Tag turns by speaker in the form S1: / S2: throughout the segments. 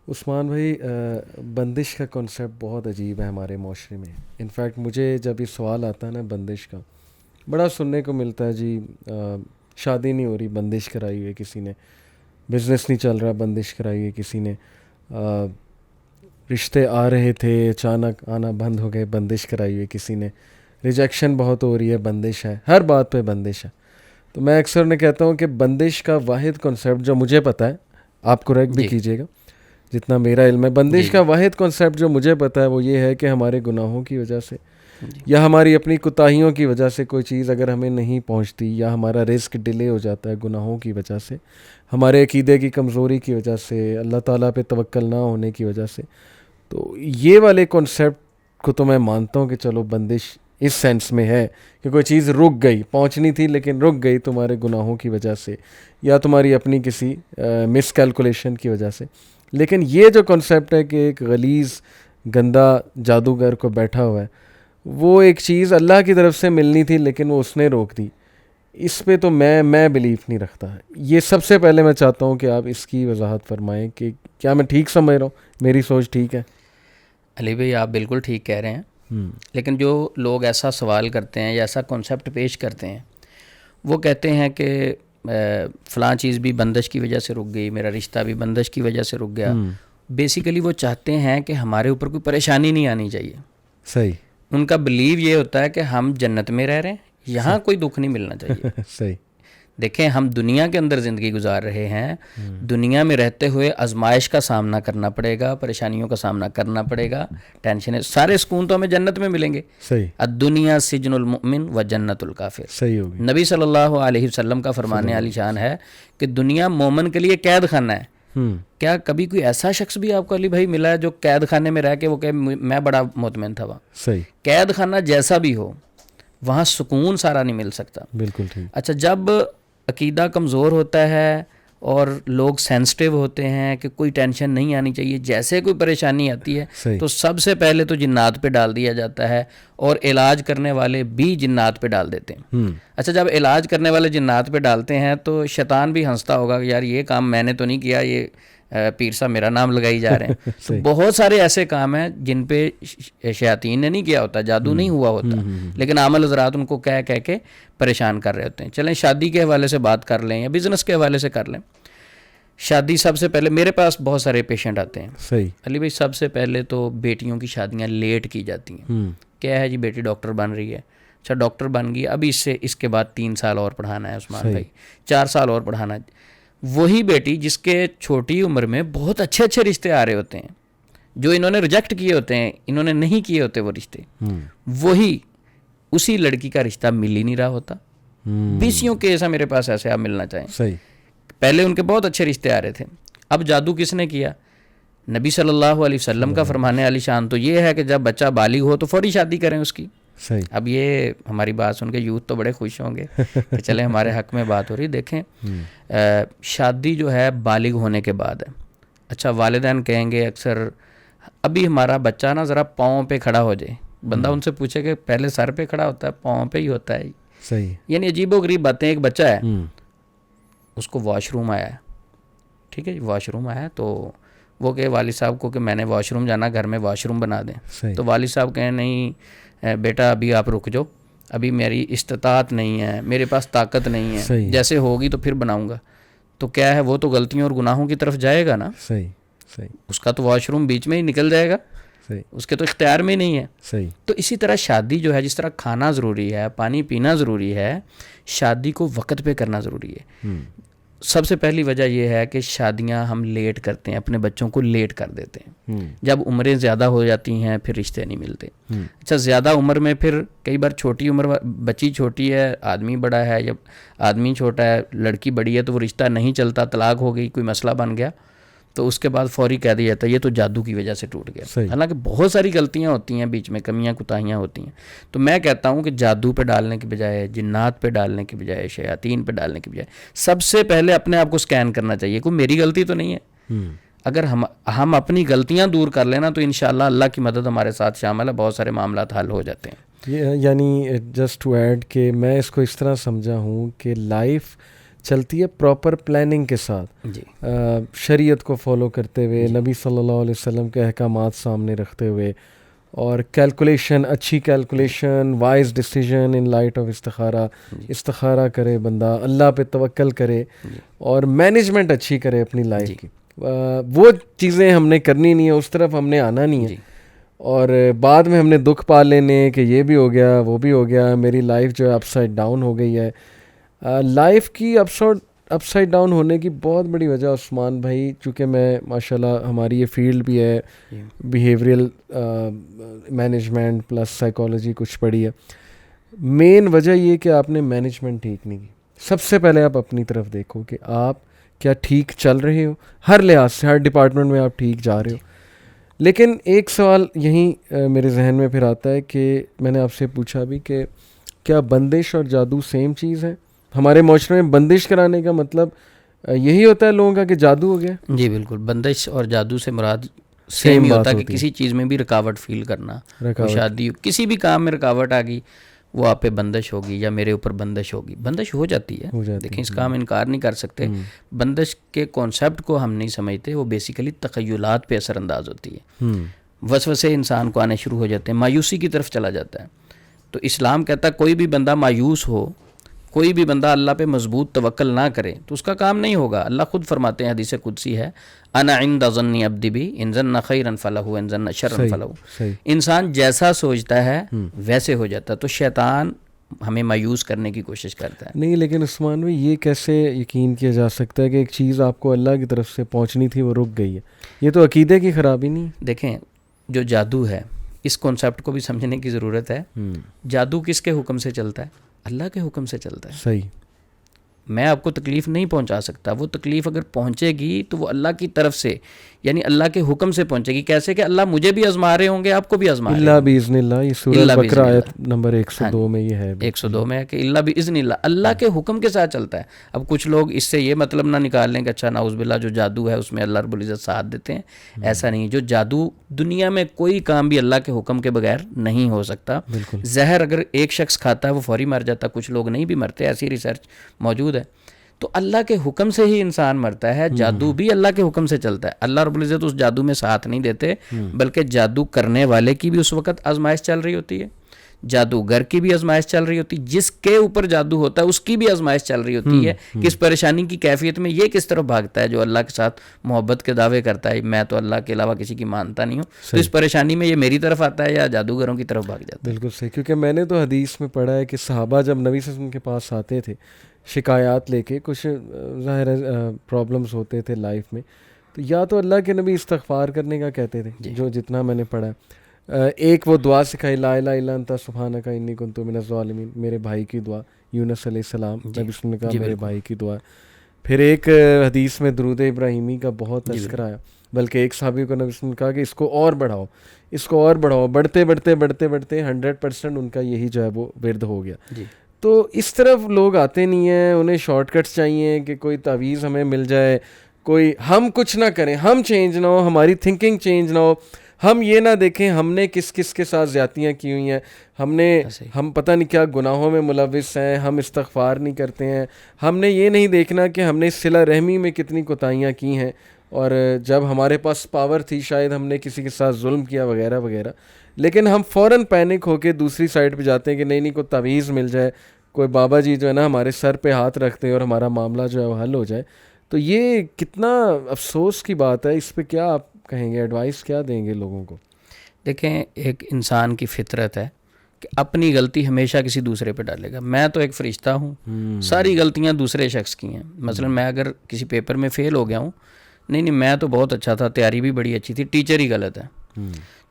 S1: عثمان بھائی، بندش کا کنسیپٹ بہت عجیب ہے ہمارے معاشرے میں. انفیکٹ مجھے جب یہ سوال آتا ہے نا بندش کا، بڑا سننے کو ملتا ہے جی شادی نہیں ہو رہی بندش کرائی ہوئی کسی نے، بزنس نہیں چل رہا بندش کرائی ہوئی کسی نے، رشتے آ رہے تھے اچانک آنا بند ہو گئے بندش کرائی ہوئی کسی نے، ریجیکشن بہت ہو رہی ہے بندش ہے، ہر بات پہ بندش ہے. تو میں اکثر نے کہتا ہوں کہ بندش کا واحد کنسیپٹ جو مجھے پتہ ہے، آپ کریکٹ بھی
S2: جی
S1: کیجیے گا جتنا میرا علم ہے، بندش
S2: جی
S1: کا
S2: جی
S1: واحد کنسیپٹ جو مجھے پتہ ہے وہ یہ ہے کہ ہمارے گناہوں کی وجہ سے
S2: جی
S1: یا ہماری اپنی کوتاہیوں کی وجہ سے کوئی چیز اگر ہمیں نہیں پہنچتی، یا ہمارا رزق ڈیلے ہو جاتا ہے گناہوں کی وجہ سے، ہمارے عقیدے کی کمزوری کی وجہ سے، اللہ تعالیٰ پہ توکل نہ ہونے کی وجہ سے، تو یہ والے کنسیپٹ کو تو میں مانتا ہوں کہ چلو بندش اس سینس میں ہے کہ کوئی چیز رک گئی، پہنچنی تھی لیکن رک گئی تمہارے گناہوں کی وجہ سے یا تمہاری اپنی کسی مس کیلکولیشن کی وجہ سے. لیکن یہ جو کنسیپٹ ہے کہ ایک غلیظ گندا جادوگر کو بیٹھا ہوا ہے، وہ ایک چیز اللہ کی طرف سے ملنی تھی لیکن وہ اس نے روک دی، اس پہ تو میں بلیف نہیں رکھتا. یہ سب سے پہلے میں چاہتا ہوں کہ آپ اس کی وضاحت فرمائیں کہ کیا میں ٹھیک سمجھ رہا ہوں، میری سوچ ٹھیک ہے؟
S2: علی بھائی آپ بالکل ٹھیک کہہ رہے ہیں، لیکن جو لوگ ایسا سوال کرتے ہیں یا ایسا کنسیپٹ پیش کرتے ہیں، وہ کہتے ہیں کہ فلاں چیز بھی بندش کی وجہ سے رک گئی، میرا رشتہ بھی بندش کی وجہ سے رک گیا. بیسیکلی وہ چاہتے ہیں کہ ہمارے اوپر کوئی پریشانی نہیں آنی چاہیے.
S1: صحیح.
S2: ان کا بلیو یہ ہوتا ہے کہ ہم جنت میں رہ رہے ہیں، یہاں کوئی دکھ نہیں ملنا چاہیے.
S1: صحیح.
S2: دیکھیں ہم دنیا کے اندر زندگی گزار رہے ہیں، دنیا میں رہتے ہوئے آزمائش کا سامنا کرنا پڑے گا، پریشانیوں کا سامنا کرنا پڑے گا، ٹینشن، سارے سکون تو ہمیں جنت میں ملیں گے.
S1: صحیح.
S2: الدنیا سجن المؤمن و جنت الکافر.
S1: صحیح ہوگی.
S2: نبی صلی اللہ علیہ وسلم کا فرمانے عالی شان ہے کہ دنیا مومن کے لیے قید خانہ ہے. کیا کبھی کوئی ایسا شخص بھی آپ کو علی بھائی ملا ہے جو قید خانے میں رہ کے وہ کہ میں بڑا مطمئن تھا وہاں؟
S1: صحیح.
S2: قید خانہ جیسا بھی ہو وہاں سکون سارا نہیں مل سکتا.
S1: بالکل ٹھیک.
S2: اچھا، جب عقیدہ کمزور ہوتا ہے اور لوگ سینسٹیو ہوتے ہیں کہ کوئی ٹینشن نہیں آنی چاہیے، جیسے کوئی پریشانی آتی ہے تو سب سے پہلے تو جنات پہ ڈال دیا جاتا ہے، اور علاج کرنے والے بھی جنات پہ ڈال دیتے ہیں. اچھا، جب علاج کرنے والے جنات پہ ڈالتے ہیں تو شیطان بھی ہنستا ہوگا کہ یار یہ کام میں نے تو نہیں کیا، یہ پیر صاحب میرا نام لگائی جا رہے ہیں. تو بہت سارے ایسے کام ہیں جن پہ شیاطین نے نہیں کیا ہوتا، جادو نہیں ہوا ہوتا، لیکن عامل حضرات ان کو کہہ کے پریشان کر رہے ہوتے ہیں. چلیں شادی کے حوالے سے بات کر لیں یا بزنس کے حوالے سے کر لیں. شادی سب سے پہلے، میرے پاس بہت سارے پیشنٹ آتے ہیں.
S1: صحیح.
S2: علی بھائی سب سے پہلے تو بیٹیوں کی شادیاں لیٹ کی جاتی ہیں. کیا ہے جی، بیٹی ڈاکٹر بن رہی ہے، اچھا ڈاکٹر بن گئی، ابھی اس کے بعد 3 سال اور پڑھانا ہے عثمان بھائی، 4 سال اور پڑھانا ہے. وہی بیٹی جس کے چھوٹی عمر میں بہت اچھے رشتے آ رہے ہوتے ہیں، جو انہوں نے ریجیکٹ کیے ہوتے ہیں، انہوں نے نہیں کیے ہوتے وہ رشتے، وہی اسی لڑکی کا رشتہ مل ہی نہیں رہا ہوتا. 20 کیس ہے میرے پاس ایسے، آپ ملنا چاہیں.
S1: صحیح.
S2: پہلے ان کے بہت اچھے رشتے آ رہے تھے، اب جادو کس نے کیا؟ نبی صلی اللہ علیہ وسلم کا فرمانے علی شان تو یہ ہے کہ جب بچہ بالغ ہو تو فوری شادی کریں اس کی.
S1: صحیح.
S2: اب یہ ہماری بات سن کے یوتھ تو بڑے خوش ہوں گے کہ چلے ہمارے حق میں بات ہو رہی. دیکھیں شادی جو ہے بالغ ہونے کے بعد ہے. اچھا، والدین کہیں گے اکثر ابھی ہمارا بچہ نا ذرا پاؤں پہ کھڑا ہو جائے. بندہ ان سے پوچھے کہ پہلے سر پہ کھڑا ہوتا ہے، پاؤں پہ ہی ہوتا ہے.
S1: صحیح.
S2: یعنی عجیب و غریب باتیں. ایک بچہ ہے، اس کو واش روم آیا ہے، ٹھیک ہے جی، واش روم آیا تو وہ کہ والد صاحب کو کہ میں نے واش روم جانا، گھر میں واش روم بنا دیں. تو والد صاحب کہیں نہیں بیٹا ابھی آپ رک جاؤ، ابھی میری استطاعت نہیں ہے، میرے پاس طاقت نہیں ہے، جیسے ہوگی تو پھر بناؤں گا. تو کیا ہے، وہ تو غلطیوں اور گناہوں کی طرف جائے گا نا.
S1: صحیح. صحیح.
S2: اس کا تو واش روم بیچ میں ہی نکل جائے گا، اس کے تو اختیار میں نہیں ہے.
S1: صحیح.
S2: تو اسی طرح شادی جو ہے، جس طرح کھانا ضروری ہے، پانی پینا ضروری ہے، شادی کو وقت پہ کرنا ضروری ہے. سب سے پہلی وجہ یہ ہے کہ شادیاں ہم لیٹ کرتے ہیں، اپنے بچوں کو لیٹ کر دیتے ہیں. جب عمریں زیادہ ہو جاتی ہیں پھر رشتے نہیں ملتے. اچھا، زیادہ عمر میں پھر کئی بار چھوٹی عمر، بچی چھوٹی ہے، آدمی بڑا ہے، یا آدمی چھوٹا ہے، لڑکی بڑی ہے، تو وہ رشتہ نہیں چلتا، طلاق ہو گئی، کوئی مسئلہ بن گیا، تو اس کے بعد فوری کہہ دیا جاتا ہے یہ تو جادو کی وجہ سے ٹوٹ گیا. حالانکہ بہت ساری غلطیاں ہوتی ہیں بیچ میں، کمیاں کوتاہیاں ہوتی ہیں. تو میں کہتا ہوں کہ جادو پہ ڈالنے کے بجائے، جنات پہ ڈالنے کے بجائے، شیاطین پہ ڈالنے کے بجائے سب سے پہلے اپنے آپ کو سکین کرنا چاہیے، کوئی میری غلطی تو نہیں ہے. اگر ہم اپنی غلطیاں دور کر لینا تو انشاءاللہ اللہ کی مدد ہمارے ساتھ شامل ہے، بہت سارے معاملات حل ہو جاتے ہیں.
S1: یعنی جسٹ ٹو ایڈ کہ میں اس کو اس طرح سمجھا ہوں کہ لائف چلتی ہے پراپر پلاننگ کے ساتھ,
S2: جی
S1: شریعت کو فالو کرتے ہوئے, نبی صلی اللہ علیہ وسلم کے احکامات سامنے رکھتے ہوئے, اور کیلکولیشن, اچھی calculation, wise decision in light of استخارہ, استخارہ کرے بندہ, اللہ پہ توکل کرے, اور مینجمنٹ اچھی کرے اپنی لائف کی. وہ چیزیں ہم نے کرنی نہیں ہے, اس طرف ہم نے آنا نہیں ہے, اور بعد میں ہم نے دکھ پا لینے کہ یہ بھی ہو گیا وہ بھی ہو گیا, میری لائف جو ہے اپ سائڈ ڈاؤن ہو گئی ہے. لائف کی اپ سائڈ ڈاؤن ہونے کی بہت بڑی وجہ عثمان بھائی, چونکہ میں ماشاءاللہ ہماری یہ فیلڈ بھی ہے بیہیویئرل مینجمنٹ پلس سائیکالوجی کچھ پڑھی ہے, مین وجہ یہ کہ آپ نے مینجمنٹ ٹھیک نہیں کی. سب سے پہلے آپ اپنی طرف دیکھو کہ آپ کیا ٹھیک چل رہے ہو, ہر لحاظ سے ہر ڈپارٹمنٹ میں آپ ٹھیک جا رہے ہو. لیکن ایک سوال یہیں میرے ذہن میں پھر آتا ہے کہ میں نے آپ سے پوچھا بھی کہ کیا بندش اور جادو سیم چیز ہے؟ ہمارے معاشرے میں بندش کرانے کا مطلب یہی ہوتا ہے لوگوں کا کہ جادو ہو گیا؟
S2: جی بالکل, بندش اور جادو سے مراد سیم ہی ہوتا ہے کہ کسی چیز میں بھی رکاوٹ فیل کرنا, شادی کسی بھی کام میں رکاوٹ آ گئی وہ آپ پہ بندش ہوگی یا میرے اوپر بندش ہوگی. بندش ہو جاتی ہے, دیکھیں اس کا ہم انکار نہیں کر سکتے. بندش کے کانسیپٹ کو ہم نہیں سمجھتے, وہ بیسیکلی تخیلات پہ اثر انداز ہوتی ہے. وسوسے انسان کو آنے شروع ہو جاتے ہیں, مایوسی کی طرف چلا جاتا ہے. تو اسلام کہتا ہے کوئی بھی بندہ مایوس ہو, کوئی بھی بندہ اللہ پہ مضبوط توکل نہ کرے تو اس کا کام نہیں ہوگا. اللہ خود فرماتے ہیں, حدیث قدسی ہے, انا عند ظن عبدی بی ان ظن خیرا فلہ وان ظن شرا فلہ. انسان جیسا سوچتا ہے ویسے ہو جاتا ہے. تو شیطان ہمیں مایوس کرنے کی کوشش کرتا ہے.
S1: نہیں, لیکن عثمان بھائی یہ کیسے یقین کیا جا سکتا ہے کہ ایک چیز آپ کو اللہ کی طرف سے پہنچنی تھی وہ رک گئی ہے؟ یہ تو عقیدے کی خرابی نہیں؟
S2: دیکھیں جو جادو ہے اس کانسیپٹ کو بھی سمجھنے کی ضرورت ہے. جادو کس کے حکم سے چلتا ہے؟ اللہ کے حکم سے چلتا ہے.
S1: صحیح.
S2: میں آپ کو تکلیف نہیں پہنچا سکتا, وہ تکلیف اگر پہنچے گی تو وہ اللہ کی طرف سے یعنی اللہ کے حکم سے پہنچے گی. کیسے کہ اللہ مجھے بھی آزما رہے ہوں گے, آپ کو بھی آزما رہے
S1: اللہ باذن اللہ, یہ سورہ بقرہ آیت نمبر 102 میں یہ ہے,
S2: 102 میں ہے کہ اللہ باذن اللہ, اللہ کے حکم کے ساتھ چلتا ہے. اب کچھ لوگ اس سے یہ مطلب نہ نکال لیں کہ اچھا نعوذ باللہ جو جادو ہے اس میں اللہ رب العزت ساتھ دیتے ہیں. ایسا نہیں. جو جادو دنیا میں کوئی کام بھی اللہ کے حکم کے بغیر نہیں ہو سکتا. زہر اگر ایک شخص کھاتا ہے وہ فوری مر جاتا, کچھ لوگ نہیں بھی مرتے, ایسی ریسرچ موجود ہے. تو اللہ کے حکم سے ہی انسان مرتا ہے. جادو بھی اللہ کے حکم سے چلتا ہے. اللہ رب العزت اس جادو میں ساتھ نہیں دیتے, بلکہ جادو کرنے والے کی بھی اس وقت آزمائش چل رہی ہوتی ہے, جادوگر کی بھی آزمائش چل رہی ہوتی ہے, جس کے اوپر جادو ہوتا ہے اس کی بھی آزمائش چل رہی ہوتی ہے. کس پریشانی کی کیفیت میں یہ کس طرف بھاگتا ہے. جو اللہ کے ساتھ محبت کے دعوے کرتا ہے, میں تو اللہ کے علاوہ کسی کی مانتا نہیں ہوں, تو اس پریشانی میں یہ میری طرف آتا ہے یا جادوگروں کی طرف بھاگ جاتا ہے.
S1: بالکل صحیح. کیونکہ میں نے تو حدیث میں پڑھا ہے کہ صحابہ جب نبی صلی اللہ علیہ وسلم کے پاس آتے تھے شکایات لے کے, کچھ ظاہر پرابلمس ہوتے تھے لائف میں, تو یا تو اللہ کے نبی استغفار کرنے کا کہتے تھے, جو جتنا میں نے پڑھا ہے. ایک وہ دعا سکھائی, لا الہ الا انت سبحانک انی کنت من الظالمین, میرے بھائی کی دعا, یونس علیہ السلام نبی صلی اللہ علیہ وسلم نے کہا میرے بھائی کی دعا. پھر ایک حدیث میں درود ابراہیمی کا بہت تذکرہ آیا, بلکہ ایک صحابی کو نبی صلی اللہ علیہ وسلم نے کہا کہ اس کو اور بڑھاؤ, اس کو اور بڑھاؤ. بڑھتے بڑھتے بڑھتے بڑھتے 100% ان کا یہی جو ہے وہ ورد ہو گیا. تو اس طرف لوگ آتے نہیں ہیں, انہیں شارٹ کٹس چاہیے کہ کوئی تعویذ ہمیں مل جائے, کوئی ہم کچھ نہ کریں, ہم چینج نہ ہو, ہماری تھنکنگ چینج نہ ہو, ہم یہ نہ دیکھیں ہم نے کس کس کے ساتھ زیادتیاں کی ہوئی ہیں, ہم پتہ نہیں کیا گناہوں میں ملوث ہیں, ہم استغفار نہیں کرتے ہیں. ہم نے یہ نہیں دیکھنا کہ ہم نے صلہ رحمی میں کتنی کوتاہیاں کی ہیں, اور جب ہمارے پاس پاور تھی شاید ہم نے کسی کے ساتھ ظلم کیا وغیرہ وغیرہ. لیکن ہم فوراً پینک ہو کے دوسری سائڈ پہ جاتے ہیں کہ نہیں کوئی تعویذ مل جائے, کوئی بابا جی جو ہے نا ہمارے سر پہ ہاتھ رکھتے ہیں اور ہمارا معاملہ جو ہے وہ حل ہو جائے. تو یہ کتنا افسوس کی بات ہے. اس پہ کیا آپ کہیں گے, ایڈوائس کیا دیں گے لوگوں کو؟
S2: دیکھیں ایک انسان کی فطرت ہے کہ اپنی غلطی ہمیشہ کسی دوسرے پہ ڈالے گا. میں تو ایک فرشتہ ہوں, ساری غلطیاں دوسرے شخص کی ہیں. مثلا میں اگر کسی پیپر میں فیل ہو گیا ہوں, نہیں میں تو بہت اچھا تھا, تیاری بھی بڑی اچھی تھی, ٹیچر ہی غلط ہے.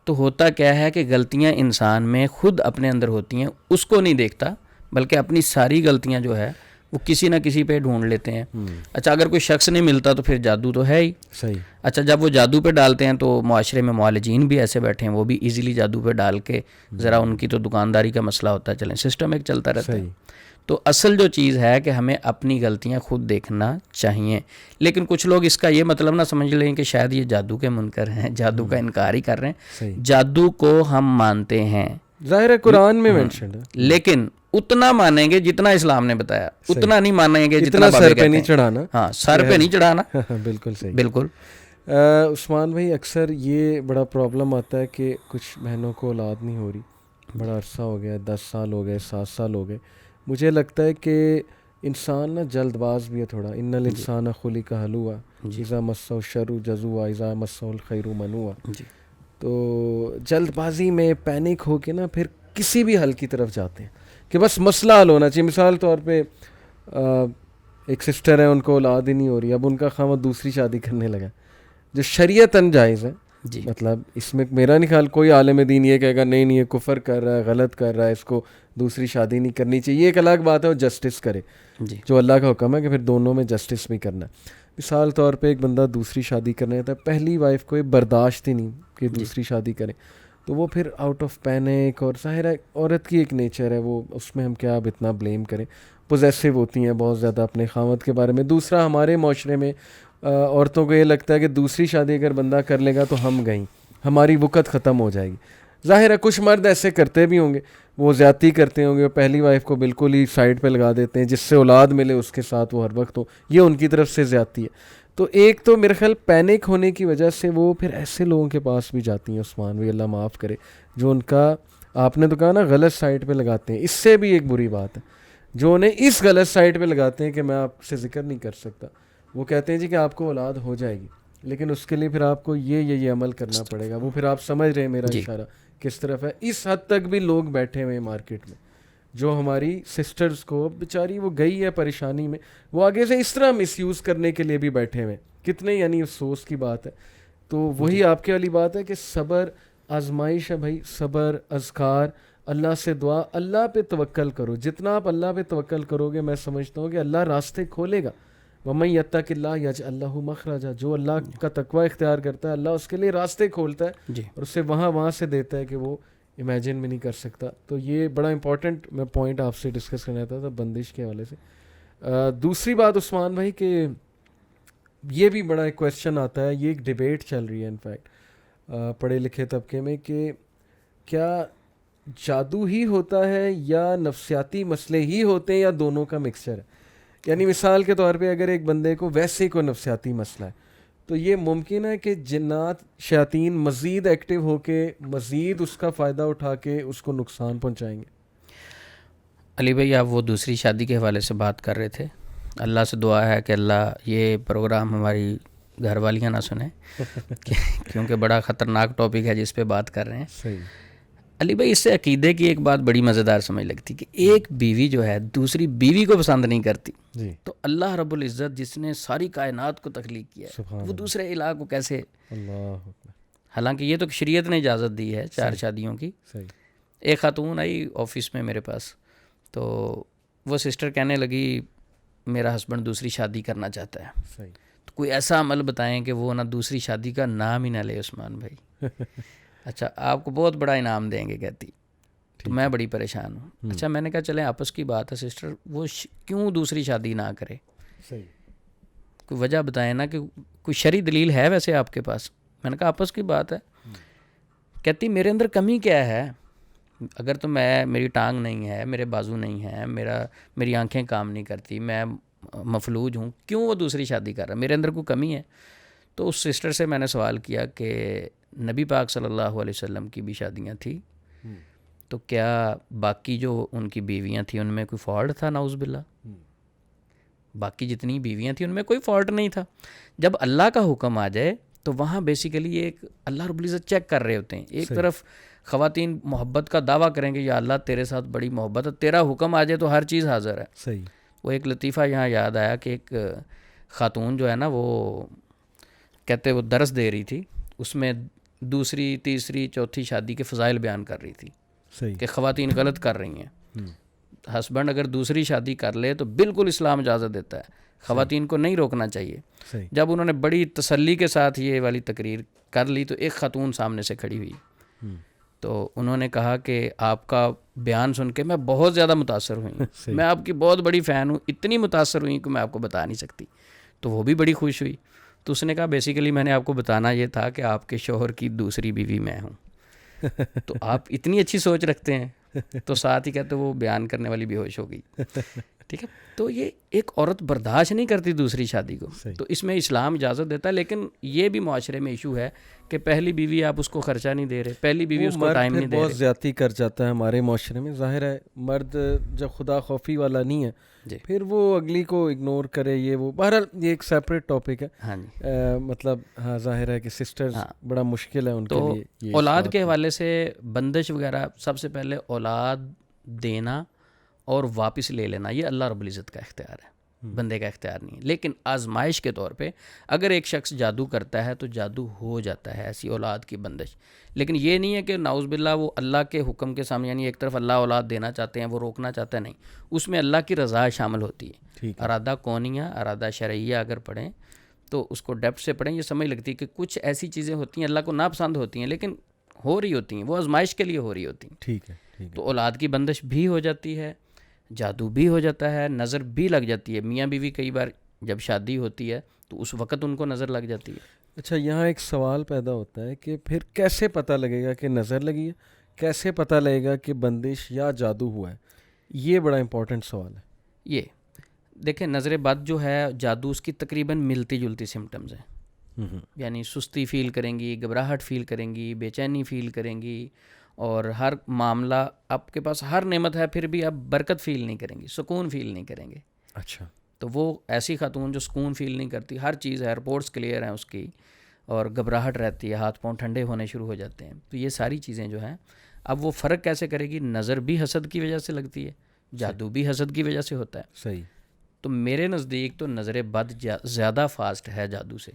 S2: تو ہوتا کیا ہے کہ غلطیاں انسان میں خود اپنے اندر ہوتی ہیں, اس کو نہیں دیکھتا, بلکہ اپنی ساری غلطیاں جو ہے وہ کسی نہ کسی پہ ڈھونڈ لیتے ہیں. اچھا اگر کوئی شخص نہیں ملتا تو پھر جادو تو ہے ہی.
S1: صحیح.
S2: اچھا جب وہ جادو پہ ڈالتے ہیں تو معاشرے میں معالجین بھی ایسے بیٹھے ہیں, وہ بھی ایزیلی جادو پہ ڈال کے ذرا ان کی تو دکانداری کا مسئلہ ہوتا ہے, چلیں سسٹم ایک چلتا رہتا ہے. تو اصل جو چیز ہے کہ ہمیں اپنی غلطیاں خود دیکھنا چاہیے. لیکن کچھ لوگ اس کا یہ مطلب نہ سمجھ لیں کہ شاید یہ جادو کے منکر ہیں, جادو کا انکار ہی کر رہے ہیں. جادو کو ہم مانتے ہیں,
S1: ظاہر ہے قرآن میں مینشنڈ ہے,
S2: لیکن اتنا مانیں گے جتنا اسلام نے بتایا, اتنا نہیں مانیں گے جتنا
S1: سر پہ نہیں چڑھانا.
S2: ہاں, سر پہ نہیں چڑھانا.
S1: بالکل صحیح.
S2: بالکل.
S1: عثمان بھائی, اکثر یہ بڑا پرابلم آتا ہے کہ کچھ بہنوں کو اولاد نہیں ہو رہی, بڑا عرصہ ہو گیا, 10 سال ہو گئے, 7 سال ہو گئے. مجھے لگتا ہے کہ انسان نا جلد باز بھی ہے تھوڑا. ان الانسان خلق ہلوعا اذا مسہ الشر جزوعا اذا مسہ الخیر منوعا. تو جلد بازی میں پینک ہو کے نا پھر کسی بھی حل کی طرف جاتے ہیں کہ بس مسئلہ حل ہونا چاہیے. مثال طور پہ ایک سسٹر ہے, ان کو اولاد ہی نہیں ہو رہی, اب ان کا خاوند دوسری شادی کرنے لگا جو شریعتاً جائز ہے. مطلب اس میں میرا نہیں خیال کوئی عالم دین یہ کہے گا نہیں یہ کفر کر رہا ہے, غلط کر رہا ہے, اس کو دوسری شادی نہیں کرنی چاہیے. یہ ایک الگ بات ہے, وہ جسٹس کرے, جو اللہ کا حکم ہے کہ پھر دونوں میں جسٹس بھی کرنا ہے. مثال طور پہ ایک بندہ دوسری شادی کرنے تھا, پہلی وائف کو برداشت ہی نہیں کہ دوسری شادی کرے, تو وہ پھر آؤٹ آف پینک, اور ظاہر ہے عورت کی ایک نیچر ہے وہ, اس میں ہم کیا اب اتنا بلیم کریں, پوزیسو ہوتی ہیں بہت زیادہ اپنے خاوند کے بارے میں. دوسرا, ہمارے معاشرے میں عورتوں کو یہ لگتا ہے کہ دوسری شادی اگر بندہ کر لے گا تو ہم گئیں, ہماری وقت ختم ہو جائے گی. ظاہر ہے کچھ مرد ایسے کرتے بھی ہوں گے, وہ زیادتی کرتے ہوں گے, وہ پہلی وائف کو بالکل ہی سائڈ پہ لگا دیتے ہیں, جس سے اولاد ملے اس کے ساتھ وہ ہر وقت ہو, یہ ان کی طرف سے زیادتی ہے. تو ایک تو میرے خیال پینک ہونے کی وجہ سے وہ پھر ایسے لوگوں کے پاس بھی جاتی ہیں, عثمان بھی اللہ معاف کرے, جو ان کا آپ نے تو کہا نا غلط سائڈ پہ لگاتے ہیں. اس سے بھی ایک بری بات ہے جو انہیں اس غلط سائڈ پہ لگاتے ہیں کہ میں آپ سے ذکر نہیں کر سکتا. وہ کہتے ہیں جی کہ آپ کو اولاد ہو جائے گی, لیکن اس کے لیے پھر آپ کو یہ عمل کرنا پڑے گا. وہ پھر آپ سمجھ رہے ہیں میرا اشارہ کس طرف ہے. اس حد تک بھی لوگ بیٹھے ہوئے ہیں مارکیٹ میں, جو ہماری سسٹرز کو بیچاری وہ گئی ہے پریشانی میں, وہ آگے سے اس طرح مس یوز کرنے کے لیے بھی بیٹھے ہوئے. کتنے یعنی افسوس کی بات ہے. تو وہی آپ کے والی بات ہے کہ صبر آزمائش ہے بھائی, صبر, اذکار, اللہ سے دعا, اللہ پہ توکل کرو. جتنا آپ اللہ پہ توکل کرو گے میں سمجھتا ہوں کہ اللہ راستے کھولے گا. وَمَن يَتَّقِ اللَّهَ يَجْعَل لَّهُ مَخْرَجًا, جو اللہ کا تقوی اختیار کرتا ہے اللہ اس کے لیے راستے کھولتا ہے اور اسے وہاں سے دیتا ہے کہ وہ امیجن بھی نہیں کر سکتا. تو یہ بڑا امپورٹنٹ میں پوائنٹ آپ سے ڈسکس کرنا چاہتا تھا بندش کے حوالے سے. دوسری بات عثمان بھائی کہ یہ بھی بڑا ایک کویسچن آتا ہے, یہ ایک ڈیبیٹ چل رہی ہے انفیکٹ پڑھے لکھے طبقے میں, کہ کیا جادو ہی ہوتا ہے یا نفسیاتی مسئلے ہی ہوتے ہیں یا دونوں کا مکسچر ہے. یعنی مثال کے طور پہ اگر ایک بندے کو ویسے کوئی نفسیاتی مسئلہ ہے تو یہ ممکن ہے کہ جنات شیاطین مزید ایکٹیو ہو کے مزید اس کا فائدہ اٹھا کے اس کو نقصان پہنچائیں گے.
S2: علی بھائی, آپ وہ دوسری شادی کے حوالے سے بات کر رہے تھے. اللہ سے دعا ہے کہ اللہ یہ پروگرام ہماری گھر والیاں نہ سنیں کیونکہ بڑا خطرناک ٹاپک ہے جس پہ بات کر رہے ہیں.
S1: صحیح.
S2: علی بھائی, اس سے عقیدے کی ایک بات بڑی مزیدار سمجھ لگتی کہ ایک بیوی جو ہے دوسری بیوی کو پسند نہیں کرتی, تو اللہ رب العزت جس نے ساری کائنات کو تخلیق کیا ہے وہ دوسرے الہ کو کیسے, حالانکہ یہ تو شریعت نے اجازت دی ہے 4 شادیوں کی. ایک خاتون آئی آفس میں میرے پاس, تو وہ سسٹر کہنے لگی میرا ہسبینڈ دوسری شادی کرنا چاہتا ہے, تو کوئی ایسا عمل بتائیں کہ وہ نہ دوسری شادی کا نام ہی نہ لے عثمان بھائی. اچھا, آپ کو بہت بڑا انعام دیں گے کہتی. تو میں بڑی پریشان ہوں. اچھا, میں نے کہا چلیں آپس کی بات ہے سسٹر, وہ کیوں دوسری شادی نہ کرے, کوئی وجہ بتائیں نا, کہ کوئی شرعی دلیل ہے ویسے آپ کے پاس. میں نے کہا آپس کی بات ہے. کہتی میرے اندر کمی کیا ہے, اگر تو میری ٹانگ نہیں ہے, میرے بازو نہیں ہے, میری آنکھیں کام نہیں کرتی, میں مفلوج ہوں, کیوں وہ دوسری شادی کر رہا ہے, میرے اندر کوئی کمی ہے. تو اس سسٹر سے میں نے سوال کیا کہ نبی پاک صلی اللہ علیہ وسلم کی بھی شادیاں تھیں, تو کیا باقی جو ان کی بیویاں تھیں ان میں کوئی فالٹ تھا؟ نعوذ باللہ, باقی جتنی بیویاں تھیں ان میں کوئی فالٹ نہیں تھا. جب اللہ کا حکم آ جائے تو وہاں بیسیکلی ایک اللہ رب العزت چیک کر رہے ہوتے ہیں. ایک طرف خواتین محبت کا دعویٰ کریں گے یا اللہ تیرے ساتھ بڑی محبت ہے, تیرا حکم آ جائے تو ہر چیز حاضر ہے.
S1: صحیح.
S2: وہ ایک لطیفہ یہاں یاد آیا کہ ایک خاتون جو ہے نا, وہ کہتے وہ درس دے رہی تھی, اس میں دوسری تیسری چوتھی شادی کے فضائل بیان کر رہی تھی کہ خواتین غلط کر رہی ہیں. ہسبینڈ اگر دوسری شادی کر لے تو بالکل اسلام اجازت دیتا ہے, خواتین کو نہیں روکنا چاہیے. جب انہوں نے بڑی تسلی کے ساتھ یہ والی تقریر کر لی تو ایک خاتون سامنے سے کھڑی ہوئی, تو انہوں نے کہا کہ آپ کا بیان سن کے میں بہت زیادہ متاثر ہوئی, میں آپ کی بہت بڑی فین ہوں, اتنی متاثر ہوئی کہ میں آپ کو بتا نہیں سکتی. تو وہ بھی بڑی خوش ہوئی. تو اس نے کہا بیسیکلی میں نے آپ کو بتانا یہ تھا کہ آپ کے شوہر کی دوسری بیوی میں ہوں. تو آپ اتنی اچھی سوچ رکھتے ہیں تو ساتھ ہی کہتے وہ بیان کرنے والی بے ہوش ہو گئی. ٹھیک ہے, تو یہ ایک عورت برداشت نہیں کرتی دوسری شادی کو, تو اس میں اسلام اجازت دیتا ہے. لیکن یہ بھی معاشرے میں ایشو ہے کہ پہلی بیوی آپ اس کو خرچہ نہیں دے رہے, پہلی بیوی اس کو ٹائم نہیں دے رہے.
S1: بہت زیادتی کر جاتا ہے ہمارے معاشرے میں. ظاہر ہے مرد جب خدا خوفی والا نہیں ہے پھر وہ اگلی کو اگنور کرے, یہ وہ بہرحال یہ ایک سیپریٹ ٹاپک ہے.
S2: ہاں جی,
S1: مطلب ہاں ظاہر ہے کہ سسٹرز بڑا مشکل ہے ان کے لیے.
S2: تو اولاد کے حوالے سے بندش وغیرہ, سب سے پہلے اولاد دینا اور واپس لے لینا یہ اللہ رب العزت کا اختیار ہے, بندے کا اختیار نہیں ہے. لیکن آزمائش کے طور پہ اگر ایک شخص جادو کرتا ہے تو جادو ہو جاتا ہے, ایسی اولاد کی بندش. لیکن یہ نہیں ہے کہ نعوذ باللہ وہ اللہ کے حکم کے سامنے, یعنی ایک طرف اللہ اولاد دینا چاہتے ہیں وہ روکنا چاہتا ہے, نہیں, اس میں اللہ کی رضا شامل ہوتی ہے. ارادہ کونیہ, ارادہ شرعیہ اگر پڑھیں تو اس کو ڈیپتھ سے پڑھیں, یہ سمجھ لگتی ہے کہ کچھ ایسی چیزیں ہوتی ہیں اللہ کو ناپسند ہوتی ہیں لیکن ہو رہی ہوتی ہیں, وہ آزمائش کے لیے ہو رہی ہوتی ہیں.
S1: ٹھیک ہے,
S2: تو اولاد کی بندش بھی ہو جاتی ہے, جادو بھی ہو جاتا ہے, نظر بھی لگ جاتی ہے. میاں بیوی کئی بار جب شادی ہوتی ہے تو اس وقت ان کو نظر لگ جاتی ہے.
S1: اچھا, یہاں ایک سوال پیدا ہوتا ہے کہ پھر کیسے پتہ لگے گا کہ نظر لگی ہے, کیسے پتہ لگے گا کہ بندش یا جادو ہوا ہے؟ یہ بڑا امپورٹنٹ سوال ہے.
S2: یہ دیکھیں, نظر بد جو ہے جادو, اس کی تقریباً ملتی جلتی سمٹمز ہیں. یعنی سستی فیل کریں گی, گھبراہٹ فیل کریں گی, بے چینی فیل کریں گی, اور ہر معاملہ آپ کے پاس ہر نعمت ہے پھر بھی آپ برکت فیل نہیں کریں گی, سکون فیل نہیں کریں گے.
S1: اچھا,
S2: تو وہ ایسی خاتون جو سکون فیل نہیں کرتی, ہر چیز ہے, رپورٹس کلیئر ہیں اس کی, اور گھبراہٹ رہتی ہے, ہاتھ پاؤں ٹھنڈے ہونے شروع ہو جاتے ہیں. تو یہ ساری چیزیں جو ہیں, اب وہ فرق کیسے کرے گی؟ نظر بھی حسد کی وجہ سے لگتی ہے, جادو بھی حسد کی وجہ سے ہوتا ہے.
S1: صحیح.
S2: تو میرے نزدیک تو نظر بد زیادہ فاسٹ ہے جادو سے.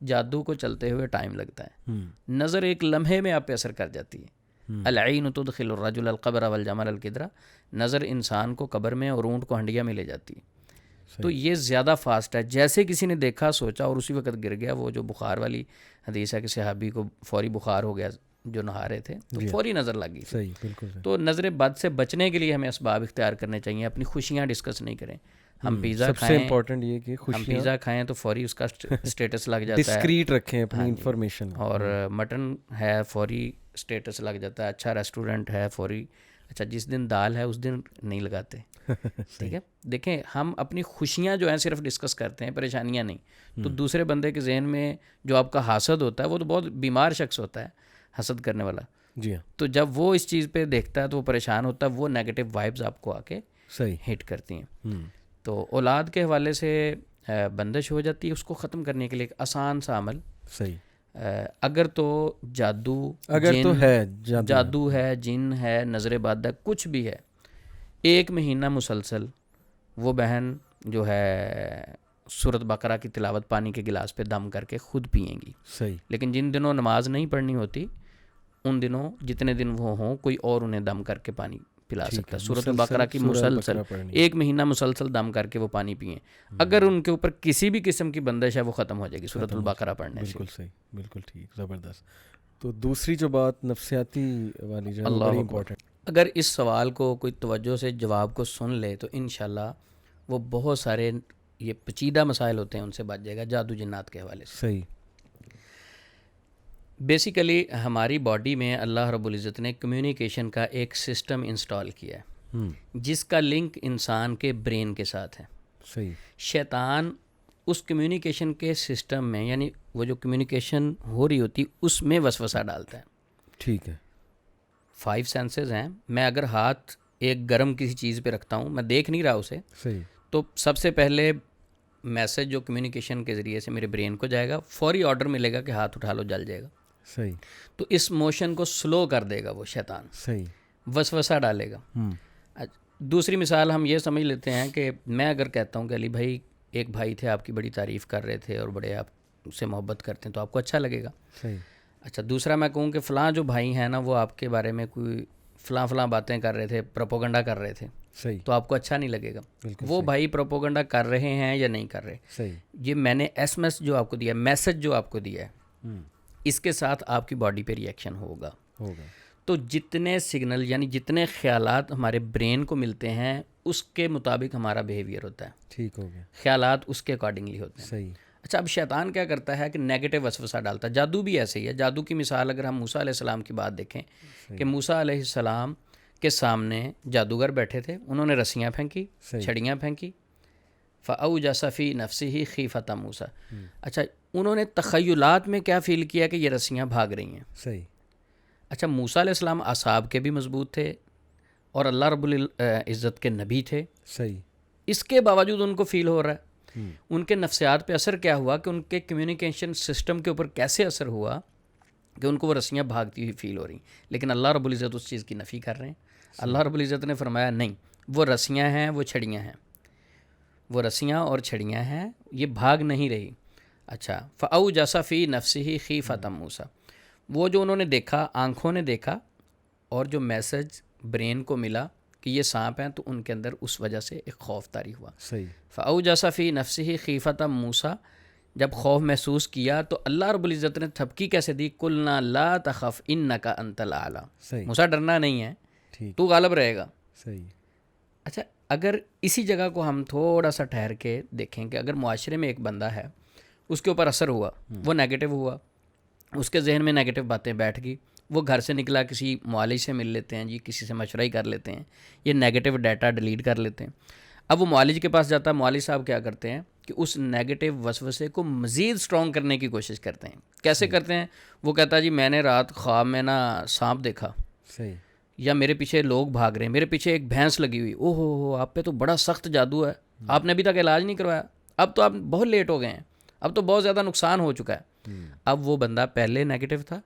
S2: جادو کو چلتے ہوئے ٹائم لگتا ہے, نظر ایک لمحے میں آپ پہ اثر کر جاتی ہے. العین تدخل الرجل القبر والجمل القدرہ, نظر انسان کو قبر میں اور اونٹ کو ہنڈیا میں لے جاتی ہے. تو یہ زیادہ فاسٹ ہے. جیسے کسی نے دیکھا, سوچا اور اسی وقت گر گیا. وہ جو بخار والی حدیث ہے کہ صحابی کو فوری بخار ہو گیا جو نہا رہے تھے, تو فوری نظر لگ گئی.
S1: صحیح, بالکل.
S2: تو نظر بد سے بچنے کے لیے ہمیں اسباب اختیار کرنے چاہیے, اپنی خوشیاں ڈسکس نہیں کریں. ہم پیزا
S1: سب سے امپورٹنٹ یہ کہ
S2: ہم پیزا کھائیں تو فوری اس کا اسٹیٹس لگ جاتا ہے,
S1: ڈسکریٹ رکھیں اپنی انفارمیشن.
S2: اور مٹن ہے فوری اسٹیٹس لگ جاتا ہے, اچھا ریسٹورنٹ ہے فوری, اچھا جس دن دال ہے اس دن نہیں لگاتے. ٹھیک ہے, دیکھیں ہم اپنی خوشیاں جو ہیں صرف ڈسکس کرتے ہیں, پریشانیاں نہیں. تو دوسرے بندے کے ذہن میں جو آپ کا حاسد ہوتا ہے وہ تو بہت بیمار شخص ہوتا ہے, حسد کرنے والا.
S1: جی ہاں,
S2: تو جب وہ اس چیز پہ دیکھتا ہے تو وہ پریشان ہوتا ہے, وہ نیگیٹو وائبز آپ کو آ کے
S1: صحیح
S2: ہٹ کرتی ہیں. تو اولاد کے حوالے سے بندش ہو جاتی ہے, اس کو ختم کرنے کے لیے ایک آسان سا عمل.
S1: صحیح.
S2: اگر تو جادو,
S1: اگر تو ہے
S2: جادو ہے, جن ہے, نظر بد ہے, کچھ بھی ہے, 1 مہینہ مسلسل وہ بہن جو ہے سورۃ بقرہ کی تلاوت پانی کے گلاس پہ دم کر کے خود پئیں گی.
S1: صحیح.
S2: لیکن جن دنوں نماز نہیں پڑھنی ہوتی ان دنوں جتنے دن وہ ہوں کوئی اور انہیں دم کر کے پانی پلا سکتا ہے. سورۃ البقرہ کی مسلسل 1 مہینہ مسلسل دم کر کے وہ پانی پئیں. اگر ان کے اوپر کسی بھی قسم کی بندش ہے وہ ختم ہو جائے گی سورۃ البقرہ پڑھنے سے.
S1: بالکل صحیح, بالکل ٹھیک, زبردست. تو دوسری جو بات نفسیاتی والی جو ہے بڑی امپورٹنٹ.
S2: اگر اس سوال کو کوئی توجہ سے جواب کو سن لے تو انشاءاللہ وہ بہت سارے یہ پیچیدہ مسائل ہوتے ہیں ان سے بچ جائے گا جادو جنات کے حوالے سے.
S1: صحیح.
S2: بیسیکلی ہماری باڈی میں اللہ رب العزت نے کمیونیکیشن کا ایک سسٹم انسٹال کیا ہے جس کا لنک انسان کے برین کے ساتھ ہے.
S1: صحیح.
S2: شیطان اس کمیونیکیشن کے سسٹم میں, یعنی وہ جو کمیونیکیشن ہو رہی ہوتی اس میں وسوسہ ڈالتا ہے.
S1: ٹھیک ہے.
S2: 5 سینسز ہیں. میں اگر ہاتھ ایک گرم کسی چیز پہ رکھتا ہوں, میں دیکھ نہیں رہا اسے,
S1: صحیح,
S2: تو سب سے پہلے میسج جو کمیونیکیشن کے ذریعے سے میرے برین کو جائے گا, فوری آرڈر ملے گا کہ ہاتھ اٹھا لو, جل جائے گا.
S1: صحیح.
S2: تو اس موشن کو سلو کر دے گا وہ شیطان.
S1: صحیح.
S2: وسوسہ ڈالے گا. دوسری مثال ہم یہ سمجھ لیتے ہیں کہ میں اگر کہتا ہوں کہ علی بھائی ایک بھائی تھے آپ کی بڑی تعریف کر رہے تھے اور بڑے آپ سے محبت کرتے ہیں تو آپ کو اچھا لگے گا.
S1: صحیح.
S2: اچھا دوسرا میں کہوں کہ فلاں جو بھائی ہیں نا وہ آپ کے بارے میں کوئی فلاں باتیں کر رہے تھے, پروپوگنڈا کر رہے تھے,
S1: صحیح,
S2: تو آپ کو اچھا نہیں لگے گا. وہ بھائی پروپوگنڈا کر رہے ہیں یا نہیں کر رہے,
S1: صحیح,
S2: یہ میں نے ایس ایم ایس جو آپ کو دیا, میسج جو آپ کو دیا ہے, اس کے ساتھ آپ کی باڈی پہ ریئیکشن ہوگا. تو جتنے سگنل یعنی جتنے خیالات ہمارے برین کو ملتے ہیں اس کے مطابق ہمارا بیہیویئر ہوتا ہے.
S1: ٹھیک ہو گیا.
S2: خیالات اس کے اکارڈنگلی ہوتے ہیں.
S1: صحیح.
S2: اچھا اب شیطان کیا کرتا ہے کہ نیگیٹو وسوسہ ڈالتا ہے. جادو بھی ایسے ہی ہے. جادو کی مثال اگر ہم موسیٰ علیہ السلام کی بات دیکھیں کہ موسیٰ علیہ السلام کے سامنے جادوگر بیٹھے تھے, انہوں نے رسیاں پھینکی, چھڑیاں پھینکی, فَأَوْجَسَ فِي نَفْسِهِ خِیفَةَ موسیٰ. اچھا انہوں نے تخیلات میں کیا فیل کیا کہ یہ رسیاں بھاگ رہی ہیں.
S1: صحیح.
S2: اچھا موسیٰ علیہ السلام اعصاب کے بھی مضبوط تھے اور اللہ رب العزت کے نبی تھے.
S1: صحیح.
S2: اس کے باوجود ان کو فیل ہو رہا ہے. ان کے نفسیات پہ اثر کیا ہوا کہ ان کے کمیونیکیشن سسٹم کے اوپر کیسے اثر ہوا کہ ان کو وہ رسیاں بھاگتی ہوئی فیل ہو رہی ہیں, لیکن اللہ رب العزت اس چیز کی نفی کر رہے ہیں. اللہ رب العزت نے فرمایا نہیں, وہ رسیاں ہیں, وہ چھڑیاں ہیں, وہ رسیاں اور چھڑیاں ہیں, یہ بھاگ نہیں رہی. اچھا فَأَوْجَسَ فِي نَفْسِهِ خِیفَةَ موسیٰ, وہ جو انہوں نے دیکھا, آنکھوں نے دیکھا, اور جو میسج برین کو ملا کہ یہ سانپ ہیں, تو ان کے اندر اس وجہ سے ایک خوف طاری ہوا.
S1: صحیح.
S2: فَأَوْجَسَ فِي نَفْسِهِ خِیفَةَ موسیٰ, جب خوف محسوس کیا تو اللہ رب العزت نے تھپکی کیسے دی, قُلْنَا لَا تَخَفْ إِنَّكَ أَنْتَ الْأَعْلَىٰ.
S1: صحیح.
S2: موسیٰ ڈرنا نہیں ہے,
S1: ٹھیک.
S2: تو غالب رہے گا.
S1: صحیح.
S2: اچھا اگر اسی جگہ کو ہم تھوڑا سا ٹھہر کے دیکھیں کہ اگر معاشرے میں ایک بندہ ہے, اس کے اوپر اثر ہوا, وہ نیگیٹو ہوا, اس کے ذہن میں نیگیٹو باتیں بیٹھ گئی, وہ گھر سے نکلا کسی معالج سے مل لیتے ہیں, جی کسی سے مشورہ ہی کر لیتے ہیں, یہ نیگیٹو ڈیٹا ڈیلیٹ کر لیتے ہیں. اب وہ معالج کے پاس جاتا ہے, معالج صاحب کیا کرتے ہیں کہ اس نیگیٹو وسوسے کو مزید سٹرونگ کرنے کی کوشش کرتے ہیں. کیسے کرتے ہیں؟ وہ کہتا ہے جی میں نے رات خواب میں نا سانپ دیکھا.
S1: صحیح.
S2: یا میرے پیچھے لوگ بھاگ رہے ہیں, میرے پیچھے ایک بھینس لگی ہوئی, او ہو آپ پہ تو بڑا سخت جادو ہے, آپ نے ابھی تک علاج نہیں کروایا, اب تو آپ بہت لیٹ ہو گئے ہیں, اب تو بہت زیادہ نقصان ہو چکا ہے. اب وہ بندہ پہلے نیگیٹو تھا,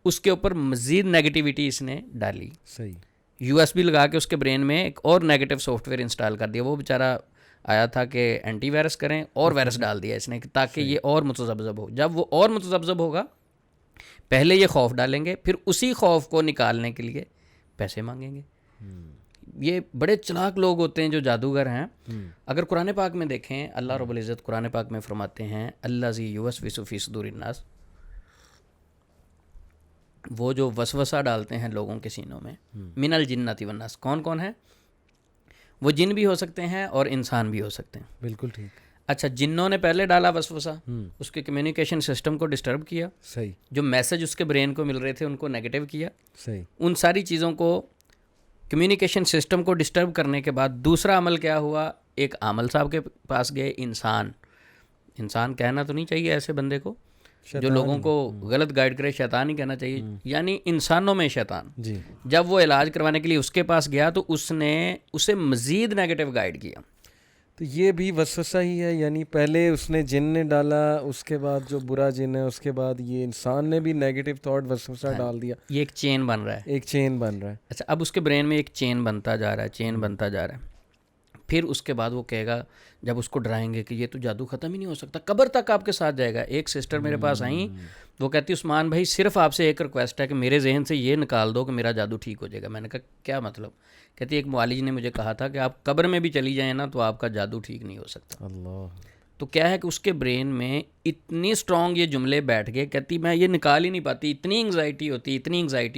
S2: اس کے اوپر مزید نیگیٹیوٹی اس نے ڈالی.
S1: صحیح.
S2: یو ایس بی لگا کے اس کے برین میں ایک اور نیگیٹو سافٹ ویئر انسٹال کر دیا. وہ بیچارہ آیا تھا کہ اینٹی وائرس کریں, اور وائرس ڈال دیا اس نے تاکہ یہ اور متذبذب ہو. جب وہ اور متذبذب ہوگا, پہلے یہ خوف ڈالیں گے, پھر اسی خوف کو نکالنے کے لیے پیسے مانگیں گے. یہ بڑے چلاک لوگ ہوتے ہیں جو جادوگر ہیں. اگر قرآن پاک میں دیکھیں, اللہ رب العزت قرآن پاک میں فرماتے ہیں الذی یوسوس فی صدور الناس, وہ جو وسوسہ ڈالتے ہیں لوگوں کے سینوں میں, من الجنۃ والناس. کون کون ہے وہ؟ جن بھی ہو سکتے ہیں اور انسان بھی ہو سکتے ہیں.
S1: بالکل ٹھیک.
S2: اچھا جنوں نے پہلے ڈالا وسوسہ, اس کے کمیونیکیشن سسٹم کو ڈسٹرب کیا.
S1: صحیح.
S2: جو میسج اس کے برین کو مل رہے تھے ان کو نیگیٹو کیا.
S1: صحیح.
S2: ان ساری چیزوں کو, کمیونیکیشن سسٹم کو ڈسٹرب کرنے کے بعد دوسرا عمل کیا ہوا, ایک عامل صاحب کے پاس گئے. انسان کہنا تو نہیں چاہیے ایسے بندے کو جو لوگوں کو غلط گائیڈ کرے, شیطان ہی کہنا چاہیے, یعنی انسانوں میں شیطان.
S1: جی.
S2: جب وہ علاج کروانے کے لیے اس کے پاس گیا تو اس نے اسے مزید نیگیٹو گائیڈ کیا.
S1: تو یہ بھی وسوسہ ہی ہے, یعنی پہلے اس نے جن نے ڈالا, اس کے بعد جو برا جن ہے, اس کے بعد یہ انسان نے بھی نیگیٹو تھاٹ وسوسہ ڈال دیا.
S2: یہ ایک چین بن رہا ہے,
S1: ایک چین بن رہا ہے.
S2: اچھا اب اس کے برین میں ایک چین بنتا جا رہا ہے, چین بنتا جا رہا ہے. پھر اس کے بعد وہ کہے گا, جب اس کو ڈرائیں گے کہ یہ تو جادو ختم ہی نہیں ہو سکتا, قبر تک آپ کے ساتھ جائے گا. ایک سسٹر میرے پاس آئیں, وہ کہتی عثمان بھائی صرف آپ سے ایک ریکویسٹ ہے کہ میرے ذہن سے یہ نکال دو کہ میرا جادو ٹھیک ہو جائے گا. میں نے کہا کیا مطلب؟ کہتی ایک معالج نے مجھے کہا تھا کہ آپ قبر میں بھی چلی جائیں نا تو آپ کا جادو ٹھیک نہیں ہو سکتا.
S1: اللہ.
S2: تو کیا ہے کہ اس کے برین میں اتنی اسٹرانگ یہ جملے بیٹھ گئے, کہتی میں یہ نکال ہی نہیں پاتی, اتنی انگزائٹی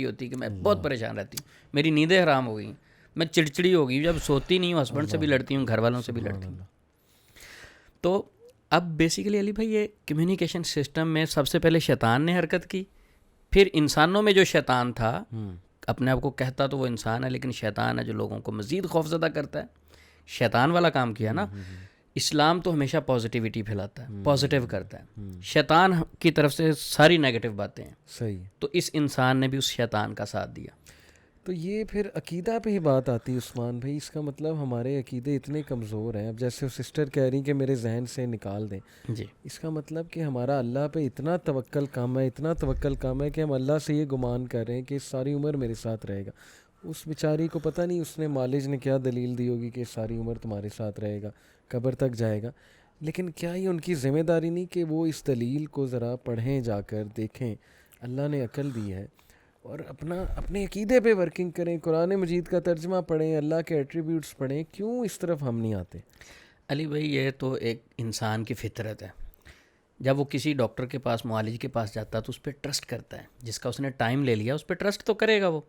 S2: ہوتی کہ میں بہت پریشان رہتی ہوں, میری نیندیں حرام ہو گئیں, میں چڑچڑی ہو گئی, جب سوتی نہیں ہوں ہسبینڈ سے بھی لڑتی ہوں, گھر والوں سے بھی لڑتی ہوں. تو اب بیسیکلی علی بھائی یہ کمیونیکیشن سسٹم میں سب سے پہلے شیطان نے حرکت کی, پھر انسانوں میں جو شیطان تھا, اپنے آپ کو کہتا تو وہ انسان ہے لیکن شیطان ہے جو لوگوں کو مزید خوفزدہ کرتا ہے, شیطان والا کام کیا نا. اسلام تو ہمیشہ پازیٹیوٹی پھیلاتا ہے, پازیٹیو کرتا ہے, شیطان کی طرف سے ساری نیگیٹو باتیں ہیں.
S1: صحیح.
S2: تو اس انسان نے بھی اس شیطان کا ساتھ دیا.
S1: تو یہ پھر عقیدہ پہ ہی بات آتی ہے عثمان بھائی. اس کا مطلب ہمارے عقیدے اتنے کمزور ہیں. اب جیسے وہ سسٹر کہہ رہی کہ میرے ذہن سے نکال دیں,
S2: جی,
S1: اس کا مطلب کہ ہمارا اللہ پہ اتنا توکل کم ہے کہ ہم اللہ سے یہ گمان کر رہے ہیں کہ ساری عمر میرے ساتھ رہے گا. اس بیچاری کو پتہ نہیں اس نے معالج نے کیا دلیل دی ہوگی کہ ساری عمر تمہارے ساتھ رہے گا, قبر تک جائے گا. لیکن کیا یہ ان کی ذمہ داری نہیں کہ وہ اس دلیل کو ذرا پڑھیں, جا کر دیکھیں, اللہ نے عقل دی ہے, اور اپنے عقیدے پہ ورکنگ کریں, قرآن مجید کا ترجمہ پڑھیں, اللہ کے ایٹریبیوٹس پڑھیں. کیوں اس طرف ہم نہیں آتے؟
S2: علی بھائی یہ تو ایک انسان کی فطرت ہے. جب وہ کسی ڈاکٹر کے پاس, معالج کے پاس جاتا ہے تو اس پہ ٹرسٹ کرتا ہے, جس کا اس نے ٹائم لے لیا اس پہ ٹرسٹ تو کرے گا وہ.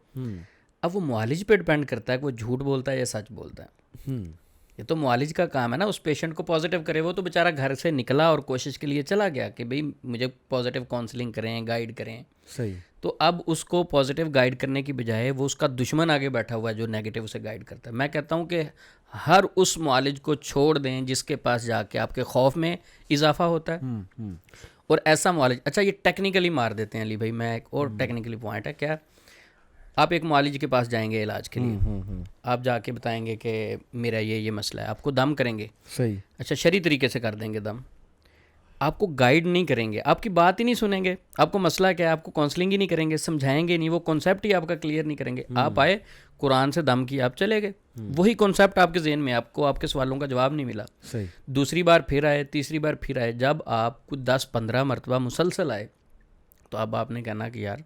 S2: اب وہ معالج پہ ڈپینڈ کرتا ہے کہ وہ جھوٹ بولتا ہے یا سچ بولتا ہے. یہ تو معالج کا کام ہے نا اس پیشنٹ کو پازیٹیو کرے. وہ تو بیچارہ گھر سے نکلا اور کوشش کے لیے چلا گیا کہ بھئی مجھے پازیٹیو کاؤنسلنگ کریں, گائیڈ کریں.
S1: صحیح.
S2: تو اب اس کو پازیٹیو گائیڈ کرنے کی بجائے وہ اس کا دشمن آگے بیٹھا ہوا ہے جو نیگیٹو اسے گائیڈ کرتا ہے. میں کہتا ہوں کہ ہر اس معالج کو چھوڑ دیں جس کے پاس جا کے آپ کے خوف میں اضافہ ہوتا ہے, اور ایسا معالج. اچھا یہ ٹیکنیکلی مار دیتے ہیں علی بھائی, میں ایک اور ٹیکنیکلی پوائنٹ ہے. کیا آپ ایک معالج کے پاس جائیں گے علاج کے لیے, آپ جا کے بتائیں گے کہ میرا یہ مسئلہ ہے, آپ کو دم کریں گے.
S1: صحیح.
S2: اچھا شرعی طریقے سے کر دیں گے دم, آپ کو گائیڈ نہیں کریں گے, آپ کی بات ہی نہیں سنیں گے, آپ کو مسئلہ کیا ہے آپ کو کاؤنسلنگ ہی نہیں کریں گے, سمجھائیں گے نہیں, وہ کانسیپٹ ہی آپ کا کلیئر نہیں کریں گے. آپ آئے قرآن سے دم کیا, آپ چلے گئے, وہی کانسیپٹ آپ کے ذہن میں, آپ کو آپ کے سوالوں کا جواب نہیں ملا.
S1: صحیح.
S2: دوسری بار پھر آئے, تیسری بار پھر آئے, جب آپ کچھ 10-15 مرتبہ مسلسل آئے تو اب آپ نے کہنا کہ یار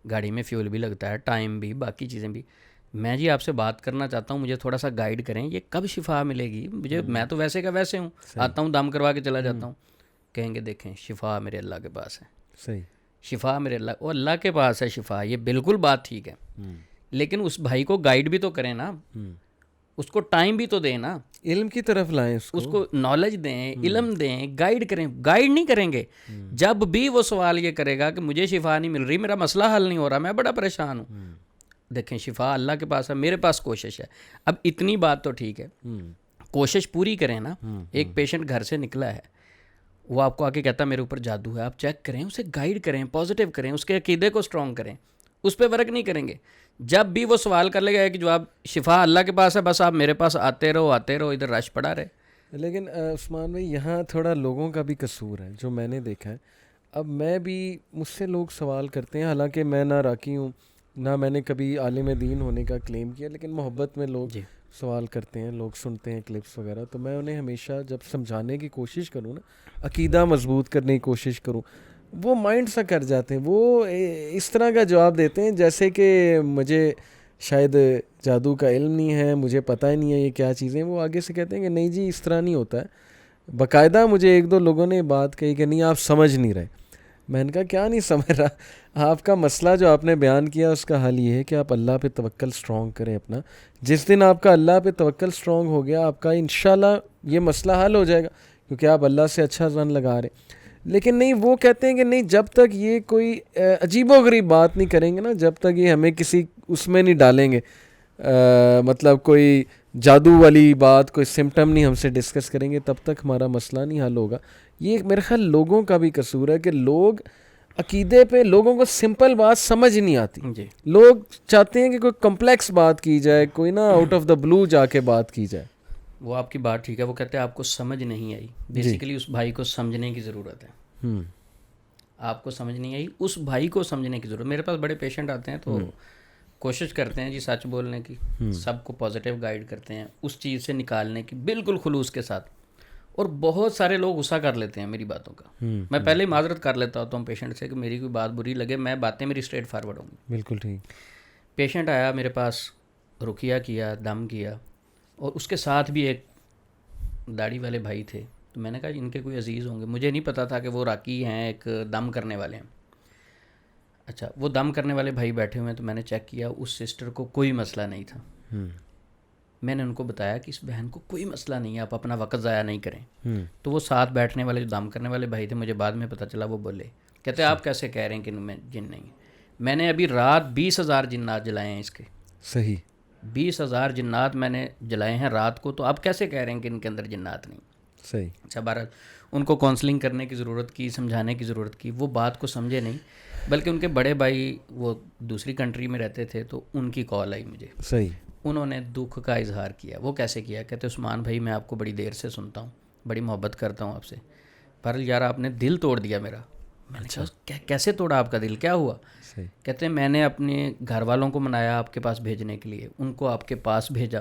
S2: گاڑی میں فیول بھی لگتا ہے, ٹائم بھی, باقی چیزیں بھی, میں جی آپ سے بات کرنا چاہتا ہوں, مجھے تھوڑا سا گائیڈ کریں, یہ کب شفا ملے گی مجھے, میں تو ویسے کا ویسے ہوں, آتا ہوں دم کروا کے چلا جاتا ہوں. کہیں گے دیکھیں شفا میرے اللہ کے پاس ہے.
S1: صحیح.
S2: شفا میرے اللہ کے پاس ہے شفا, یہ بالکل بات ٹھیک ہے, لیکن اس بھائی کو گائیڈ بھی تو کریں نا, اس کو ٹائم بھی تو دیں نا,
S1: علم کی طرف لائیں,
S2: اس کو نالج دیں, علم دیں, گائیڈ کریں. گائیڈ نہیں کریں گے, جب بھی وہ سوال یہ کرے گا کہ مجھے شفا نہیں مل رہی, میرا مسئلہ حل نہیں ہو رہا, میں بڑا پریشان ہوں, دیکھیں شفا اللہ کے پاس ہے, میرے پاس کوشش ہے. اب اتنی بات تو ٹھیک ہے, کوشش پوری کریں نا. ایک پیشنٹ گھر سے نکلا ہے, وہ آپ کو آ کے کہتا ہے میرے اوپر جادو ہے, آپ چیک کریں, اسے گائیڈ کریں, پازیٹیو کریں, اس کے عقیدے کو اسٹرانگ کریں, اس پہ ورک نہیں کریں گے. جب بھی وہ سوال کر لے گا کہ جو آپ شفا اللہ کے پاس ہے, بس آپ میرے پاس آتے رہو, ادھر رش پڑا رہے.
S1: لیکن عثمان بھائی یہاں تھوڑا لوگوں کا بھی قصور ہے جو میں نے دیکھا ہے. اب میں بھی, مجھ سے لوگ سوال کرتے ہیں, حالانکہ میں نہ راکی ہوں نہ میں نے کبھی عالم دین ہونے کا کلیم کیا, لیکن محبت میں لوگ سوال کرتے ہیں, لوگ سنتے ہیں کلپس وغیرہ, تو میں انہیں ہمیشہ جب سمجھانے کی کوشش کروں نا, عقیدہ مضبوط کرنے کی کوشش کروں, وہ مائنڈ سا کر جاتے ہیں, وہ اس طرح کا جواب دیتے ہیں جیسے کہ مجھے شاید جادو کا علم نہیں ہے, مجھے پتہ ہی نہیں ہے یہ کیا چیزیں. وہ آگے سے کہتے ہیں کہ نہیں جی اس طرح نہیں ہوتا ہے. باقاعدہ مجھے 1-2 لوگوں نے بات کہی کہ نہیں آپ سمجھ نہیں رہے. میں نے کہا کیا نہیں سمجھ رہا, آپ کا مسئلہ جو آپ نے بیان کیا اس کا حل یہ ہے کہ آپ اللہ پہ توکل اسٹرانگ کریں اپنا. جس دن آپ کا اللہ پہ توکل اسٹرانگ ہو گیا, آپ کا انشاءاللہ یہ مسئلہ حل ہو جائے گا, کیونکہ آپ اللہ سے اچھا ظن لگا رہے. لیکن نہیں, وہ کہتے ہیں کہ نہیں جب تک یہ کوئی عجیب و غریب بات نہیں کریں گے نا, جب تک یہ ہمیں کسی اس میں نہیں ڈالیں گے, مطلب کوئی جادو والی بات, کوئی سمٹم نہیں ہم سے ڈسکس کریں گے, تب تک ہمارا مسئلہ نہیں حل ہوگا. یہ میرے خیال لوگوں کا بھی قصور ہے کہ لوگ عقیدے پہ, لوگوں کو سمپل بات سمجھ نہیں آتی. لوگ چاہتے ہیں کہ کوئی کمپلیکس بات کی جائے, کوئی نا آؤٹ آف دا بلو جا کے بات کی جائے.
S2: وہ آپ کی بات ٹھیک ہے, وہ کہتے ہیں آپ کو سمجھ نہیں آئی. بیسیکلی اس بھائی کو سمجھنے کی ضرورت ہے. آپ کو سمجھ نہیں آئی, اس بھائی کو سمجھنے کی ضرورت. میرے پاس بڑے پیشنٹ آتے ہیں تو کوشش کرتے ہیں جی سچ بولنے کی, سب کو پازیٹیو گائیڈ کرتے ہیں اس چیز سے نکالنے کی بالکل خلوص کے ساتھ. اور بہت سارے لوگ غصہ کر لیتے ہیں میری باتوں کا. میں پہلے ہی معذرت کر لیتا ہوتا ہوں پیشنٹ سے کہ میری کوئی بات بری لگے, میں باتیں میری اسٹریٹ فارورڈ ہوں گی.
S1: بالکل ٹھیک.
S2: پیشنٹ آیا میرے پاس, رقیہ کیا, دم کیا, اور اس کے ساتھ بھی ایک داڑھی والے بھائی تھے. تو میں نے کہا ان کے کوئی عزیز ہوں گے, مجھے نہیں پتا تھا کہ وہ راکی ہیں, ایک دم کرنے والے ہیں. اچھا وہ دم کرنے والے بھائی بیٹھے ہوئے ہیں, تو میں نے چیک کیا, اس سسٹر کو کوئی مسئلہ نہیں تھا. میں نے ان کو بتایا کہ اس بہن کو کوئی مسئلہ نہیں ہے, آپ اپنا وقت ضائع نہیں کریں. تو وہ ساتھ بیٹھنے والے جو دم کرنے والے بھائی تھے, مجھے بعد میں پتہ چلا, وہ بولے کہتے آپ کیسے کہہ رہے ہیں کہ ان میں جن نہیں. میں نے ابھی رات 20,000 جنات جلائے ہیں اس کے.
S1: صحیح.
S2: 20,000 جنات میں نے جلائے ہیں رات کو, تو آپ کیسے کہہ رہے ہیں کہ ان کے اندر جنات نہیں.
S1: صحیح.
S2: اچھا بہرحال ان کو کاؤنسلنگ کرنے کی ضرورت کی, سمجھانے کی ضرورت کی, وہ بات کو سمجھے نہیں, بلکہ ان کے بڑے بھائی وہ دوسری کنٹری میں رہتے تھے, تو ان کی کال آئی مجھے.
S1: صحیح. انہوں
S2: نے دکھ کا اظہار کیا. وہ کیسے کیا, کہتے عثمان بھائی میں آپ کو بڑی دیر سے سنتا ہوں, بڑی محبت کرتا ہوں آپ سے, پر یار آپ نے دل توڑ دیا میرا. میں نے کہا کیسے توڑا آپ کا دل, کیا ہوا؟ کہتے ہیں میں نے اپنے گھر والوں کو منایا آپ کے پاس بھیجنے کے لیے, ان کو آپ کے پاس بھیجا,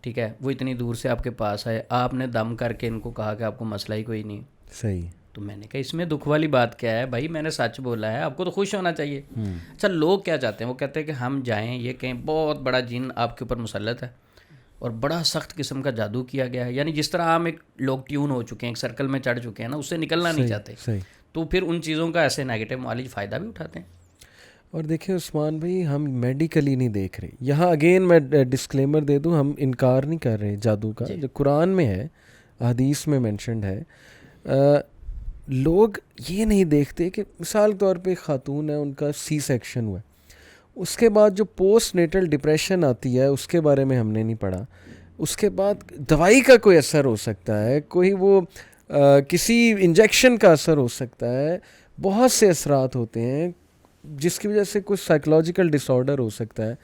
S2: ٹھیک ہے, وہ اتنی دور سے آپ کے پاس آئے, آپ نے دم کر کے ان کو کہا کہ آپ کو مسئلہ ہی کوئی نہیں.
S1: صحیح.
S2: تو میں نے کہا اس میں دکھ والی بات کیا ہے بھائی, میں نے سچ بولا ہے, آپ کو تو خوش ہونا چاہیے. اچھا لوگ کیا چاہتے ہیں, وہ کہتے ہیں کہ ہم جائیں, یہ کہیں بہت بڑا جن آپ کے اوپر مسلط ہے اور بڑا سخت قسم کا جادو کیا گیا ہے, یعنی جس طرح عام ایک لوگ ٹیون ہو چکے ہیں, ایک سرکل میں چڑھ چکے ہیں نا, اس سے نکلنا نہیں چاہتے. تو پھر ان چیزوں کا ایسے نیگیٹو معالج فائدہ بھی اٹھاتے ہیں.
S1: اور دیکھیں عثمان بھائی، ہم میڈیکلی نہیں دیکھ رہے. یہاں اگین میں ڈسکلیمر دے دوں، ہم انکار نہیں کر رہے جادو کا، جو قرآن میں ہے، حدیث میں مینشنڈ ہے. لوگ یہ نہیں دیکھتے کہ مثال کے طور پہ خاتون ہے، ان کا سی سیکشن ہوا ہے، اس کے بعد جو پوسٹ نیٹل ڈپریشن آتی ہے اس کے بارے میں ہم نے نہیں پڑھا. اس کے بعد دوائی کا کوئی اثر ہو سکتا ہے، کوئی وہ کسی انجیکشن کا اثر ہو سکتا ہے، بہت سے اثرات ہوتے ہیں جس کی وجہ سے کچھ سائیکلوجیکل ڈس آرڈر ہو سکتا ہے.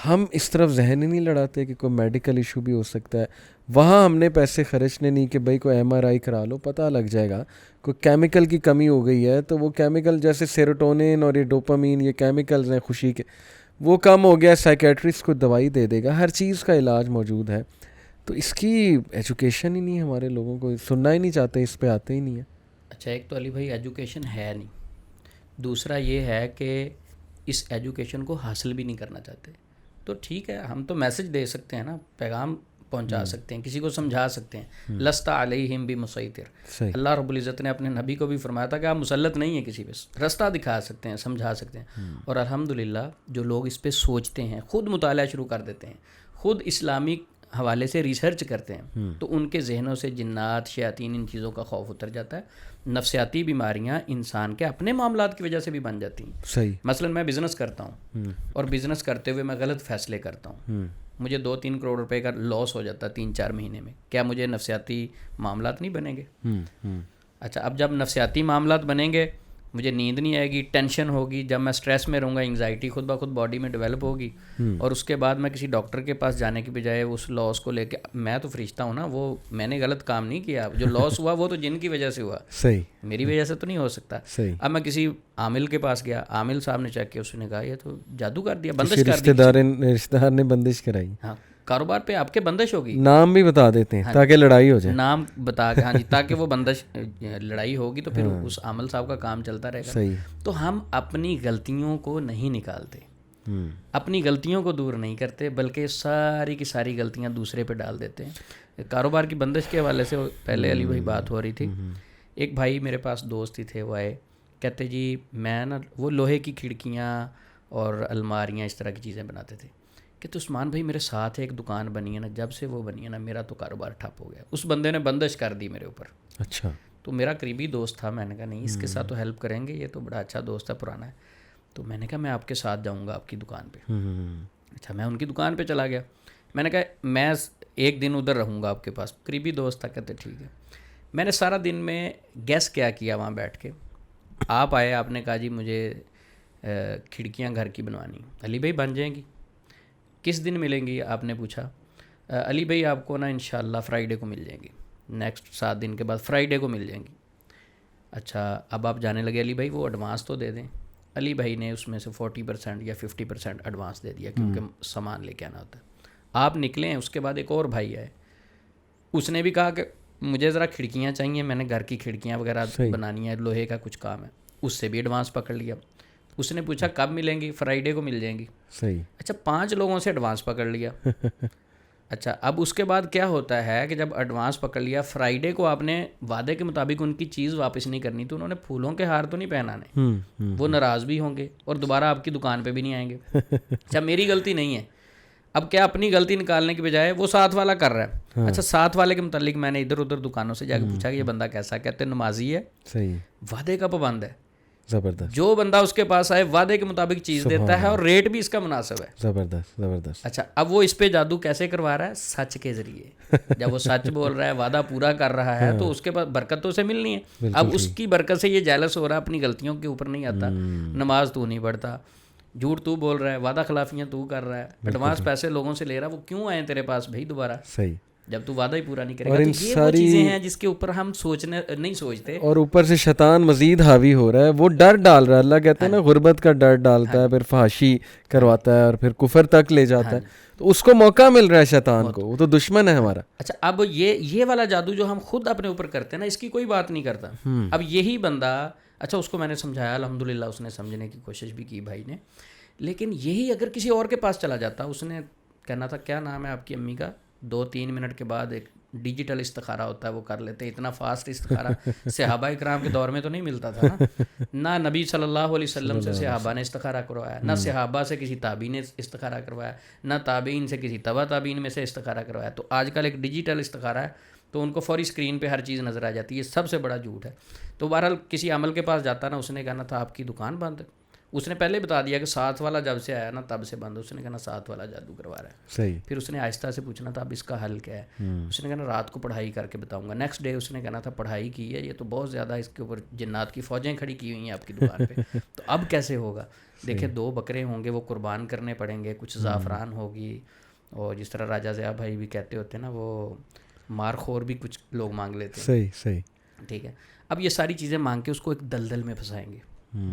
S1: ہم اس طرف ذہن ہی نہیں لڑاتے کہ کوئی میڈیکل ایشو بھی ہو سکتا ہے. وہاں ہم نے پیسے خرچنے نہیں کہ بھائی کوئی ایم آر آئی کرا لو، پتہ لگ جائے گا. کوئی کیمیکل کی کمی ہو گئی ہے تو وہ کیمیکل جیسے سیروٹونین اور یہ ڈوپامین، یہ کیمیکلز ہیں خوشی کے، وہ کم ہو گیا، سائیکیٹرسٹ کو دوائی دے دے گا. ہر چیز کا علاج موجود ہے. تو اس کی ایجوکیشن ہی نہیں ہے، ہمارے لوگوں کو سننا ہی نہیں چاہتے، اس پہ آتے ہی نہیں ہیں.
S2: اچھا، ایک تو علی بھائی ایجوکیشن ہے نہیں، دوسرا یہ ہے کہ اس ایجوکیشن کو حاصل بھی نہیں کرنا چاہتے. تو ٹھیک ہے، ہم تو میسج دے سکتے ہیں نا، پیغام پہنچا سکتے ہیں، کسی کو سمجھا سکتے ہیں. لست علیہم بمسیطر، اللہ رب العزت نے اپنے نبی کو بھی فرمایا تھا کہ آپ مسلط نہیں ہیں کسی پہ، رستہ دکھا سکتے ہیں، سمجھا سکتے ہیں. اور الحمدللہ جو لوگ اس پہ سوچتے ہیں، خود مطالعہ شروع کر دیتے ہیں، خود اسلامک حوالے سے ریسرچ کرتے ہیں، تو ان کے ذہنوں سے جنات، شیاطین، ان چیزوں کا خوف اتر جاتا ہے. نفسیاتی بیماریاں انسان کے اپنے معاملات کی وجہ سے بھی بن جاتی ہیں.
S1: صحیح.
S2: مثلا میں بزنس کرتا ہوں اور بزنس کرتے ہوئے میں غلط فیصلے کرتا ہوں، مجھے 2-3 کروڑ روپے کا لاس ہو جاتا ہے 3-4 مہینے میں. کیا مجھے نفسیاتی معاملات نہیں بنیں گے؟ اچھا، اب جب نفسیاتی معاملات بنیں گے، مجھے نیند نہیں آئے گی، ٹینشن ہوگی، جب میں اسٹریس میں رہوں گا، انگزائٹی خود بخود باڈی میں ڈیولپ ہوگی، اور اس کے بعد میں کسی ڈاکٹر کے پاس جانے کی بجائے اس لاس کو لے کے، میں تو فرشتہ ہوں نا، وہ میں نے غلط کام نہیں کیا، جو لاس ہوا وہ تو جن کی وجہ سے ہوا،
S1: صحیح،
S2: میری وجہ سے تو نہیں ہو سکتا.
S1: صحیح.
S2: اب میں کسی عامل کے پاس گیا، عامل صاحب نے چیک کیا، اس نے کہا یہ تو جادو کر دیا، بندش کر دی،
S1: رشتہ دار نے بندش کرائی.
S2: ہاں، کاروبار پہ آپ کے بندش ہوگی.
S1: نام بھی بتا دیتے ہیں تاکہ لڑائی ہو جائے،
S2: نام بتا کے، ہاں جی، تاکہ وہ بندش، لڑائی ہوگی تو پھر اس عامل صاحب کا کام چلتا رہے گا.
S1: صحیح.
S2: تو ہم اپنی غلطیوں کو نہیں نکالتے، اپنی غلطیوں کو دور نہیں کرتے، بلکہ ساری کی ساری غلطیاں دوسرے پہ ڈال دیتے ہیں. کاروبار کی بندش کے حوالے سے پہلے علی بھائی بات ہو رہی تھی. ایک بھائی میرے پاس دوست ہی تھے، وہ آئے، کہتے جی میں نا، وہ لوہے کی کھڑکیاں اور الماریاں اس طرح کی چیزیں بناتے تھے، کہ تو عثمان بھائی میرے ساتھ ایک دکان بنی ہے نا، جب سے وہ بنی ہے نا میرا تو کاروبار ٹھپ ہو گیا. اس بندے نے بندش کر دی میرے اوپر.
S1: اچھا.
S2: تو میرا قریبی دوست تھا، میں نے کہا نہیں، اس کے ساتھ تو ہیلپ کریں گے، یہ تو بڑا اچھا دوست ہے، پرانا ہے. تو میں نے کہا میں آپ کے ساتھ جاؤں گا آپ کی دکان پہ. اچھا، میں ان کی دکان پہ چلا گیا. میں نے کہا میں ایک دن ادھر رہوں گا آپ کے پاس. قریبی دوست تھا، کہتے ٹھیک ہے. میں نے سارا دن میں گیس کیا وہاں بیٹھ کے. آپ آئے، آپ نے کہا جی مجھے کھڑکیاں گھر کی بنوانی. علی بھائی بن جائیں گی؟ کس دن ملیں گی؟ آپ نے پوچھا. علی بھائی آپ کو نا انشاءاللہ فرائیڈے کو مل جائیں گی، نیکسٹ 7 دن کے بعد فرائیڈے کو مل جائیں گی. اچھا، اب آپ جانے لگے. علی بھائی وہ ایڈوانس تو دے دیں. علی بھائی نے اس میں سے 40% یا 50% ایڈوانس دے دیا، کیونکہ سامان لے کے آنا ہوتا ہے. آپ نکلے ہیں، اس کے بعد ایک اور بھائی آئے، اس نے بھی کہا کہ مجھے ذرا کھڑکیاں چاہیے، میں نے گھر کی کھڑکیاں وغیرہ بنانی ہے، لوہے کا کچھ کام ہے. اس سے بھی ایڈوانس پکڑ لیا. اس نے پوچھا کب ملیں گی؟ فرائیڈے کو مل جائیں گی.
S1: صحیح.
S2: اچھا، 5 لوگوں سے ایڈوانس پکڑ لیا. اچھا، اب اس کے بعد کیا ہوتا ہے کہ جب ایڈوانس پکڑ لیا، فرائیڈے کو آپ نے وعدے کے مطابق ان کی چیز واپس نہیں کرنی، تو انہوں نے پھولوں کے ہار تو نہیں پہنانے، وہ ناراض بھی ہوں گے اور دوبارہ آپ کی دکان پہ بھی نہیں آئیں گے. اچھا، میری غلطی نہیں ہے. اب کیا اپنی غلطی نکالنے کی بجائے وہ ساتھ والا کر رہا ہے. اچھا، ساتھ والے کے متعلق میں نے ادھر ادھر دکانوں سے جا کے پوچھا کہ یہ بندہ کیسا؟ کہتے ہیں نمازی ہے،
S1: صحیح،
S2: وعدے کا پابند ہے.
S1: زبردست.
S2: جو بندہ اس کے پاس آئے وعدے کے مطابق چیز دیتا ہے اور ریٹ بھی اس کا مناسب ہے.
S1: زبردست، زبردست.
S2: اچھا، اب وہ اس پہ جادو کیسے کروا رہا ہے؟ سچ کے ذریعے. جب وہ سچ بول رہا ہے، وعدہ پورا کر رہا ہے، تو اس کے پاس برکت تو اسے ملنی ہے. اب اس کی برکت سے یہ جیلس ہو رہا ہے، اپنی غلطیوں کے اوپر نہیں آتا. نماز تو نہیں پڑھتا، جھوٹ تو بول رہا ہے، وعدہ خلافیاں تو کر رہا ہے، ایڈوانس پیسے لوگوں سے لے رہا ہے. وہ کیوں آئے تیرے پاس بھائی دوبارہ؟
S1: صحیح.
S2: جب تو وعدہ ہی پورا نہیں کرے گا. تو یہ وہ چیزیں ہیں جس کے اوپر ہم نہیں سوچتے،
S1: اور اوپر سے شیطان مزید حاوی ہو رہا ہے، وہ ڈر ڈال رہا ہے. اللہ کہتے ہیں نا، غربت کا ڈر ڈالتا ہے، پھر فحاشی کرواتا ہے، اور پھر کفر تک لے جاتا ہے. تو اس کو موقع مل رہا ہے شیطان کو، وہ تو دشمن ہے ہمارا.
S2: اچھا، اب یہ والا جادو جو ہم خود اپنے اوپر کرتے ہیں نا، اس کی کوئی بات نہیں کرتا. اب یہی بندہ، اچھا اس کو میں نے سمجھایا، الحمدللہ اس نے سمجھنے کی کوشش بھی کی بھائی نے. لیکن یہی اگر کسی اور کے پاس چلا جاتا، اس نے کہنا تھا کیا نام ہے آپ کی امی کا، 2-3 منٹ کے بعد ایک ڈیجیٹل استخارہ ہوتا ہے وہ کر لیتے ہیں. اتنا فاسٹ استخارہ صحابہ اکرام کے دور میں تو نہیں ملتا تھا نا. نہ نبی صلی اللہ علیہ وسلم سے صحابہ نے استخارہ کروایا, نہ صحابہ سے کسی تابعین نے استخارہ کروایا, نہ تابعین سے کسی تبع تابعین میں سے استخارہ کروایا. تو آج کل ایک ڈیجیٹل استخارہ ہے تو ان کو فوری اسکرین پہ ہر چیز نظر آ جاتی ہے. یہ سب سے بڑا جھوٹ ہے. تو بہرحال کسی عمل کے پاس جاتا نا, اس نے کہنا تھا آپ کی دکان بند ہے, اس نے پہلے بتا دیا کہ 7 والا جب سے آیا نا تب سے بند. اس نے کہنا 7 والا جادو کروا رہا ہے.
S1: صحیح.
S2: پھر اس نے آہستہ سے پوچھنا تھا اب اس کا حل کیا ہے. اس نے کہنا رات کو پڑھائی کر کے بتاؤں گا. نیکسٹ ڈے اس نے کہنا تھا پڑھائی کی ہے, یہ تو بہت زیادہ اس کے اوپر جنات کی فوجیں کھڑی کی ہوئی ہیں آپ کی دکان پہ, تو اب کیسے ہوگا. دیکھیں 2 بکرے ہوں گے وہ قربان کرنے پڑیں گے, کچھ زعفران ہوگی, اور جس طرح راجہ ضیاء بھائی بھی کہتے ہوتے ہیں نا وہ مار خور بھی کچھ لوگ مانگ لیتے ہیں.
S1: صحیح صحیح.
S2: ٹھیک ہے. اب یہ ساری چیزیں مانگ کے اس کو ایک دلدل میں پھنسائیں گے.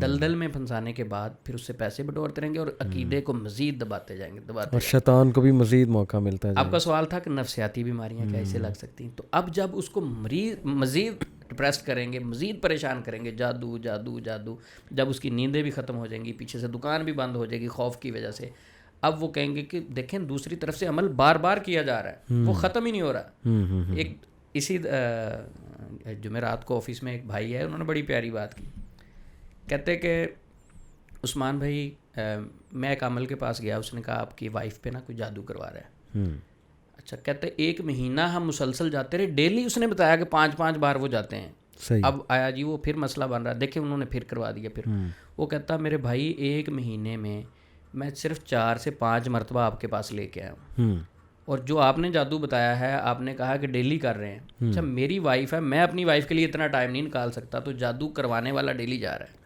S2: دلدل میں پھنسانے کے بعد پھر اس سے پیسے بٹورتے رہیں گے اور عقیدے کو مزید دباتے جائیں گے,
S1: اور شیطان کو بھی مزید موقع ملتا ہے.
S2: آپ کا سوال تھا کہ نفسیاتی بیماریاں کیسے لگ سکتی ہیں, تو اب جب اس کو مزید ڈپریس کریں گے, مزید پریشان کریں گے, جادو جادو جادو, جب اس کی نیندیں بھی ختم ہو جائیں گی, پیچھے سے دکان بھی بند ہو جائے گی خوف کی وجہ سے, اب وہ کہیں گے کہ دیکھیں دوسری طرف سے عمل بار بار کیا جا رہا ہے, وہ ختم ہی نہیں ہو رہا. ایک اسی جمعرات کو آفس میں ایک بھائی ہے, انہوں نے بڑی پیاری بات کی. کہتے کہ عثمان بھائی میں ایک عمل کے پاس گیا, اس نے کہا آپ کی وائف پہ نا کوئی جادو کروا رہا ہے. اچھا. کہتے 1 مہینہ ہم مسلسل جاتے رہے, ڈیلی اس نے بتایا کہ 5 بار وہ جاتے ہیں. اب آیا جی وہ پھر مسئلہ بن رہا ہے, دیکھیں انہوں نے پھر کروا دیا. پھر وہ کہتا میرے بھائی 1 مہینے میں میں صرف 4 سے 5 مرتبہ آپ کے پاس لے کے آیا ہوں, اور جو آپ نے جادو بتایا ہے آپ نے کہا کہ ڈیلی کر رہے ہیں. اچھا میری وائف ہے, میں اپنی وائف کے لیے اتنا ٹائم نہیں نکال سکتا, تو جادو کروانے والا ڈیلی جا رہا ہے.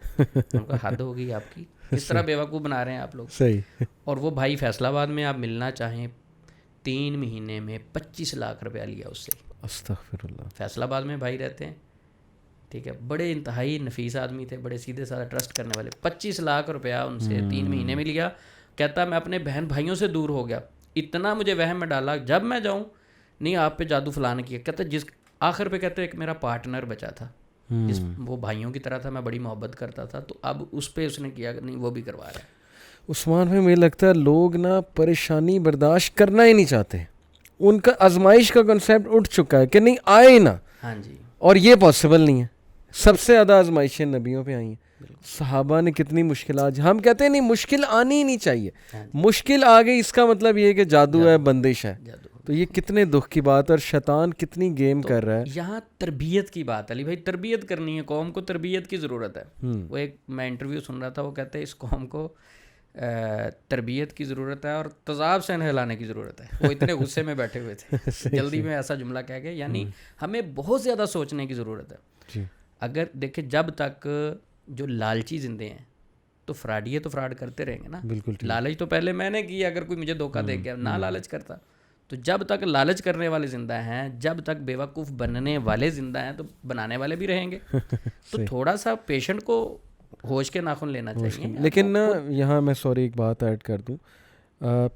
S2: ان کا حد ہوگی آپ کی, اس طرح بیوقوف بنا رہے ہیں آپ لوگ.
S1: صحیح.
S2: اور وہ بھائی فیصل آباد میں آپ ملنا چاہیں 3 مہینے میں 25 لاکھ روپیہ لیا اس سے.
S1: استغفر اللہ.
S2: فیصل آباد میں بھائی رہتے ہیں, ٹھیک ہے, بڑے انتہائی نفیس آدمی تھے, بڑے سیدھے سادہ ٹرسٹ کرنے والے. 25 لاکھ روپیہ ان سے 3 مہینے میں لیا. کہتا میں اپنے بہن بھائیوں سے دور ہو گیا, اتنا مجھے وہم میں ڈالا جب میں جاؤں نہیں آپ پہ جادو فلاں کیا. کہتا جس آخر پہ کہتے ایک میرا پارٹنر بچا تھا, جس وہ بھائیوں کی طرح تھا, میں بڑی محبت کرتا تھا, تو اب اس پہ اس نے کیا کہ نہیں وہ بھی کروا رہا ہے.
S1: عثمان بھائی مجھے لگتا ہے لوگ نا پریشانی برداشت کرنا ہی نہیں چاہتے, ان کا آزمائش کا کنسیپٹ اٹھ چکا ہے کہ نہیں آئے نا.
S2: ہاں جی.
S1: اور یہ پاسبل نہیں ہے. سب سے زیادہ آزمائشیں نبیوں پہ آئی ہیں. صحابہ نے کتنی مشکلات, ہم کہتے ہیں نہیں مشکل آنی ہی نہیں چاہیے, مشکل آ گئی اس کا مطلب یہ کہ جادو ہے, بندش ہے. تو یہ کتنے دکھ کی بات, اور شیطان کتنی گیم کر رہا ہے.
S2: یہاں تربیت کی بات علی بھائی, تربیت کرنی ہے, قوم کو تربیت کی ضرورت ہے. وہ ایک میں انٹرویو سن رہا تھا, وہ کہتے ہیں اس قوم کو تربیت کی ضرورت ہے اور تذاب سے نہلانے کی ضرورت ہے. وہ اتنے غصے میں بیٹھے ہوئے تھے, جلدی میں ایسا جملہ کہہ گئے. یعنی ہمیں بہت زیادہ سوچنے کی ضرورت ہے. اگر دیکھیں جب تک جو لالچی زندے ہیں تو فراڈی ہے, تو فراڈ کرتے رہیں گے نا. بالکل. لالچ تو پہلے میں نے کی, اگر کوئی مجھے دھوکہ دے گیا نہ لالچ کرتا. تو جب تک لالچ کرنے والے زندہ ہیں, جب تک بیوقوف بننے والے زندہ ہیں, تو بنانے والے بھی رہیں گے. تو تھوڑا سا پیشنٹ کو ہوش کے ناخن لینا چاہیے.
S1: لیکن یہاں میں سوری ایک بات ایڈ کر دوں,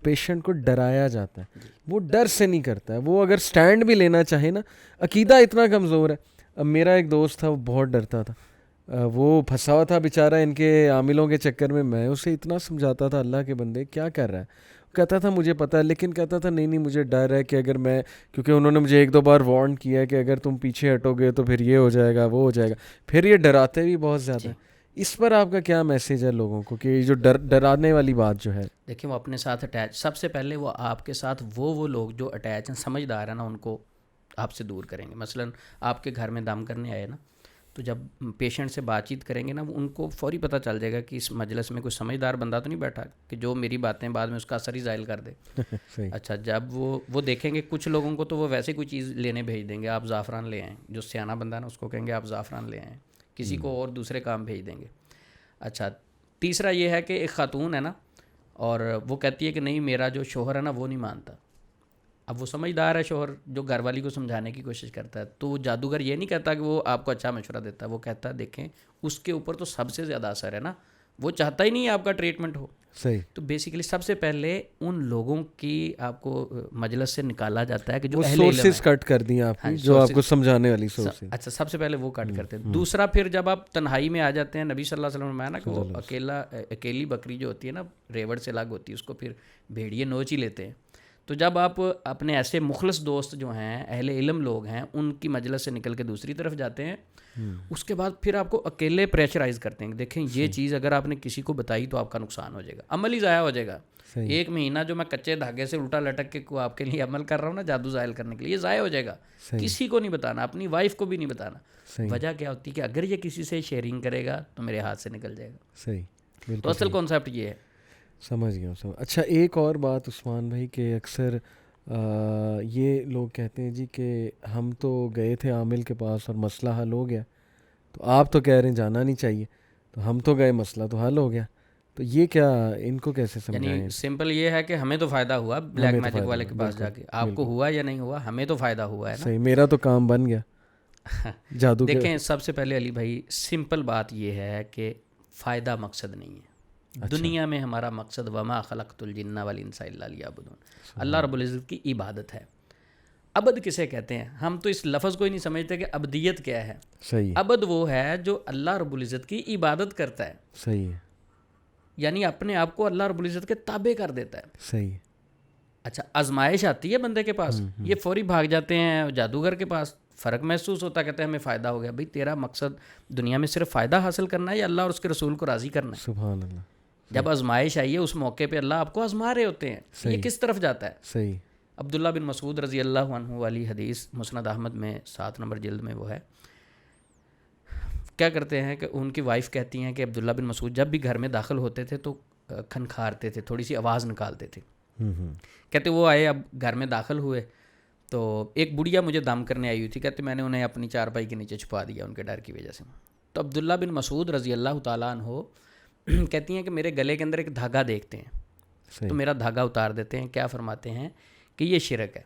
S1: پیشنٹ کو ڈرایا جاتا ہے, وہ ڈر سے نہیں کرتا ہے. وہ اگر سٹینڈ بھی لینا چاہے نا, عقیدہ اتنا کمزور ہے. اب میرا ایک دوست تھا, وہ بہت ڈرتا تھا, وہ پھنسا ہوا تھا بیچارہ ان کے عاملوں کے چکر میں. میں اسے اتنا سمجھاتا تھا اللہ کے بندے کیا کر رہا ہے. کہتا تھا مجھے پتہ ہے, لیکن کہتا تھا نہیں مجھے ڈر ہے کہ اگر میں, کیونکہ انہوں نے مجھے 1-2 بار وارن کیا ہے کہ اگر تم پیچھے ہٹو گے تو پھر یہ ہو جائے گا وہ ہو جائے گا. پھر یہ ڈراتے بھی بہت زیادہ. اس پر آپ کا کیا میسیج ہے لوگوں کو کہ جو ڈرانے والی بات جو ہے؟
S2: دیکھیں وہ اپنے ساتھ اٹیچ, سب سے پہلے وہ آپ کے ساتھ وہ لوگ جو اٹیچ ہیں, سمجھدار ہیں نا, ان کو آپ سے دور کریں گے. مثلا آپ کے گھر میں دم کرنے آئے نا, تو جب پیشنٹ سے بات چیت کریں گے نا, ان کو فوری پتہ چل جائے گا کہ اس مجلس میں کوئی سمجھدار بندہ تو نہیں بیٹھا کہ جو میری باتیں بعد میں اس کا اثر ہی زائل کر دے. اچھا جب وہ دیکھیں گے کچھ لوگوں کو تو وہ ویسے کوئی چیز لینے بھیج دیں گے, آپ زعفران لے آئیں. جو سیانہ بندہ نا اس کو کہیں گے آپ زعفران لے آئیں, کسی کو اور دوسرے کام بھیج دیں گے. اچھا تیسرا یہ ہے کہ ایک خاتون ہے نا, اور وہ کہتی ہے کہ نہیں میرا جو شوہر ہے نا وہ نہیں مانتا. اب وہ سمجھدار ہے شوہر, جو گھر والی کو سمجھانے کی کوشش کرتا ہے. تو وہ جادوگر یہ نہیں کہتا کہ وہ آپ کو اچھا مشورہ دیتا ہے, وہ کہتا ہے دیکھیں اس کے اوپر تو سب سے زیادہ اثر ہے نا, وہ چاہتا ہی نہیں ہے آپ کا ٹریٹمنٹ ہو.
S1: صحیح.
S2: تو بیسیکلی سب سے پہلے ان لوگوں کی آپ کو مجلس سے نکالا جاتا ہے کہ جو اہل علم
S1: سورسز کٹ کر دیں آپ کی, جو آپ کو سمجھانے والی سورسز.
S2: اچھا سب سے پہلے وہ کٹ کرتے ہیں. دوسرا پھر جب آپ تنہائی میں آ جاتے ہیں, نبی صلی اللہ علیہ وسلم نے نا کہ وہ اکیلی بکری جو ہوتی ہے نا, ریوڑ سے الگ ہوتی ہے, اس کو پھر بھیڑیے نوچ ہی لیتے ہیں. تو جب آپ اپنے ایسے مخلص دوست جو ہیں اہل علم لوگ ہیں ان کی مجلس سے نکل کے دوسری طرف جاتے ہیں، اس کے بعد پھر آپ کو اکیلے پریشرائز کرتے ہیں کہ دیکھیں یہ چیز اگر آپ نے کسی کو بتائی تو آپ کا نقصان ہو جائے گا، عمل ہی ضائع ہو جائے گا. 1 مہینہ جو میں کچے دھاگے سے الٹا لٹک کے کو آپ کے لیے عمل کر رہا ہوں نا جادو زائل کرنے کے لیے، یہ ضائع ہو جائے گا. کسی کو نہیں بتانا، اپنی وائف کو بھی نہیں بتانا. وجہ کیا ہوتی ہے کہ اگر یہ کسی سے شیئرنگ کرے گا تو میرے ہاتھ سے نکل جائے گا.
S1: صحیح،
S2: تو اصل کانسیپٹ یہ ہے.
S1: سمجھ گیا. اچھا ایک اور بات عثمان بھائی کہ اکثر یہ لوگ کہتے ہیں جی کہ ہم تو گئے تھے عامل کے پاس اور مسئلہ حل ہو گیا، تو آپ تو کہہ رہے ہیں جانا نہیں چاہیے، تو ہم تو گئے مسئلہ تو حل ہو گیا. تو یہ کیا ان کو کیسے سمجھائیں؟
S2: یعنی سمپل یہ ہے کہ ہمیں تو فائدہ ہوا بلیک میجک والے کے پاس جا کے، آپ کو ہوا یا نہیں ہوا، ہمیں تو فائدہ ہوا ہے نا.
S1: صحیح، میرا تو کام بن گیا جادو.
S2: دیکھیں سب سے پہلے علی بھائی سمپل بات یہ ہے کہ فائدہ مقصد نہیں ہے. دنیا میں ہمارا مقصد وما خلقت الجن والانس الا لیعبدون، اللہ رب العزت کی عبادت ہے. عبد کسے کہتے ہیں؟ ہم تو اس لفظ کو ہی نہیں سمجھتے کہ عبدیت کیا ہے.
S1: صحیح،
S2: عبد وہ ہے جو اللہ رب العزت کی عبادت کرتا ہے.
S1: صحیح ہے،
S2: یعنی اپنے آپ کو اللہ رب العزت کے تابع کر دیتا ہے.
S1: صحیح.
S2: اچھا آزمائش آتی ہے بندے کے پاس، یہ فوری بھاگ جاتے ہیں جادوگر کے پاس، فرق محسوس ہوتا ہے، کہتے ہیں ہمیں فائدہ ہو گیا. بھائی تیرا مقصد دنیا میں صرف فائدہ حاصل کرنا ہے یا اللہ اور اس کے رسول کو راضی کرنا ہے؟
S1: سبحان اللہ.
S2: جب آزمائش آئی ہے اس موقع پہ اللہ آپ کو آزما رہے ہوتے ہیں. یہ کس طرف جاتا ہے؟
S1: صحیح.
S2: عبداللہ بن مسعود رضی اللہ عنہ والی حدیث مسند احمد میں 7 نمبر جلد میں وہ ہے. کیا کرتے ہیں کہ ان کی وائف کہتی ہیں کہ عبداللہ بن مسعود جب بھی گھر میں داخل ہوتے تھے تو کھنکھارتے تھے، تھوڑی سی آواز نکالتے تھے. کہتے وہ آئے، اب گھر میں داخل ہوئے تو ایک بڑھیا مجھے دم کرنے آئی ہوئی تھی. کہتے میں نے انہیں اپنی چارپائی کے نیچے چھپا دیا ان کے ڈر کی وجہ سے. تو عبداللہ بن مسعود رضی اللہ تعالیٰ عنہ کہتی ہیں کہ میرے گلے کے اندر ایک دھاگا دیکھتے ہیں تو میرا دھاگا اتار دیتے ہیں. کیا فرماتے ہیں کہ یہ شرک ہے.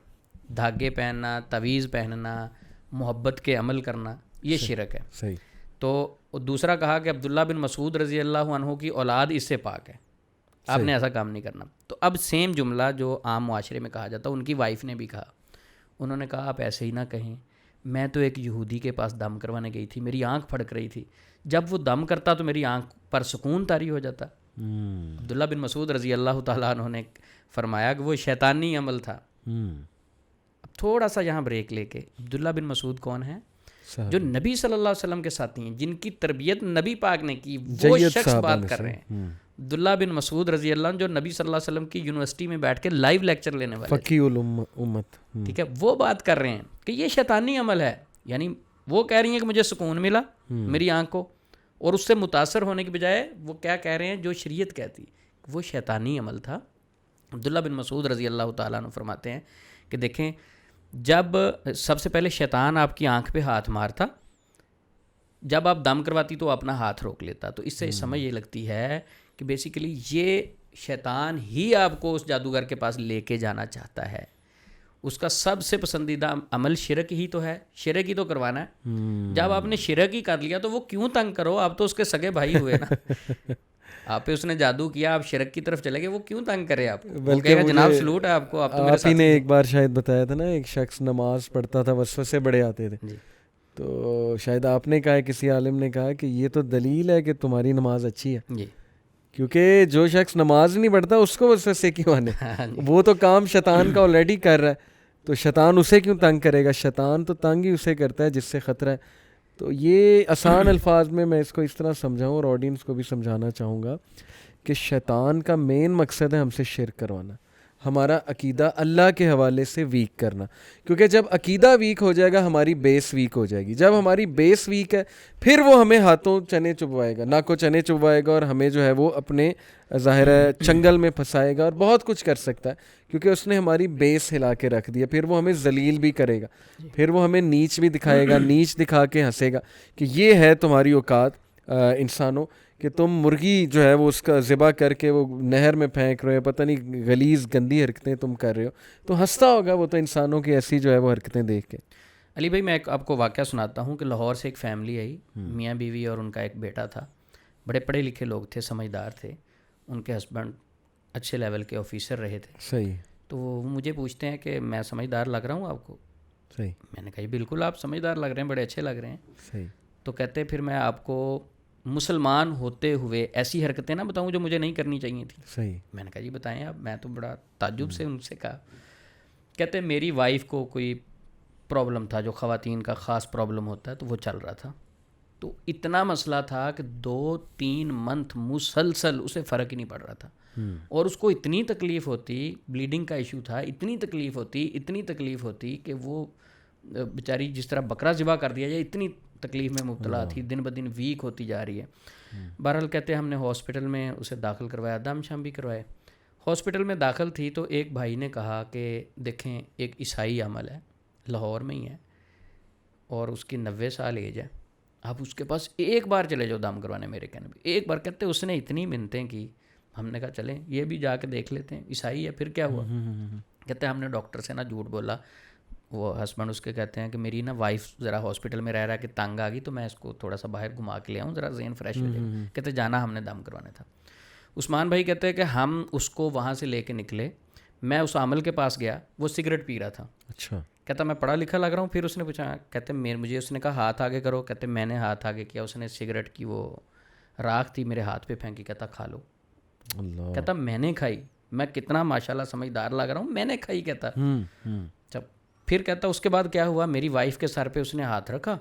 S2: دھاگے پہننا، تعویذ پہننا، محبت کے عمل کرنا، یہ شرک ہے.
S1: صحیح.
S2: تو دوسرا کہا کہ عبداللہ بن مسعود رضی اللہ عنہ کی اولاد اس سے پاک ہے، آپ نے ایسا کام نہیں کرنا. تو اب سیم جملہ جو عام معاشرے میں کہا جاتا ان کی وائف نے بھی کہا. انہوں نے کہا آپ ایسے ہی نہ کہیں، میں تو ایک یہودی کے پاس دم کروانے گئی تھی، میری آنکھ پھڑک رہی تھی، جب وہ دم کرتا تو میری آنکھ پر سکون طاری ہو جاتا. عبداللہ بن مسعود رضی اللہ تعالیٰ عنہ نے فرمایا کہ وہ شیطانی عمل تھا. اب تھوڑا سا یہاں بریک لے کے، عبداللہ بن مسعود کون ہیں؟ جو نبی صلی اللہ علیہ وسلم کے ساتھی ہیں، جن کی تربیت نبی پاک نے کی، وہ شخص بات کر رہے ہیں. عبداللہ بن مسعود رضی اللہ عنہ جو نبی صلی اللہ علیہ وسلم کی یونیورسٹی میں بیٹھ کے لائیو لیکچر لینے والے
S1: فقیہ الامت،
S2: ٹھیک ہے، وہ بات کر رہے ہیں کہ یہ شیطانی عمل ہے. یعنی وہ کہہ رہی ہیں کہ مجھے سکون ملا میری آنکھ کو، اور اس سے متاثر ہونے کی بجائے وہ کیا کہہ رہے ہیں جو شریعت کہتی وہ شیطانی عمل تھا. عبداللہ بن مسعود رضی اللہ تعالیٰ عنہ فرماتے ہیں کہ دیکھیں جب سب سے پہلے شیطان آپ کی آنکھ پہ ہاتھ مارتا، جب آپ دم کرواتی تو اپنا ہاتھ روک لیتا. تو اس سے سمجھ یہ لگتی ہے کہ بیسیکلی یہ شیطان ہی آپ کو اس جادوگر کے پاس لے کے جانا چاہتا ہے. اس کا سب سے پسندیدہ عمل شرک ہی تو ہے، شرک ہی تو کروانا ہے. جب آپ نے شرک ہی کر لیا تو وہ کیوں تنگ کرو، آپ تو اس کے سگے بھائی ہوئے نا. آپ پہ اس نے جادو کیا، آپ شرک کی طرف چلے گئے، وہ کیوں تنگ کرے آپ کو؟ بلکہ جناب سلوٹ ہے آپ کو، آپ تو میرے
S1: ساتھی نے ایک بار شاید بتایا تھا نا، ایک شخص نماز پڑھتا تھا، وسوسے بڑے آتے تھے. تو شاید آپ نے کہا، کسی عالم نے کہا کہ یہ تو دلیل ہے کہ تمہاری نماز اچھی ہے.
S2: جی،
S1: کیونکہ جو شخص نماز نہیں پڑھتا اس کو وسوسے کیوں آنے؟ وہ تو کام شیطان کا آلریڈی کر رہا ہے، تو شیطان اسے کیوں تنگ کرے گا؟ شیطان تو تنگ ہی اسے کرتا ہے جس سے خطرہ ہے. تو یہ آسان الفاظ میں اس کو اس طرح سمجھاؤں اور آڈینس کو بھی سمجھانا چاہوں گا کہ شیطان کا مین مقصد ہے ہم سے شرک کروانا، ہمارا عقیدہ اللہ کے حوالے سے ویک کرنا. کیونکہ جب عقیدہ ویک ہو جائے گا ہماری بیس ویک ہو جائے گی. جب ہماری بیس ویک ہے پھر وہ ہمیں ہاتھوں چنے چبوائے گا، ناکوں چنے چبوائے گا، اور ہمیں جو ہے وہ اپنے ظاہر ہے چنگل میں پھنسائے گا، اور بہت کچھ کر سکتا ہے کیونکہ اس نے ہماری بیس ہلا کے رکھ دیا. پھر وہ ہمیں ذلیل بھی کرے گا، پھر وہ ہمیں نیچ بھی دکھائے گا، نیچ دکھا کے ہنسے گا کہ یہ ہے تمہاری اوقات انسانوں کہ تم مرغی جو ہے وہ اس کا ذبح کر کے وہ نہر میں پھینک رہے ہو، پتہ نہیں غلیظ گندی حرکتیں تم کر رہے ہو. تو ہنستا ہوگا وہ تو انسانوں کی ایسی جو ہے وہ حرکتیں دیکھ کے.
S2: علی بھائی میں آپ کو واقعہ سناتا ہوں کہ لاہور سے ایک فیملی آئی، میاں بیوی اور ان کا ایک بیٹا تھا. بڑے پڑھے لکھے لوگ تھے، سمجھدار تھے. ان کے ہسبینڈ اچھے لیول کے آفیسر رہے تھے.
S1: صحیح.
S2: تو وہ مجھے پوچھتے ہیں کہ میں سمجھدار لگ رہا ہوں آپ کو؟
S1: صحیح.
S2: میں نے کہا بالکل آپ سمجھدار لگ رہے ہیں، بڑے اچھے لگ رہے ہیں.
S1: صحیح.
S2: تو کہتے پھر میں آپ کو مسلمان ہوتے ہوئے ایسی حرکتیں نہ بتاؤں جو مجھے نہیں کرنی چاہیے تھی.
S1: صحیح.
S2: میں نے کہا جی بتائیں آپ. میں تو بڑا تعجب سے ان سے کہا. کہتے میری وائف کو کوئی پرابلم تھا جو خواتین کا خاص پرابلم ہوتا ہے، تو وہ چل رہا تھا، تو اتنا مسئلہ تھا کہ 2-3 منتھ مسلسل اسے فرق ہی نہیں پڑ رہا تھا، اور اس کو اتنی تکلیف ہوتی، بلیڈنگ کا ایشو تھا، اتنی تکلیف ہوتی کہ وہ بیچاری جس طرح بکرا ذبح کر دیا جائے اتنی تکلیف میں مبتلا تھی، دن بدن ویک ہوتی جا رہی ہے۔ بہرحال کہتے ہیں ہم نے ہاسپٹل میں اسے داخل کروایا، دم شام بھی کروائے۔ ہاسپٹل میں داخل تھی تو ایک بھائی نے کہا کہ دیکھیں ایک عیسائی عمل ہے، لاہور میں ہی ہے، اور اس کی 90 سال ایج ہے، آپ اس کے پاس ایک بار چلے جاؤ دم کروانے، میرے کہنے پہ ایک بار۔ کہتے اس نے اتنی منتیں کی، ہم نے کہا چلیں یہ بھی جا کے دیکھ لیتے ہیں، عیسائی ہے پھر کیا ہوا۔ کہتے ہیں ہم نے ڈاکٹر سے نا جھوٹ بولا، وہ ہسبینڈ اس کے کہتے ہیں کہ میری نا وائف ذرا ہاسپٹل میں رہ رہا کہ تنگ آ گئی، تو میں اس کو تھوڑا سا باہر گھما کے لے آؤں، ذرا ذہن فریش ہو جائے۔ کہتے جانا ہم نے دم کروانا تھا۔ عثمان بھائی کہتے ہیں کہ ہم اس کو وہاں سے لے کے نکلے، میں اس عامل کے پاس گیا، وہ سگریٹ پی رہا تھا۔
S1: اچھا،
S2: کہتا میں پڑھا لکھا لگ رہا ہوں؟ پھر اس نے پوچھا، کہتے مجھے اس نے کہا ہاتھ آگے کرو، کہتے میں نے ہاتھ آگے کیا، اس نے سگریٹ کی وہ راکھ تھی میرے ہاتھ پہ پھینکی، کہتا کھا لو۔
S1: اللہ،
S2: کہتا میں نے کھائی، میں کتنا ماشاءاللہ سمجھدار لگ رہا ہوں، میں نے کھائی۔ کہتا جب پھر کہتا اس کے بعد کیا ہوا، میری وائف کے سر پہ اس نے ہاتھ رکھا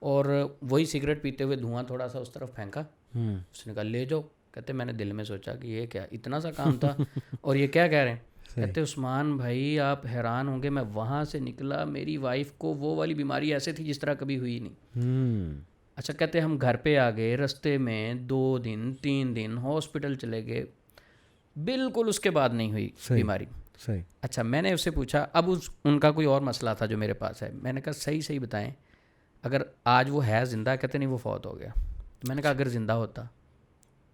S2: اور وہی سگریٹ پیتے ہوئے دھواں تھوڑا سا اس طرف پھینکا، اس نے کہا لے جاؤ۔ کہتے میں نے دل میں سوچا کہ یہ کیا اتنا سا کام تھا، اور یہ کیا کہہ رہے ہیں۔ کہتے عثمان بھائی آپ حیران ہوں گے، میں وہاں سے نکلا، میری وائف کو وہ والی بیماری ایسے تھی جس طرح کبھی ہوئی نہیں۔ اچھا کہتے ہم گھر پہ آ گئے، رستے میں 2 دن 3 دن ہاسپٹل چلے گئے، بالکل اس کے بعد نہیں ہوئی بیماری۔
S1: صحیح۔
S2: اچھا میں نے اس سے پوچھا، اب ان کا کوئی اور مسئلہ تھا جو میرے پاس ہے، میں نے کہا صحیح بتائیں اگر آج وہ ہے زندہ؟ کہتے نہیں وہ فوت ہو گیا۔ میں نے کہا اگر زندہ ہوتا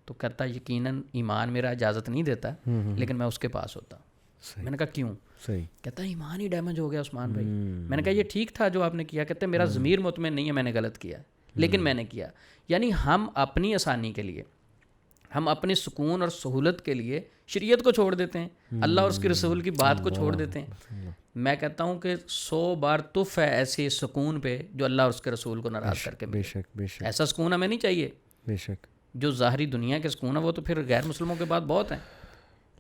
S2: تو کہتا یقیناً ایمان میرا اجازت نہیں دیتا، لیکن میں اس کے پاس ہوتا۔ میں نے کہا کیوں؟
S1: صحیح۔
S2: کہتا ایمان ہی ڈیمیج ہو گیا عثمان بھائی۔ میں نے کہا یہ ٹھیک تھا جو آپ نے کیا؟ کہتے میرا ضمیر مطمئن نہیں ہے، میں نے غلط کیا لیکن میں نے کیا۔ یعنی ہم اپنی آسانی کے لیے، ہم اپنے سکون اور سہولت کے لیے شریعت کو چھوڑ دیتے ہیں، اللہ اور اس کے رسول کی بات کو چھوڑ دیتے ہیں۔ میں کہتا ہوں کہ 100 بار تف ہے ایسے سکون پہ جو اللہ اور اس کے رسول کو ناراض کر کے
S1: بے شک، بے شک،
S2: ایسا سکون ہمیں نہیں چاہیے۔
S1: بے شک،
S2: جو ظاہری دنیا کے سکون ہے وہ تو پھر غیر مسلموں کے بعد بہت ہیں،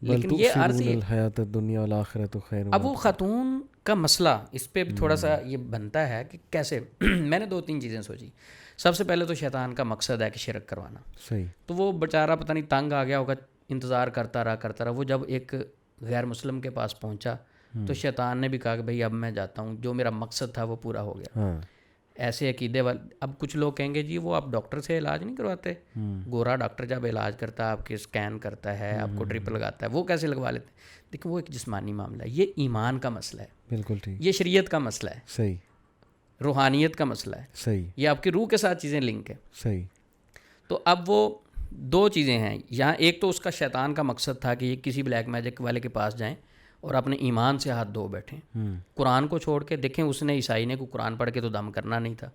S2: لیکن یہ عارضی
S1: الحیات الدنیا والآخرۃ خیر۔
S2: اب وہ خاتون کا مسئلہ اس پہ بھی تھوڑا سا یہ بنتا ہے کہ کیسے میں نے 2-3 چیزیں سوچی۔ سب سے پہلے تو شیطان کا مقصد ہے کہ شرک کروانا۔
S1: صحیح۔
S2: تو وہ بیچارہ پتہ نہیں تنگ آ گیا ہوگا، انتظار کرتا رہا، وہ جب ایک غیر مسلم کے پاس پہنچا تو شیطان نے بھی کہا کہ بھائی اب میں جاتا ہوں، جو میرا مقصد تھا وہ پورا ہو گیا۔
S1: ہاں،
S2: ایسے عقیدے والے، اب کچھ لوگ کہیں گے جی وہ آپ ڈاکٹر سے علاج نہیں کرواتے، گورا ڈاکٹر جب علاج کرتا ہے آپ کے اسکین کرتا ہے، آپ کو ڈرپ لگاتا ہے، وہ کیسے لگوا لیتے ہیں؟ دیکھیں وہ ایک جسمانی معاملہ ہے، یہ ایمان کا مسئلہ ہے،
S1: بالکل ٹھیک،
S2: یہ شریعت کا مسئلہ ہے،
S1: صحیح،
S2: روحانیت کا مسئلہ ہے،
S1: صحیح،
S2: یہ آپ کی روح کے ساتھ چیزیں لنک ہے۔
S1: صحیح۔
S2: تو اب وہ 2 چیزیں ہیں یہاں، ایک تو اس کا شیطان کا مقصد تھا کہ یہ کسی بلیک میجک والے کے پاس جائیں اور اپنے ایمان سے ہاتھ دھو بیٹھیں، قرآن کو چھوڑ کے۔ دیکھیں اس نے عیسائی نے کوئی قرآن پڑھ کے تو دم کرنا نہیں تھا،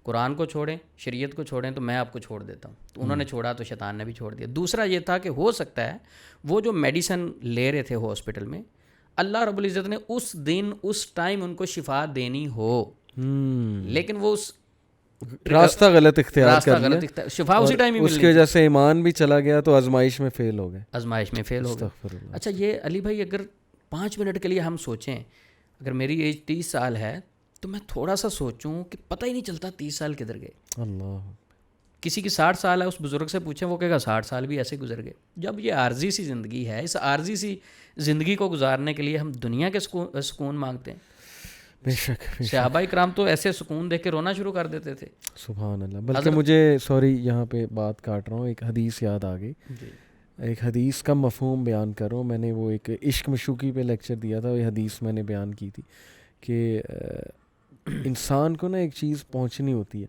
S2: قرآن کو چھوڑیں، شریعت کو چھوڑیں تو میں آپ کو چھوڑ دیتا ہوں، تو انہوں نے چھوڑا تو شیطان نے بھی چھوڑ دیا۔ دوسرا یہ تھا کہ ہو سکتا ہے وہ جو میڈیسن لے رہے تھے ہاسپٹل میں، اللہ رب العزت نے اس دن اس ٹائم ان کو شفا دینی ہو، لیکن وہ اس
S1: راستہ غلط اختیار کر لیا،
S2: شفا اسی ٹائم ہی
S1: اس کی وجہ سے ایمان بھی چلا گیا تو آزمائش میں فیل ہو گئے،
S2: آزمائش میں فیل ہو گئے۔ اچھا یہ علی بھائی اگر 5 منٹ کے لیے ہم سوچیں، اگر میری ایج 30 سال ہے تو میں تھوڑا سا سوچوں کہ پتہ ہی نہیں چلتا 30 سال کدھر گئے۔
S1: اللہ،
S2: کسی کی 60 سال ہے، اس بزرگ سے پوچھیں وہ کہے گا 60 سال بھی ایسے گزر گئے۔ جب یہ عارضی سی زندگی ہے، اس عارضی سی زندگی کو گزارنے کے لیے ہم دنیا کے سکون مانگتے ہیں۔
S1: بے شک،
S2: صحابہ کرام تو ایسے سکون دیکھ کے رونا شروع کر دیتے تھے،
S1: سبحان اللہ۔ بلکہ مجھے سوری یہاں پہ بات کاٹ رہا ہوں، ایک حدیث یاد آ گئی، ایک حدیث کا مفہوم بیان کروں۔ میں نے وہ ایک عشق مشوقی پہ لیکچر دیا تھا، وہ حدیث میں نے بیان کی تھی کہ انسان کو نا ایک چیز پہنچنی ہوتی ہے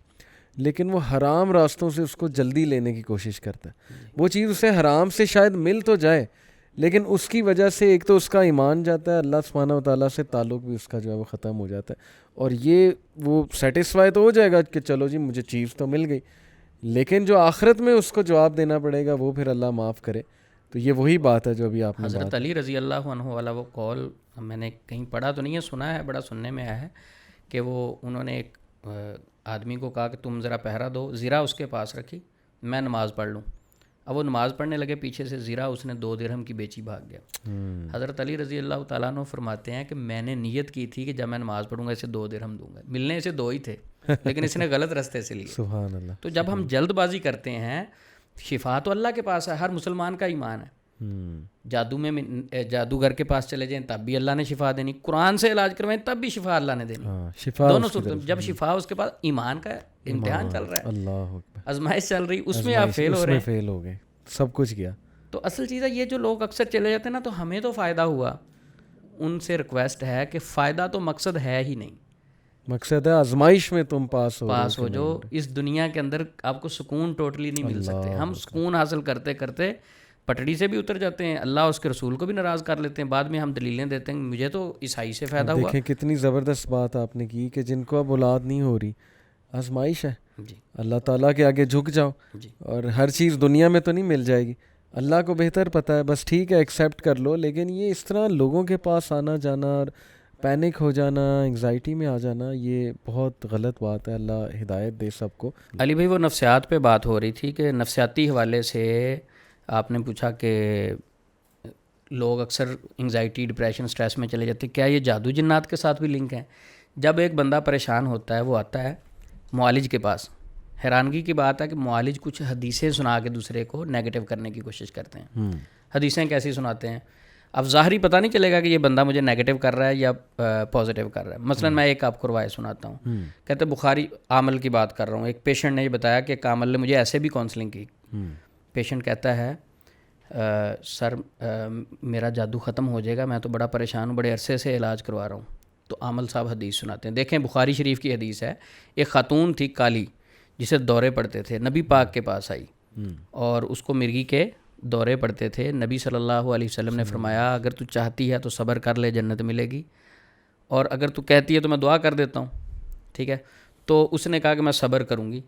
S1: لیکن وہ حرام راستوں سے اس کو جلدی لینے کی کوشش کرتا ہے، وہ چیز اسے حرام سے شاید مل تو جائے لیکن اس کی وجہ سے ایک تو اس کا ایمان جاتا ہے، اللہ سبحانہ و تعالیٰ سے تعلق بھی اس کا جو ہے وہ ختم ہو جاتا ہے، اور یہ وہ سیٹسفائی تو ہو جائے گا کہ چلو جی مجھے چیز تو مل گئی، لیکن جو آخرت میں اس کو جواب دینا پڑے گا وہ پھر اللہ معاف کرے۔ تو یہ وہی بات ہے جو ابھی آپ نے
S2: حضرت علی رضی اللہ عنہ والا وہ قول میں نے کہیں پڑھا تو نہیں ہے، سنا ہے، بڑا سننے میں آیا ہے کہ وہ انہوں نے ایک آدمی کو کہا کہ تم ذرا پہرا دو، زرا اس کے پاس رکھی، میں نماز پڑھ لوں۔ اب وہ نماز پڑھنے لگے پیچھے سے زیرہ اس نے 2 درہم کی بیچی بھاگ گیا. حضرت علی رضی اللہ تعالیٰ عنہ فرماتے ہیں کہ میں نے نیت کی تھی کہ جب میں نماز پڑھوں گا اسے 2 درہم دوں گا. ملنے اسے 2 ہی تھے لیکن اس نے غلط راستے سے لیے.
S1: سبحان اللہ.
S2: تو جب ہم جلد بازی کرتے ہیں, شفا تو اللہ کے پاس ہے, ہر مسلمان کا ایمان ہے. جادو میں جادوگر کے پاس چلے جائیں تب بھی اللہ نے شفا دینی, قرآن سے علاج کروائیں تب بھی شفا اللہ نے دینی. دونوں صورتیں. جب شفا اس کے پاس ایمان کا امتحان چل رہا ہے,
S1: اللہ
S2: آزمائش چل رہی, اس میں آپ فیل ہو رہے ہیں,
S1: فیل ہو گئے, سب کچھ گیا.
S2: تو اصل چیز ہے یہ جو لوگ اکثر چلے جاتے ہیں نا, تو ہمیں تو فائدہ ہوا, ان سے ریکویسٹ ہے کہ فائدہ تو مقصد ہے ہی نہیں,
S1: مقصد ہے آزمائش میں تم پاس
S2: ہو جو اس دنیا کے اندر آپ کو سکون ٹوٹلی نہیں مل سکتے. ہم سکون حاصل کرتے کرتے پٹڑی سے بھی اتر جاتے ہیں, اللہ اس کے رسول کو بھی ناراض کر لیتے ہیں, بعد میں ہم دلیلیں دیتے ہیں مجھے تو عیسائی سے فائدہ ہوا.
S1: دیکھیں کتنی زبردست بات آپ نے کی کہ جن کو اب اولاد نہیں ہو رہی, آزمائش ہے, اللہ تعالیٰ کے آگے جھک جاؤ, اور ہر چیز دنیا میں تو نہیں مل جائے گی, اللہ کو بہتر پتہ ہے, بس ٹھیک ہے ایکسیپٹ کر لو. لیکن یہ اس طرح لوگوں کے پاس آنا جانا اور پینک ہو جانا, انگزائٹی میں آ جانا, یہ بہت غلط بات ہے. اللہ ہدایت دے سب کو.
S2: علی بھائی وہ نفسیات پہ بات ہو رہی تھی کہ نفسیاتی حوالے سے آپ نے پوچھا کہ لوگ اکثر انگزائٹی, ڈپریشن, سٹریس میں چلے جاتے ہیں, کیا یہ جادو جنات کے ساتھ بھی لنک ہیں؟ جب ایک بندہ پریشان ہوتا ہے وہ آتا ہے معالج کے پاس, حیرانگی کی بات ہے کہ معالج کچھ حدیثیں سنا کے دوسرے کو نیگیٹو کرنے کی کوشش کرتے ہیں. حدیثیں کیسی سناتے ہیں؟ اب ظاہری پتہ نہیں چلے گا کہ یہ بندہ مجھے نیگیٹو کر رہا ہے یا پازیٹیو کر رہا ہے. مثلا میں ایک آپ کو روایت سناتا ہوں, کہتے بخاری عامل کی بات کر رہا ہوں. ایک پیشنٹ نے یہ بتایا کہ عامل نے مجھے ایسے بھی کاؤنسلنگ کی. پیشنٹ کہتا ہے سر میرا جادو ختم ہو جائے گا, میں تو بڑا پریشان ہوں, بڑے عرصے سے علاج کروا رہا ہوں. تو عامل صاحب حدیث سناتے ہیں. دیکھیں بخاری شریف کی حدیث ہے, ایک خاتون تھی کالی جسے دورے پڑتے تھے, نبی پاک کے پاس آئی اور اس کو مرغی کے دورے پڑتے تھے. نبی صلی اللہ علیہ وسلم نے فرمایا اگر تو چاہتی ہے تو صبر کر لے, جنت ملے گی, اور اگر تو کہتی ہے تو میں دعا کر دیتا ہوں. ٹھیک ہے, تو اس نے کہا کہ میں صبر کروں گی.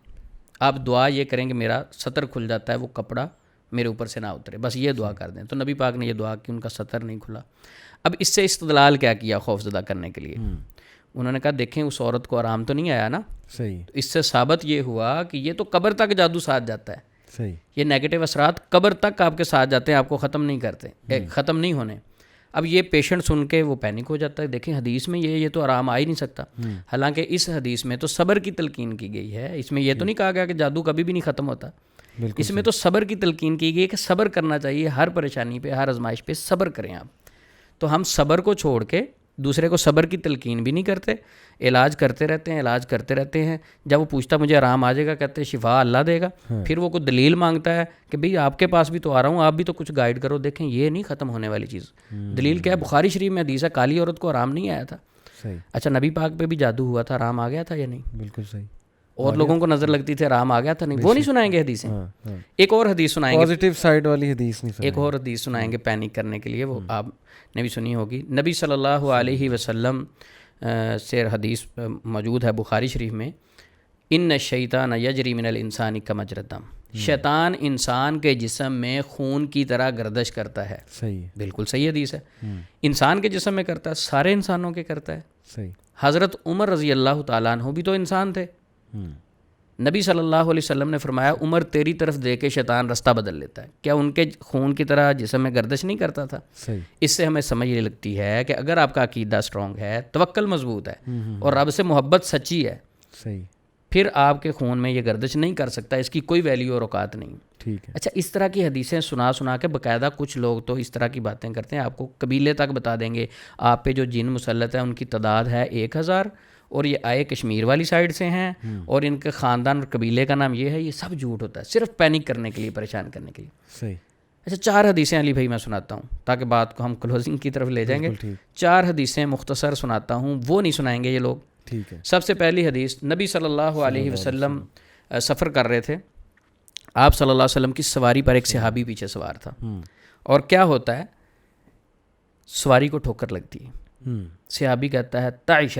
S2: آپ دعا یہ کریں کہ میرا سطر کھل جاتا ہے, وہ کپڑا میرے اوپر سے نہ اترے, بس یہ دعا کر دیں. تو نبی پاک نے یہ دعا کی, ان کا سطر نہیں کھلا. اب اس سے استدلال کیا کیا خوف زدہ کرنے کے لیے؟ انہوں نے کہا دیکھیں اس عورت کو آرام تو نہیں آیا نا,
S1: صحیح.
S2: اس سے ثابت یہ ہوا کہ یہ تو قبر تک جادو ساتھ جاتا ہے.
S1: صحیح.
S2: یہ نیگیٹو اثرات قبر تک آپ کے ساتھ جاتے ہیں, آپ کو ختم نہیں کرتے, ختم نہیں ہونے. اب یہ پیشنٹ سن کے وہ پینک ہو جاتا ہے. دیکھیں حدیث میں یہ تو آرام آ ہی نہیں سکتا, حالانکہ اس حدیث میں تو صبر کی تلقین کی گئی ہے. اس میں یہ تو نہیں کہا گیا کہ جادو کبھی بھی نہیں ختم ہوتا, اس میں تو صبر کی تلقین کی گئی ہے کہ صبر کرنا چاہیے, ہر پریشانی پہ, ہر آزمائش پہ صبر کریں آپ. تو ہم صبر کو چھوڑ کے دوسرے کو صبر کی تلقین بھی نہیں کرتے, علاج کرتے رہتے ہیں. جب وہ پوچھتا مجھے آرام آ جائے گا, کہتے ہیں شفا اللہ دے گا. پھر وہ کوئی دلیل مانگتا ہے کہ بھئی آپ کے پاس بھی تو آ رہا ہوں, آپ بھی تو کچھ گائیڈ کرو. دیکھیں یہ نہیں ختم ہونے والی چیز. دلیل کیا ہے؟ بخاری شریف میں حدیث ہے کالی عورت کو آرام نہیں آیا تھا. اچھا نبی پاک پہ بھی جادو ہوا تھا, آرام آ گیا تھا یا نہیں؟
S1: بالکل صحیح.
S2: اور لوگوں کو نظر لگتی تھی آرام آ گیا تھا, نہیں. وہ نہیں سنائیں گے حدیثیں. ایک اور حدیث سنائیں گے,
S1: پازیٹیو سائیڈ والی حدیث نہیں.
S2: ایک اور حدیث سنائیں گے پینک کرنے کے لیے, وہ آپ نے بھی سنی ہوگی. نبی صلی اللہ علیہ وسلم سے حدیث موجود ہے بخاری شریف میں, ان الشیطان یجری من الانسان کمجری الدم. شیطان انسان کے جسم میں خون کی طرح گردش کرتا ہے.
S1: صحیح.
S2: بالکل صحیح حدیث ہے. انسان کے جسم میں کرتا ہے, سارے انسانوں کے کرتا ہے.
S1: صحیح.
S2: حضرت عمر رضی اللہ تعالیٰ عنہ بھی تو انسان تھے. نبی صلی اللہ علیہ وسلم نے فرمایا عمر تیری طرف دے کے شیطان رستہ بدل لیتا ہے. کیا ان کے خون کی طرح جسم میں گردش نہیں کرتا تھا؟
S1: صحیح.
S2: اس سے ہمیں سمجھ یہ لگتی ہے کہ اگر آپ کا عقیدہ اسٹرانگ ہے, توکل مضبوط ہے, اور رب سے محبت سچی ہے,
S1: صحیح,
S2: پھر آپ کے خون میں یہ گردش نہیں کر سکتا, اس کی کوئی ویلیو اور اوقات نہیں.
S1: ٹھیک ہے.
S2: اچھا اس طرح کی حدیثیں سنا کے باقاعدہ کچھ لوگ تو اس طرح کی باتیں کرتے ہیں, آپ کو قبیلے تک بتا دیں گے آپ پہ جو جن مسلط ہیں ان کی تعداد ہے 1000, اور یہ آئے کشمیر والی سائڈ سے ہیں, اور ان کے خاندان اور قبیلے کا نام یہ ہے. یہ سب جھوٹ ہوتا ہے, صرف پینک کرنے کے لیے, پریشان کرنے کے لیے.
S1: صحیح.
S2: اچھا 4 حدیثیں علی بھائی میں سناتا ہوں تاکہ بات کو ہم کلوزنگ کی طرف لے جائیں گے. 4 حدیثیں مختصر سناتا ہوں, وہ نہیں سنائیں گے یہ لوگ.
S1: ٹھیک ہے.
S2: سب سے پہلی حدیث, نبی صلی اللہ علیہ وسلم سفر کر رہے تھے. آپ صلی اللہ علیہ وسلم کی سواری پر ایک صحابی پیچھے سوار تھا, اور کیا ہوتا ہے, سواری کو ٹھوکر لگتی ہے. صحابی کہتا ہے تعیش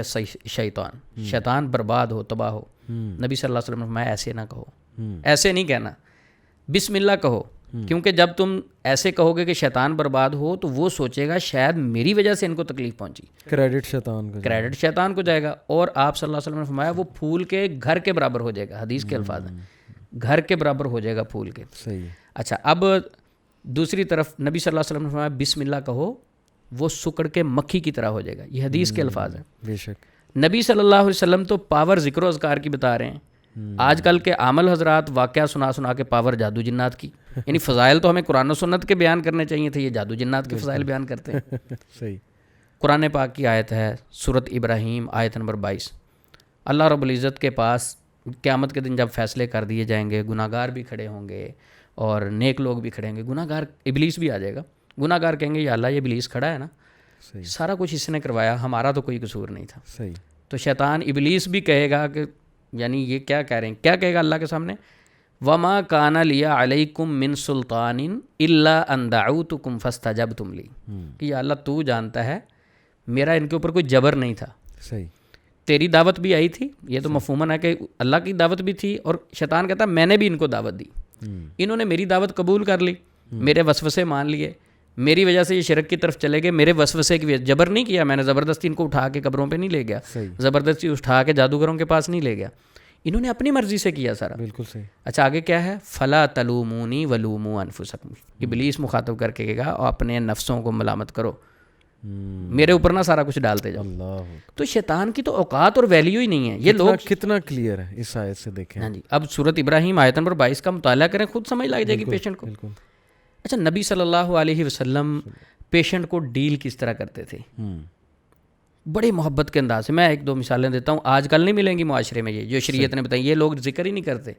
S2: شیطان, شیطان برباد ہو, تباہ ہو. نبی صلی اللہ علیہ وسلم نے فرمایا ایسے نہ کہو, ایسے نہیں کہنا, بسم اللہ کہو, کیونکہ جب تم ایسے کہو گے کہ شیطان برباد ہو تو وہ سوچے گا شاید میری وجہ سے ان کو تکلیف پہنچی, کریڈٹ شیطان کو جائے گا. اور آپ صلی اللہ علیہ وسلم نے فرمایا وہ پھول کے گھر کے برابر ہو جائے گا, حدیث کے الفاظ ہیں. گھر کے برابر ہو جائے گا پھول کے.
S1: صحیح.
S2: اچھا اب دوسری طرف نبی صلی اللہ علیہ وسلم نے فرمایا بسم اللہ کہو, وہ سکڑ کے مکھی کی طرح ہو جائے گا. یہ حدیث کے الفاظ ہیں.
S1: بے شک.
S2: نبی صلی اللہ علیہ وسلم تو پاور ذکر و اذکار کی بتا رہے ہیں. آج کل کے عامل حضرات واقعہ سنا کے پاور جادو جنات کی, یعنی فضائل تو ہمیں قرآن و سنت کے بیان کرنے چاہیے تھے, یہ جادو جنات کے فضائل بیان کرتے ہیں.
S1: صحیح.
S2: قرآن پاک کی آیت ہے سورۃ ابراہیم آیت نمبر 22. اللہ رب العزت کے پاس قیامت کے دن جب فیصلے کر دیے جائیں گے, گناہ گار بھی کھڑے ہوں گے اور نیک لوگ بھی کھڑے ہوں گے. گناہ گار ابلیس بھی آ جائے گا. گناہ گار کہیں گے یا اللہ یہ ابلیس کھڑا ہے نا, سارا کچھ اس نے کروایا, ہمارا تو کوئی قصور نہیں تھا.
S1: صحیح.
S2: تو شیطان ابلیس بھی کہے گا کہ یعنی یہ کیا کہہ رہے ہیں, کیا کہے گا اللہ کے سامنے, وما کان لی علیکم من سلطان الا ان دعوتکم فاستجبتم لی, کہ یا اللہ تو جانتا ہے میرا ان کے اوپر کوئی جبر نہیں تھا.
S1: صحیح.
S2: تیری دعوت بھی آئی تھی, یہ تو مفہوماً ہے کہ اللہ کی دعوت بھی تھی, اور شیطان کہتا میں نے بھی ان کو دعوت دی, انہوں نے میری دعوت قبول کر لی, میرے وسوسے مان لیے, میری وجہ سے یہ شرک کی طرف چلے گئے, میرے وسوسے کی وجہ, جبر نہیں کیا میں نے, زبردستی ان کو اٹھا کے قبروں پہ نہیں لے گیا, زبردستی اٹھا کے جادوگروں کے پاس نہیں لے گیا, انہوں نے اپنی مرضی سے کیا سارا.
S1: بالکل صحیح.
S2: اچھا آگے کیا ہے, فلا تلومونی ولوموا انفسکم, ابلیس مخاطب کر کے کہے گا اپنے نفسوں کو ملامت کرو, میرے اوپر نہ سارا کچھ ڈالتے جاؤ.
S1: اللہ.
S2: تو شیطان کی تو اوقات اور ویلیو ہی نہیں ہے. یہ لوگ
S1: کتنا کلیئر ہے اس آیت سے دیکھیں.
S2: ہاں جی, اب سورۃ ابراہیم آیت نمبر 22 کا مطالعہ کریں, خود سمجھ لگ جائے گی پیشنٹ کو. اچھا نبی صلی اللہ علیہ وسلم پیشنٹ کو ڈیل کس طرح کرتے تھے, بڑی محبت کے انداز سے. میں ایک دو مثالیں دیتا ہوں, آج کل نہیں ملیں گی معاشرے میں, یہ جو شریعت نے بتائی, یہ لوگ ذکر ہی نہیں کرتے,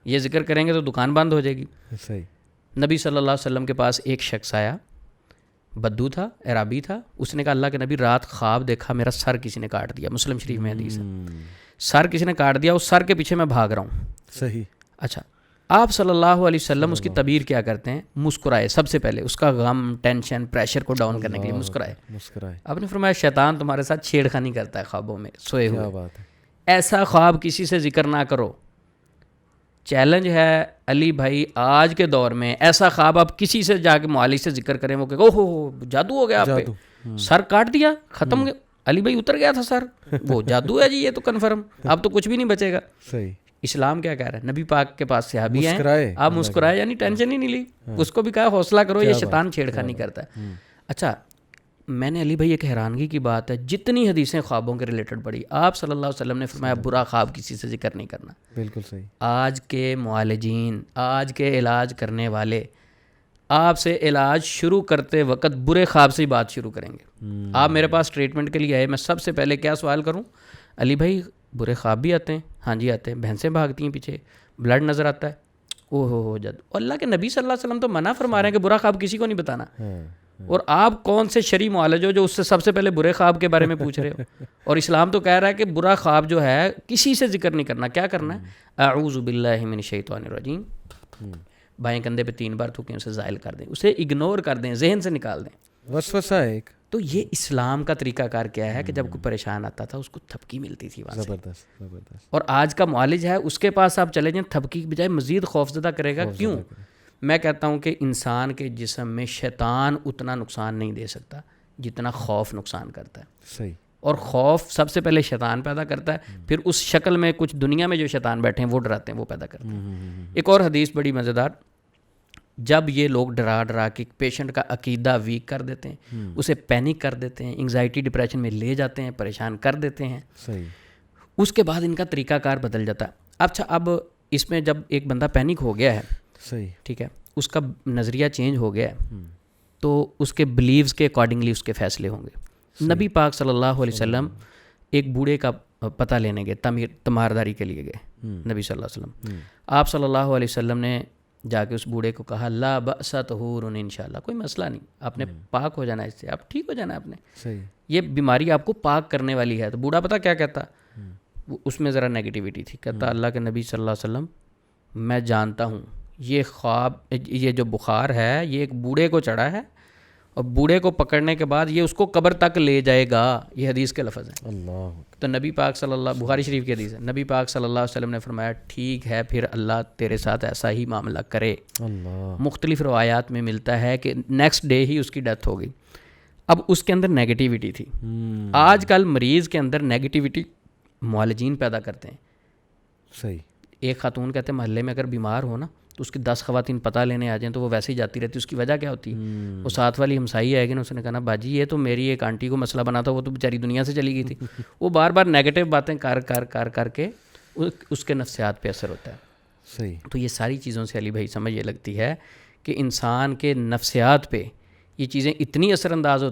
S2: یہ ذکر کریں گے تو دکان بند ہو جائے گی.
S1: صحیح.
S2: نبی صلی اللہ علیہ وسلم کے پاس ایک شخص آیا, بدو تھا, عرابی تھا, اس نے کہا اللہ کے نبی رات خواب دیکھا میرا سر کسی نے کاٹ دیا. مسلم شریف میں حدیث ہے, سر کسی نے کاٹ دیا, اس سر کے پیچھے میں بھاگ رہا ہوں.
S1: صحیح.
S2: اچھا آپ صلی اللہ علیہ وسلم اس کی تعبیر کیا کرتے ہیں, مسکرائے. سب سے پہلے اس کا غم, ٹینشن, پریشر کو ڈاؤن کرنے کے لیے مسکرائے. آپ نے فرمایا شیطان تمہارے ساتھ چھیڑ خانی کرتا ہے خوابوں میں سوئے ہوئے, ایسا خواب کسی سے ذکر نہ کرو. چیلنج ہے علی بھائی آج کے دور میں, ایسا خواب آپ کسی سے جا کے معالج سے ذکر کریں, وہ کہ اوہ ہو جادو ہو گیا آپ پہ, سر کاٹ دیا, ختم ہو گیا, علی بھائی اتر گیا تھا سر, وہ جادو ہے جی, یہ تو کنفرم, اب تو کچھ بھی نہیں بچے گا.
S1: صحیح.
S2: اسلام کیا کہہ رہا ہے, نبی پاک کے پاس صحابی ہیں, آپ مسکرائے, یعنی ٹینشن ہی نہیں لی, اس کو بھی کہا حوصلہ کرو, یہ شیطان چھیڑ خانی کرتا ہے. اچھا میں نے علی بھائی ایک حیرانگی کی بات ہے, جتنی حدیثیں خوابوں کے ریلیٹڈ پڑھی, آپ صلی اللہ علیہ وسلم نے فرمایا برا خواب کسی سے ذکر نہیں کرنا.
S1: بالکل صحیح.
S2: آج کے معالجین, آج کے علاج کرنے والے آپ سے علاج شروع کرتے وقت برے خواب سے ہی بات شروع کریں گے. آپ میرے پاس ٹریٹمنٹ کے لیے آئے, میں سب سے پہلے کیا سوال کروں, علی بھائی برے خواب بھی آتے ہیں؟ ہاں جی آتے ہیں. بھینسیں بھاگتی ہیں پیچھے, بلڈ نظر آتا ہے, او ہو جد. اور اللہ کے نبی صلی اللہ علیہ وسلم تو منع فرما رہے ہیں کہ برا خواب کسی کو نہیں بتانا, اور آپ کون سے شرعی معالج ہو جو اس سے سب سے پہلے برے خواب کے بارے میں پوچھ رہے ہو. اور اسلام تو کہہ رہا ہے کہ برا خواب جو ہے کسی سے ذکر نہیں کرنا. کیا کرنا ہے, اعوذ باللہ من الشیطان الرجیم, بائیں کندھے پہ 3 بار تھوکیں, اسے زائل کر دیں, اسے اگنور کر دیں, ذہن سے نکال دیں.
S1: وسوسہ ہے ایک.
S2: تو یہ اسلام کا طریقہ کار کیا ہے کہ جب کوئی پریشان آتا تھا اس کو تھپکی ملتی تھی وہاں سے.
S1: زبردست زبردست.
S2: اور آج کا معالج ہے, اس کے پاس آپ چلے جائیں, تھپکی کی بجائے مزید خوفزدہ کرے گا. کیوں؟ میں کہتا ہوں کہ انسان کے جسم میں شیطان اتنا نقصان نہیں دے سکتا جتنا خوف نقصان کرتا ہے.
S1: صحیح.
S2: اور خوف سب سے پہلے شیطان پیدا کرتا ہے, پھر اس شکل میں کچھ دنیا میں جو شیطان بیٹھے ہیں وہ ڈراتے ہیں, وہ پیدا کرتے ہیں. ایک اور حدیث بڑی مزیدار, جب یہ لوگ ڈرا کے پیشنٹ کا عقیدہ ویک کر دیتے ہیں, اسے پینک کر دیتے ہیں, انگزائٹی ڈپریشن میں لے جاتے ہیں, پریشان کر دیتے ہیں,
S1: صحیح,
S2: اس کے بعد ان کا طریقہ کار بدل جاتا ہے. اچھا اب اس میں جب ایک بندہ پینک ہو گیا ہے,
S1: صحیح,
S2: ٹھیک ہے, اس کا نظریہ چینج ہو گیا ہے, تو اس کے بلیوز کے اکارڈنگلی اس کے فیصلے ہوں گے. نبی پاک صلی اللہ علیہ وسلم ایک بوڑھے کا پتہ لینے گئے, تمہارداری کے لیے گئے نبی صلی اللہ علیہ وسلم. آپ صلی اللہ علیہ وسلم نے جا کے اس بوڑھے کو کہا لا بأس طہور انشاءاللہ, کوئی مسئلہ نہیں, آپ نے پاک ہو جانا ہے, اس سے آپ ٹھیک ہو جانا ہے, آپ نے
S1: صحیح,
S2: یہ بیماری آپ کو پاک کرنے والی ہے. تو بوڑھا پتہ کیا کہتا, اس میں ذرا نیگیٹیوٹی تھی, کہتا اللہ کے نبی صلی اللہ علیہ وسلم میں جانتا ہوں یہ خواب, یہ جو بخار ہے یہ ایک بوڑھے کو چڑھا ہے اور بوڑھے کو پکڑنے کے بعد یہ اس کو قبر تک لے جائے گا. یہ حدیث کے لفظ ہیں.
S1: اللہ.
S2: تو نبی پاک صلی اللہ, بخاری شریف کی حدیث ہے, نبی پاک صلی اللہ علیہ وسلم نے فرمایا ٹھیک ہے پھر اللہ تیرے ساتھ ایسا ہی معاملہ کرے.
S1: اللہ.
S2: مختلف روایات میں ملتا ہے کہ نیکسٹ ڈے ہی اس کی ڈیتھ ہو گئی. اب اس کے اندر نیگیٹیوٹی تھی. آج کل مریض کے اندر نیگیٹیوٹی معالجین پیدا کرتے ہیں.
S1: صحیح.
S2: ایک خاتون کہتے ہیں محلے میں اگر بیمار ہو نا تو اس کی 10 خواتین پتہ لینے آ جائیں تو وہ ویسے ہی جاتی رہتی. اس کی وجہ کیا ہوتی ہے؟ وہ ساتھ والی ہمسائی آئے گی نا, اس نے کہا نا باجی یہ تو میری ایک آنٹی کو مسئلہ بنا تھا, وہ تو بیچاری دنیا سے چلی گئی تھی. وہ بار بار نیگیٹو باتیں کر کے اس کے نفسیات پہ اثر ہوتا ہے.
S1: صحیح.
S2: تو یہ ساری چیزوں سے علی بھائی سمجھ یہ لگتی ہے کہ انسان کے نفسیات پہ یہ چیزیں اتنی اثر انداز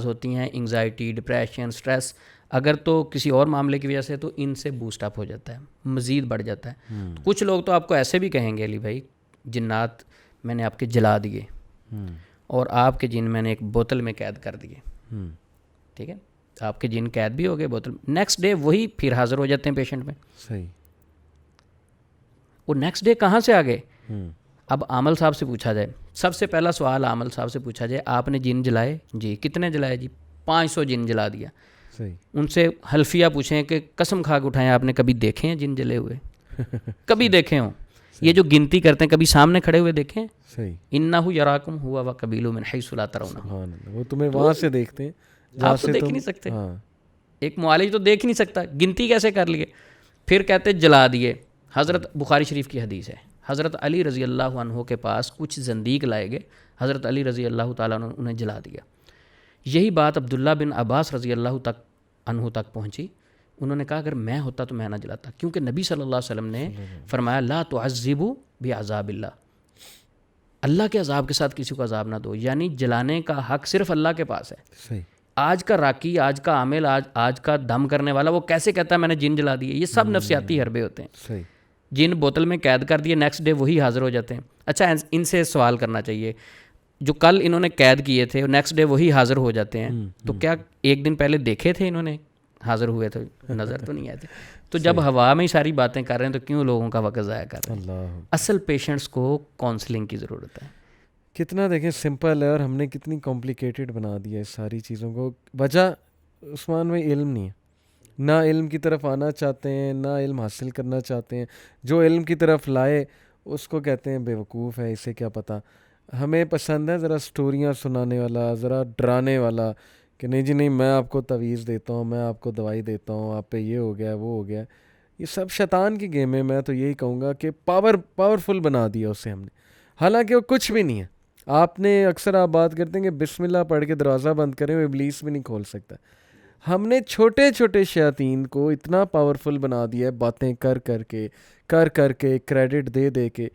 S2: ہوتی ہیں, انگزائٹی, ڈپریشن, سٹریس, اگر تو کسی اور معاملے کی وجہ سے تو ان سے بوسٹ اپ ہو جاتا ہے, مزید بڑھ جاتا ہے. کچھ لوگ تو آپ کو ایسے بھی کہیں گے علی بھائی جنات میں نے آپ کے جلا دیے اور آپ کے جن میں نے ایک بوتل میں قید کر دیے. ٹھیک ہے, آپ کے جن قید بھی ہو گئے بوتل, نیکسٹ ڈے وہی پھر حاضر ہو جاتے ہیں پیشنٹ میں.
S1: صحیح.
S2: وہ نیکسٹ ڈے کہاں سے آ گئے؟ اب عامل صاحب سے پوچھا جائے, سب سے پہلا سوال عامل صاحب سے پوچھا جائے آپ نے جن جلائے؟ جی. کتنے جلائے؟ جی 500 جن جلا دیا.
S1: صحیح.
S2: ان سے حلفیہ پوچھیں کہ قسم کھا کے اٹھائیں آپ نے کبھی دیکھے ہیں جن جلے ہوئے؟ کبھی دیکھے ہوں؟ یہ جو گنتی کرتے ہیں کبھی سامنے کھڑے ہوئے دیکھے ہیں؟
S1: صحیح.
S2: انہ یراکم ہوا وقبیل من حیث لا ترونہم.
S1: سبحان اللہ, وہ تمہیں وہاں سے دیکھتے ہیں
S2: آپ تو دیکھ نہیں سکتے. ایک معالج تو دیکھ نہیں سکتا, گنتی کیسے کر لیے؟ پھر کہتے جلا دیے. حضرت بخاری شریف کی حدیث ہے, حضرت علی رضی اللہ عنہ کے پاس کچھ زندیق لائے گئے, حضرت علی رضی اللہ تعالیٰ عنہ انہیں جلا دیا. یہی بات عبداللہ بن عباس رضی اللہ عنہ تک پہنچی. انہوں نے کہا اگر میں ہوتا تو میں نہ جلاتا, کیونکہ نبی صلی اللہ علیہ وسلم نے فرمایا لا تعذبوا بعذاب اللہ, اللہ کے عذاب کے ساتھ کسی کو عذاب نہ دو. یعنی جلانے کا حق صرف اللہ کے پاس ہے.
S1: صحیح.
S2: آج کا راکی, آج کا عامل, آج کا دم کرنے والا وہ کیسے کہتا ہے میں نے جن جلا دیے؟ یہ سب نفسیاتی حربے ہوتے ہیں.
S1: صحیح.
S2: جن بوتل میں قید کر دیے, نیکسٹ ڈے وہی حاضر ہو جاتے ہیں. اچھا ان سے سوال کرنا چاہیے, جو کل انہوں نے قید کیے تھے نیکسٹ ڈے وہی حاضر ہو جاتے ہیں, تو کیا ایک دن پہلے دیکھے تھے انہوں نے حاضر ہوئے تھے؟ نظر تو نہیں آئے تھے. تو جب ہوا میں ہی ساری باتیں کر رہے ہیں تو کیوں لوگوں کا وقت ضائع کر رہے ہیں؟ اصل پیشنٹس کو کاؤنسلنگ کی ضرورت ہے.
S1: کتنا دیکھیں سمپل ہے اور ہم نے کتنی کمپلیکیٹڈ بنا دیا ہے ساری چیزوں کو. وجہ عثمان میں علم نہیں ہے, نہ علم کی طرف آنا چاہتے ہیں, نہ علم حاصل کرنا چاہتے ہیں. جو علم کی طرف لائے اس کو کہتے ہیں بیوقوف ہے, اسے کیا پتہ. ہمیں پسند ہے ذرا سٹوریاں سنانے والا, ذرا ڈرانے والا, کہ نہیں جی نہیں میں آپ کو تعویذ دیتا ہوں, میں آپ کو دوائی دیتا ہوں, آپ پہ یہ ہو گیا وہ ہو گیا. یہ سب شیطان کی گیم ہے. میں تو یہی کہوں گا کہ پاورفل بنا دیا اسے ہم نے, حالانکہ وہ کچھ بھی نہیں ہے. آپ نے اکثر آپ بات کرتے ہیں کہ بسم اللہ پڑھ کے دروازہ بند کریں, وہ ابلیس بھی نہیں کھول سکتا. ہم نے چھوٹے چھوٹے شیاطین کو اتنا پاورفل بنا دیا ہے باتیں کر کے کریڈٹ دے کے,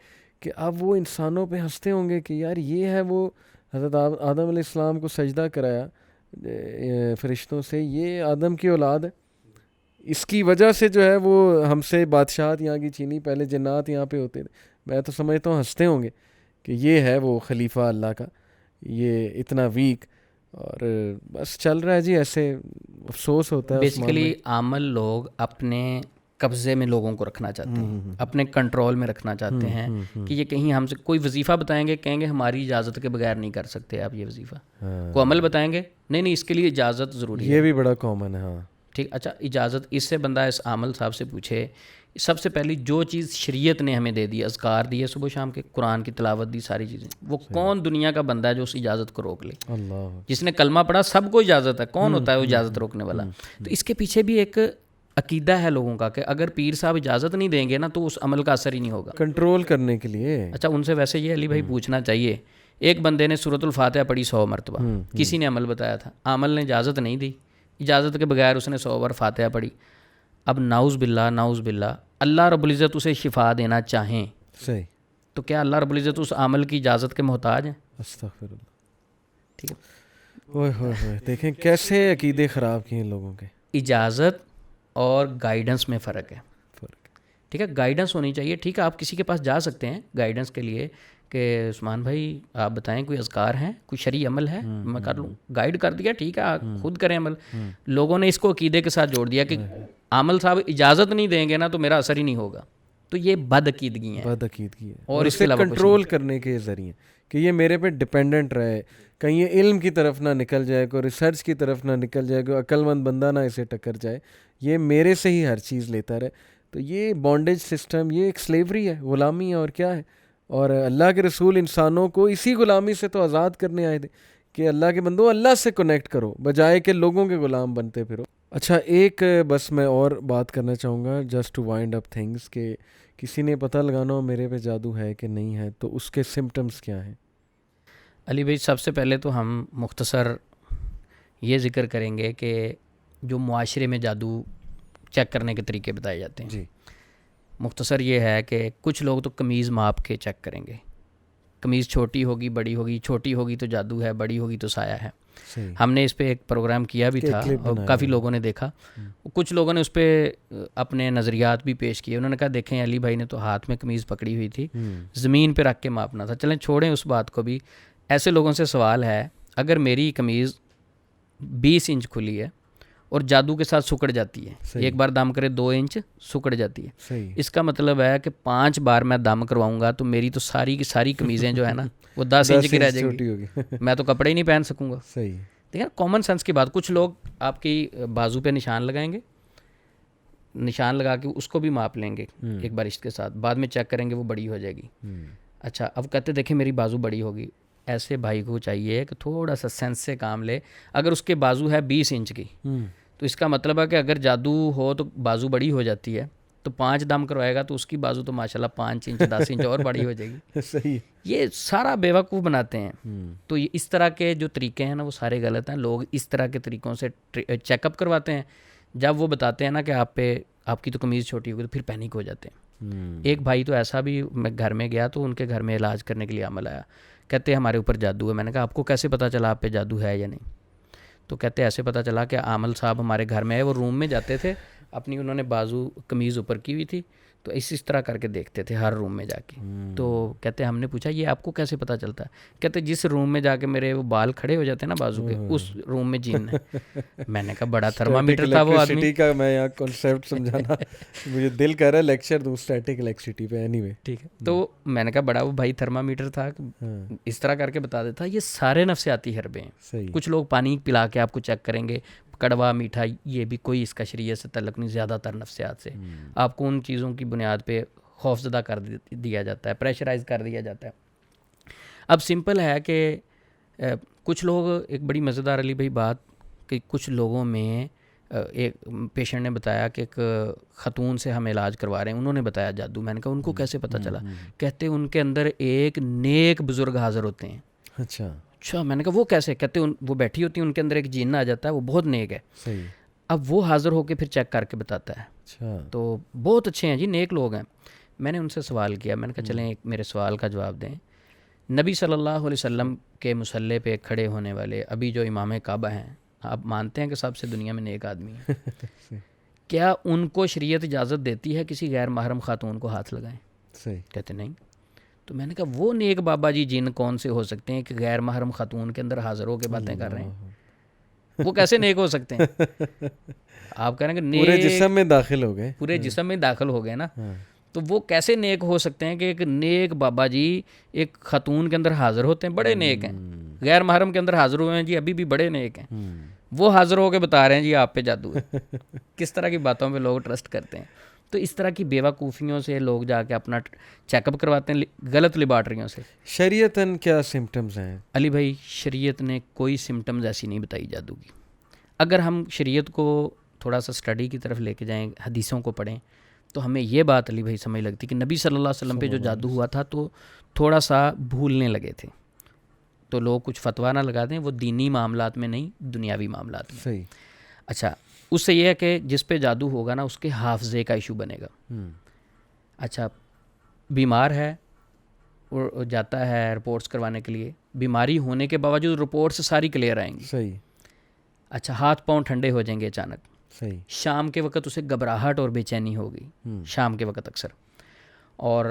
S1: کہ اب وہ انسانوں پہ ہنستے ہوں گے کہ یار یہ ہے وہ حضرت آدم علیہ السلام کو سجدہ کرایا فرشتوں سے, یہ آدم کی اولاد ہے, اس کی وجہ سے جو ہے وہ ہم سے بادشاہت یہاں کی چھینی, پہلے جنات یہاں پہ ہوتے تھے. میں تو سمجھتا ہوں ہنستے ہوں گے کہ یہ ہے وہ خلیفہ اللہ کا, یہ اتنا ویک, اور بس چل رہا ہے جی ایسے. افسوس ہوتا ہے.
S2: بیسیکلی عامل لوگ اپنے قبضے میں لوگوں کو رکھنا چاہتے ہیں, اپنے کنٹرول میں رکھنا چاہتے ہیں, کہ یہ کہیں ہم سے کوئی وظیفہ بتائیں گے کہیں گے ہماری اجازت کے بغیر نہیں کر سکتے آپ یہ وظیفہ. کو عمل بتائیں گے نہیں اس کے لیے اجازت ضروری ہے.
S1: یہ بھی بڑا کامن ہے. ہاں
S2: ٹھیک. اچھا اجازت اس سے بندہ اس عامل صاحب سے پوچھے, سب سے پہلی جو چیز شریعت نے ہمیں دے دی, اذکار دیے صبح شام کے, قرآن کی تلاوت دی, ساری چیزیں, وہ کون دنیا کا بندہ ہے جو اس اجازت کو روک لے؟
S1: اللہ.
S2: جس نے کلمہ پڑھا سب کو اجازت ہے, کون ہوتا ہے وہ اجازت روکنے والا؟ تو اس کے پیچھے بھی ایک عقیدہ ہے لوگوں کا کہ اگر پیر صاحب اجازت نہیں دیں گے نا تو اس عمل کا اثر ہی نہیں ہوگا,
S1: کنٹرول کرنے کے لیے.
S2: اچھا ان سے ویسے یہ علی بھائی پوچھنا چاہیے, ایک بندے نے سورۃ الفاتحہ پڑھی 100 مرتبہ, کسی نے عمل بتایا تھا, عامل نے اجازت نہیں دی, اجازت کے بغیر اس نے 100 بار فاتحہ پڑھی. اب نعوذ باللہ اللہ رب العزت اسے شفا دینا چاہیں
S1: صحیح,
S2: تو کیا اللہ رب العزت اس عمل کی اجازت کے محتاج ہیں؟
S1: استغفر اللہ.
S2: ٹھیک ہے,
S1: اوہ ہوئے دیکھیں کیسے عقیدے خراب کیے ان لوگوں کے.
S2: اجازت اور گائیڈنس میں فرق ہے. ٹھیک ہے, گائیڈنس ہونی چاہیے. ٹھیک ہے, آپ کسی کے پاس جا سکتے ہیں گائیڈنس کے لیے کہ عثمان بھائی آپ بتائیں کوئی اذکار ہیں, کوئی شرعی عمل ہے, میں کر لوں. گائیڈ کر دیا, ٹھیک ہے, آپ خود کریں عمل. لوگوں نے اس کو عقیدے کے ساتھ جوڑ دیا کہ عامل صاحب اجازت نہیں دیں گے نا تو میرا اثر ہی نہیں ہوگا. تو یہ بد عقیدگی ہے. اور اس سے
S1: کنٹرول کرنے کے ذریعے کہ یہ میرے پہ ڈپینڈنٹ رہے, کہیں یہ علم کی طرف نہ نکل جائے, کوئی ریسرچ کی طرف نہ نکل جائے, کوئی عقل مند بندہ نہ اسے ٹکر جائے, یہ میرے سے ہی ہر چیز لیتا رہے. تو یہ بانڈیج سسٹم, یہ ایک سلیوری ہے, غلامی ہے, اور کیا ہے. اور اللہ کے رسول انسانوں کو اسی غلامی سے تو آزاد کرنے آئے تھے کہ اللہ کے بندوں اللہ سے کنیکٹ کرو بجائے کہ لوگوں کے غلام بنتے پھرو. اچھا ایک بس میں اور بات کرنا چاہوں گا just to wind up things کہ کسی نے پتہ لگانا ہو میرے پہ جادو ہے کہ نہیں ہے تو اس کے سمٹمز کیا ہیں؟
S2: علی بھائی سب سے پہلے تو ہم مختصر یہ ذکر کریں گے کہ جو معاشرے میں جادو چیک کرنے کے طریقے بتائے جاتے ہیں.
S1: جی
S2: مختصر یہ ہے کہ کچھ لوگ تو قمیض ماپ کے چیک کریں گے. قمیض چھوٹی ہوگی بڑی ہوگی، چھوٹی ہوگی تو جادو ہے، بڑی ہوگی تو سایہ ہے.
S1: صحیح.
S2: ہم نے اس پہ ایک پروگرام کیا بھی تھا اور کافی لوگوں نے دیکھا. کچھ لوگوں نے اس پہ اپنے نظریات بھی پیش کیے. انہوں نے کہا دیکھیں علی بھائی نے تو ہاتھ میں قمیض پکڑی ہوئی تھی، زمین پہ رکھ کے ماپنا تھا. چلیں چھوڑیں اس بات کو بھی. ایسے لوگوں سے سوال ہے اگر میری قمیض 20 انچ کھلی ہے اور جادو کے ساتھ سکڑ جاتی ہے، ایک بار دم کرے 2 انچ سکڑ جاتی ہے، اس کا مطلب ہے کہ 5 بار میں دم کرواؤں گا تو میری تو ساری کی ساری قمیضیں جو ہے نا وہ 10 انچ کی رہ جائیں گی، میں تو کپڑے ہی نہیں پہن سکوں گا.
S1: صحیح.
S2: دیکھیں کامن سینس کی بات. کچھ لوگ آپ کی بازو پہ نشان لگائیں گے، نشان لگا کے اس کو بھی ماپ لیں گے ایک بار اس کے ساتھ، بعد میں چیک کریں گے وہ بڑی ہو جائے گی. اچھا اب کہتے دیکھیں میری بازو بڑی ہوگی. ایسے بھائی کو چاہیے کہ تھوڑا سا سینس سے کام لے. اگر اس کے بازو ہے 20 انچ کی تو اس کا مطلب ہے کہ اگر جادو ہو تو بازو بڑی ہو جاتی ہے، تو 5 دم کروائے گا تو اس کی بازو تو ماشاءاللہ 5 انچ 10 انچ اور بڑی ہو جائے گی.
S1: صحیح.
S2: یہ سارا بیوقوف بناتے ہیں. تو یہ اس طرح کے جو طریقے ہیں نا وہ سارے غلط ہیں. لوگ اس طرح کے طریقوں سے چیک اپ کرواتے ہیں. جب وہ بتاتے ہیں نا کہ آپ کی تو قمیض چھوٹی ہوگی تو پھر پینک ہو جاتے ہیں. ایک بھائی تو ایسا بھی، میں گھر میں گیا تو ان کے گھر میں علاج کرنے کے لیے عمل آیا، کہتے ہمارے اوپر جادو ہے. میں نے کہا آپ کو کیسے پتہ چلا آپ پہ جادو ہے یا نہیں؟ تو کہتے ایسے پتہ چلا کہ عامل صاحب ہمارے گھر میں ہے، وہ روم میں جاتے تھے اپنی، انہوں نے بازو قمیض اوپر کی ہوئی تھی تو اس طرح کر کے دیکھتے تھے ہر روم میں جا کے. تو کہتے ہم نے پوچھا یہ آپ کو کیسے پتہ چلتا ہے؟ کہتے جس روم میں جا کے میرے وہ بال کھڑے ہو جاتے ہیں نا بازو کے، اس روم میں جن ہے. میں نے کہا بڑا تھرمامیٹر تھا وہ آدمی
S1: کا. میں یہاں کانسیپٹ سمجھانا مجھے دل کر رہا ہے لیکچر دوں اسٹیٹک الیکٹریسٹی پہ. اینی وے
S2: ٹھیک ہے. تو میں نے کہا بڑا وہ بھائی تھرمامیٹر تھا، اس طرح کر کے بتا دیتا. یہ سارے نفسیاتی حربے ہیں. کچھ لوگ پانی پلا کے آپ کو چیک کریں گے، کڑوا میٹھا، یہ بھی کوئی اس کا شریعت سے تعلق نہیں. زیادہ تر نفسیات سے آپ کو ان چیزوں کی بنیاد پہ خوف زدہ کر دیا جاتا ہے، پریشرائز کر دیا جاتا ہے. اب سمپل ہے کہ کچھ لوگ، ایک بڑی مزیدار علی بھائی بات کہ کچھ لوگوں میں ایک پیشنٹ نے بتایا کہ ایک خاتون سے ہم علاج کروا رہے ہیں، انہوں نے بتایا جادو. میں نے کہا ان کو کیسے پتہ چلا؟ کہتے ان کے اندر ایک نیک بزرگ حاضر ہوتے ہیں. اچھا. میں نے کہا وہ کیسے؟ کہتے وہ بیٹھی ہوتی ہیں، ان کے اندر ایک جن آ جاتا ہے، وہ بہت نیک ہے.
S1: صحیح.
S2: اب وہ حاضر ہو کے پھر چیک کر کے بتاتا ہے.
S1: اچھا.
S2: تو بہت اچھے ہیں جی، نیک لوگ ہیں. میں نے ان سے سوال کیا، میں نے کہا چلیں ایک میرے سوال کا جواب دیں. نبی صلی اللہ علیہ وسلم کے مصلی پہ کھڑے ہونے والے ابھی جو امام کعبہ ہیں، آپ مانتے ہیں کہ سب سے دنیا میں نیک آدمی ہیں، کیا ان کو شریعت اجازت دیتی ہے کسی غیر محرم خاتون کو ہاتھ لگائیں؟
S1: صحیح.
S2: کہتے نہیں. تو میں نے کہا وہ نیک بابا جی جن کون سے ہو سکتے ہیں کہ غیر محرم خاتون کے اندر حاضر ہو کے باتیں کر رہے ہیں؟ وہ کیسے نیک ہو سکتے ہیں؟ آپ کہہ رہے ہیں کہ
S1: پورے جسم میں داخل ہو گئے،
S2: پورے جسم میں داخل ہو گئے نا. تو وہ کیسے نیک ہو سکتے ہیں کہ ایک نیک بابا جی ایک خاتون کے اندر حاضر ہوتے ہیں، بڑے نیک ہیں. غیر محرم کے اندر حاضر ہوئے ہیں جی، ابھی بھی بڑے نیک ہیں. وہ حاضر ہو کے بتا رہے ہیں جی آپ پہ جادو ہے. کس طرح کی باتوں پہ لوگ ٹرسٹ کرتے ہیں. تو اس طرح کی بیوقوفیوں سے لوگ جا کے اپنا چیک اپ کرواتے ہیں غلط لیبارٹریوں سے.
S1: شریعتاً کیا سمٹمز ہیں؟
S2: علی بھائی شریعت نے کوئی سمٹمز ایسی نہیں بتائی جادو کی. اگر ہم شریعت کو تھوڑا سا اسٹڈی کی طرف لے کے جائیں، حدیثوں کو پڑھیں، تو ہمیں یہ بات علی بھائی سمجھ لگتی کہ نبی صلی اللہ علیہ وسلم پہ جو جادو ہوا تھا تو تھوڑا سا بھولنے لگے تھے. تو لوگ کچھ فتویٰ نہ لگا دیں، وہ دینی معاملات میں نہیں، دنیاوی معاملات میں.
S1: صحیح.
S2: اچھا اس سے یہ ہے کہ جس پہ جادو ہوگا نا اس کے حافظے کا ایشو بنے گا. اچھا بیمار ہے، وہ جاتا ہے رپورٹس کروانے کے لیے، بیماری ہونے کے باوجود رپورٹس ساری کلیئر آئیں گی.
S1: صحیح.
S2: اچھا ہاتھ پاؤں ٹھنڈے ہو جائیں گے اچانک.
S1: صحیح.
S2: شام کے وقت اسے گھبراہٹ اور بے چینی ہوگی، شام کے وقت اکثر، اور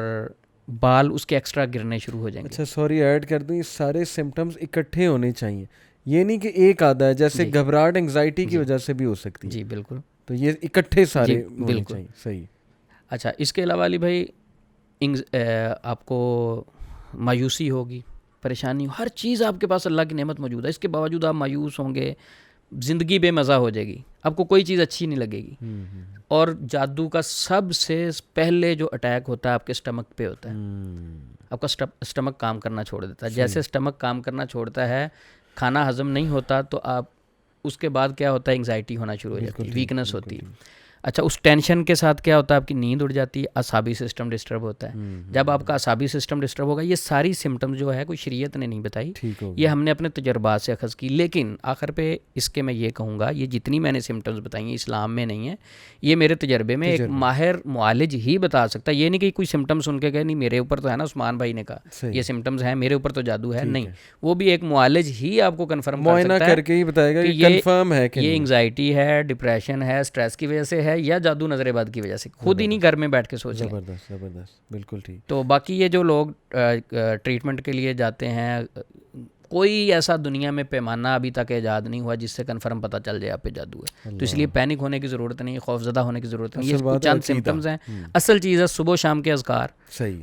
S2: بال اس کے ایکسٹرا گرنے شروع ہو جائیں گے.
S1: اچھا سوری ایڈ کر دوں، یہ سارے سمٹمز اکٹھے ہونے چاہیے، یہ نہیں کہ ایک آدھا ہے. جیسے گھبراہٹ انگزائٹی کی وجہ سے بھی ہو سکتی ہے.
S2: جی بالکل.
S1: تو یہ اکٹھے سارے ہونے چاہیے. صحیح.
S2: اچھا اس کے علاوہ علی بھائی آپ کو مایوسی ہوگی، پریشانی ہو، ہر چیز آپ کے پاس اللہ کی نعمت موجود ہے، اس کے باوجود آپ مایوس ہوں گے، زندگی بے مزہ ہو جائے گی، آپ کو کوئی چیز اچھی نہیں لگے گی. اور جادو کا سب سے پہلے جو اٹیک ہوتا ہے آپ کے اسٹمک پہ ہوتا ہے. آپ کا اسٹمک کام کرنا چھوڑ دیتا ہے. جیسے اسٹمک کام کرنا چھوڑتا ہے، کھانا ہضم نہیں ہوتا، تو آپ اس کے بعد کیا ہوتا ہے انگزائٹی ہونا شروع ہو جاتی ہے, ویکنس ہوتی ہے. اچھا اس ٹینشن کے ساتھ کیا ہوتا ہے, آپ کی نیند اڑ جاتی ہے, اعصابی سسٹم ڈسٹرب ہوتا ہے. جب آپ کا اعصابی سسٹم ڈسٹرب ہوگا, یہ ساری سمٹم جو ہے کوئی شریعت نے نہیں بتائی, یہ ہم نے اپنے تجربات سے اخذ کی. لیکن آخر پہ اس کے میں یہ کہوں گا, یہ جتنی میں نے سمٹمز بتائی ہیں اسلام میں نہیں ہیں, یہ میرے تجربے میں ایک ماہر معالج ہی بتا سکتا ہے. یہ نہیں کہ کوئی سمٹم سن کے گئے نہیں میرے اوپر تو ہے نا, عثمان بھائی نے کہا یہ سمٹمز ہیں میرے اوپر تو جادو ہے, نہیں, وہ بھی ایک معالج ہی آپ کو کنفرم کر سکتا ہے کہ یہ انگزائٹی ہے, ڈپریشن ہے, اسٹریس کی وجہ سے ہے, یا جادو نظر بد کی وجہ سے. خود ہی نہیں گھر میں بیٹھ کے سوچ لیں.
S1: زبردست, بالکل ٹھیک.
S2: تو باقی یہ جو لوگ ٹریٹمنٹ کے لیے جاتے ہیں, کوئی ایسا دنیا میں پیمانہ ابھی تک ایجاد نہیں ہوا جس سے کنفرم پتہ چل جائے آپ پہ جادو ہے. تو اس لیے پینک ہونے کی ضرورت نہیں, خوف زدہ ہونے کی ضرورت نہیں. یہ چند سمٹمز ہیں. اصل چیز ہے صبح شام کے اذکار,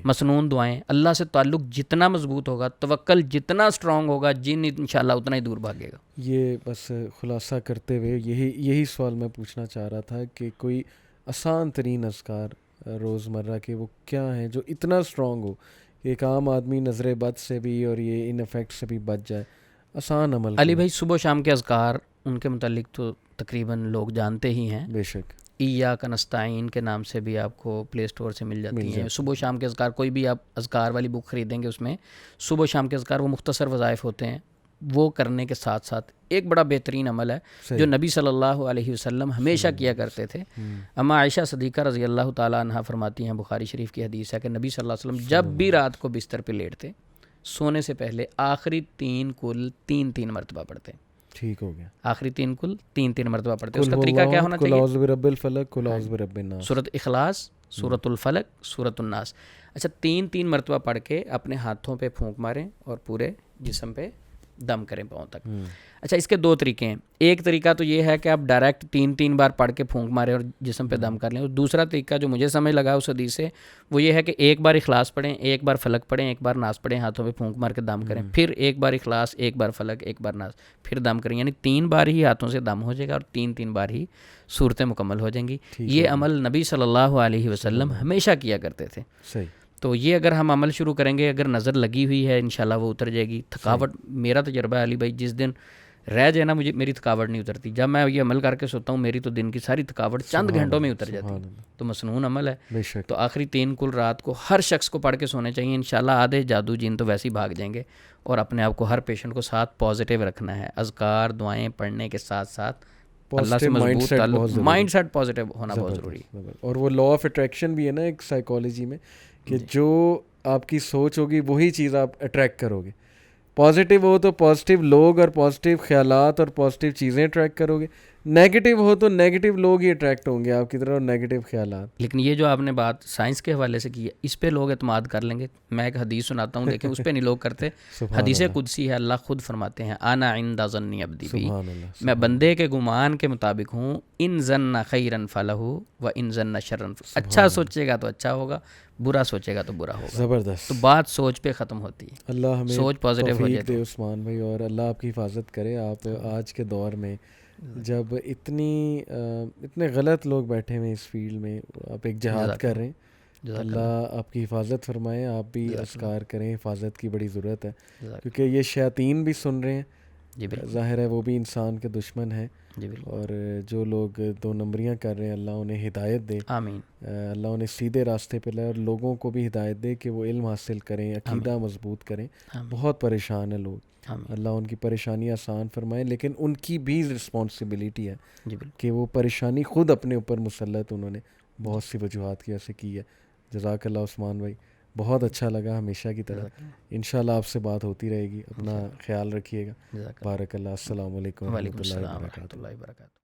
S2: مسنون دعائیں, اللہ سے تعلق جتنا مضبوط ہوگا, توکل جتنا اسٹرانگ ہوگا, جن انشاءاللہ اتنا ہی دور بھاگے گا.
S1: یہ بس خلاصہ کرتے ہوئے یہی سوال میں پوچھنا چاہ رہا تھا کہ کوئی آسان ترین اذکار روزمرہ کے وہ کیا ہیں جو اتنا اسٹرانگ ہو کہ ایک عام آدمی نظر بد سے بھی اور یہ ان افیکٹ سے بھی بچ جائے, آسان عمل.
S2: علی بھائی صبح شام کے اذکار ان کے متعلق تو تقریباً لوگ جانتے ہی ہیں.
S1: بے شک.
S2: ایاک نستعین کے نام سے بھی آپ کو پلے اسٹور سے مل جاتی ہیں. صبح شام کے اذکار, کوئی بھی آپ اذکار والی بک خریدیں گے اس میں صبح شام کے اذکار, وہ مختصر وظائف ہوتے ہیں. وہ کرنے کے ساتھ ساتھ ایک بڑا بہترین عمل ہے جو نبی صلی اللہ علیہ وسلم ہمیشہ کیا کرتے تھے. اما عائشہ صدیقہ رضی اللہ تعالیٰ عنہا فرماتی ہیں, بخاری شریف کی حدیث ہے کہ نبی صلی اللہ علیہ وسلم جب بھی رات کو بستر پہ لیٹتے, سونے سے پہلے آخری 3 کل 3 مرتبہ پڑھتے.
S1: ٹھیک ہو گیا,
S2: آخری 3 کل 3 مرتبہ پڑھتے. اس کا طریقہ کیا ہونا چاہیے؟
S1: اعوذ برب الفلق, اعوذ برب الناس,
S2: سورۃ اخلاص, سورۃ الفلق, سورۃ الناس. اچھا 3 مرتبہ پڑھ کے اپنے ہاتھوں پہ پھونک ماریں اور پورے جسم پہ دم کریں پاؤں تک. اچھا اس کے 2 طریقے ہیں. ایک طریقہ تو یہ ہے کہ آپ ڈائریکٹ 3 بار پڑھ کے پھونک ماریں اور جسم پہ دم کر لیں. اور دوسرا طریقہ جو مجھے سمجھ لگا اس حدیث سے, وہ یہ ہے کہ 1 بار اخلاص پڑھیں, 1 بار فلق پڑھیں, 1 بار ناس پڑھیں, ہاتھوں پہ پھونک مار کے دم کریں, پھر 1 بار اخلاص, 1 بار فلق, 1 بار ناس, پھر دم کریں. یعنی 3 بار ہی ہاتھوں سے دم ہو جائے گا اور 3 بار ہی صورتیں مکمل ہو جائیں گی. یہ عمل نبی صلی اللہ علیہ وسلم ہمیشہ کیا کرتے تھے.
S1: صحیح.
S2: تو یہ اگر ہم عمل شروع کریں گے, اگر نظر لگی ہوئی ہے انشاءاللہ وہ اتر جائے گی. تھکاوٹ, میرا تجربہ ہے علی بھائی, جس دن رہ جائے نا میری تھکاوٹ نہیں اترتی. جب میں یہ عمل کر کے سوتا ہوں میری تو دن کی ساری تھکاوٹ چند گھنٹوں میں اتر جاتی ہے. تو مسنون عمل ہے. تو آخری 3 کل رات کو ہر شخص کو پڑھ کے سونے چاہیے. انشاءاللہ آدھے جادو جن تو ویسے ہی بھاگ جائیں گے. اور اپنے آپ کو ہر پیشنٹ کو ساتھ پازیٹیو رکھنا ہے. اذکار دعائیں پڑھنے کے ساتھ ساتھ اللہ سے مضبوط تعلق, مائنڈ سیٹ پازیٹیو ہونا بہت ضروری ہے.
S1: اور وہ لا آف اٹریکشن بھی ہے نا ایک سائیکالوجی میں, کہ جو آپ کی سوچ ہوگی وہی چیز آپ اٹریکٹ کرو گے. پازیٹیو ہو تو پازیٹیو لوگ اور پازیٹیو خیالات اور پازیٹیو چیزیں اٹریکٹ کرو گے. نیگیٹو ہو تو نیگیٹو لوگ ہی اٹریکٹ ہوں گے آپ کی طرف, اور نیگیٹو خیالات.
S2: لیکن یہ جو آپ نے بات سائنس کے حوالے سے کی ہے, اس پہ لوگ اعتماد کر لیں گے. میں ایک حدیث سناتا ہوں, دیکھیں اس پہ نہیں لوگ کرتے. حدیث قدسی ہے, اللہ خود فرماتے ہیں, انا عند ظن عبدی بی, میں بندے کے گمان کے مطابق ہوں. ان ظن خیرا فلہ و ان ظن شرا, اچھا سوچے گا تو اچھا ہوگا, برا سوچے گا تو برا ہوگا.
S1: زبردست.
S2: تو بات سوچ پہ ختم ہوتی ہے.
S1: اللہ ہمیں
S2: سوچ پازیٹیو ہو جائے
S1: دے عثمان بھائی, اور اللہ آپ کی حفاظت کرے. آپ آج کے دور میں جب اتنے غلط لوگ بیٹھے ہوئے اس فیلڈ میں, آپ ایک جہاد کر رہے ہیں, اللہ آپ کی حفاظت فرمائے. آپ بھی اذکار کریں, حفاظت کی بڑی ضرورت ہے, کیونکہ یہ شیاطین بھی سن رہے ہیں. ظاہر ہے وہ بھی انسان کے دشمن ہیں, اور جو لوگ 2 نمبریاں کر رہے ہیں, اللہ انہیں ہدایت دے.
S2: آمین.
S1: اللہ انہیں سیدھے راستے پہ لائے, اور لوگوں کو بھی ہدایت دے کہ وہ علم حاصل کریں, عقیدہ مضبوط کریں. بہت پریشان ہیں لوگ, اللہ ان کی پریشانی آسان فرمائے. لیکن ان کی بھی رسپانسبلٹی ہے کہ وہ پریشانی خود اپنے اوپر مسلط انہوں نے بہت سی وجوہات کی وجہ سے کی ہے. جزاک اللہ عثمان بھائی, بہت اچھا لگا ہمیشہ کی طرح. انشاءاللہ آپ سے بات ہوتی رہے گی. اپنا خیال رکھیے گا. بارک اللہ. السلام علیکم
S2: وعلیکم السلام ورحمۃ اللہ وبرکاتہ.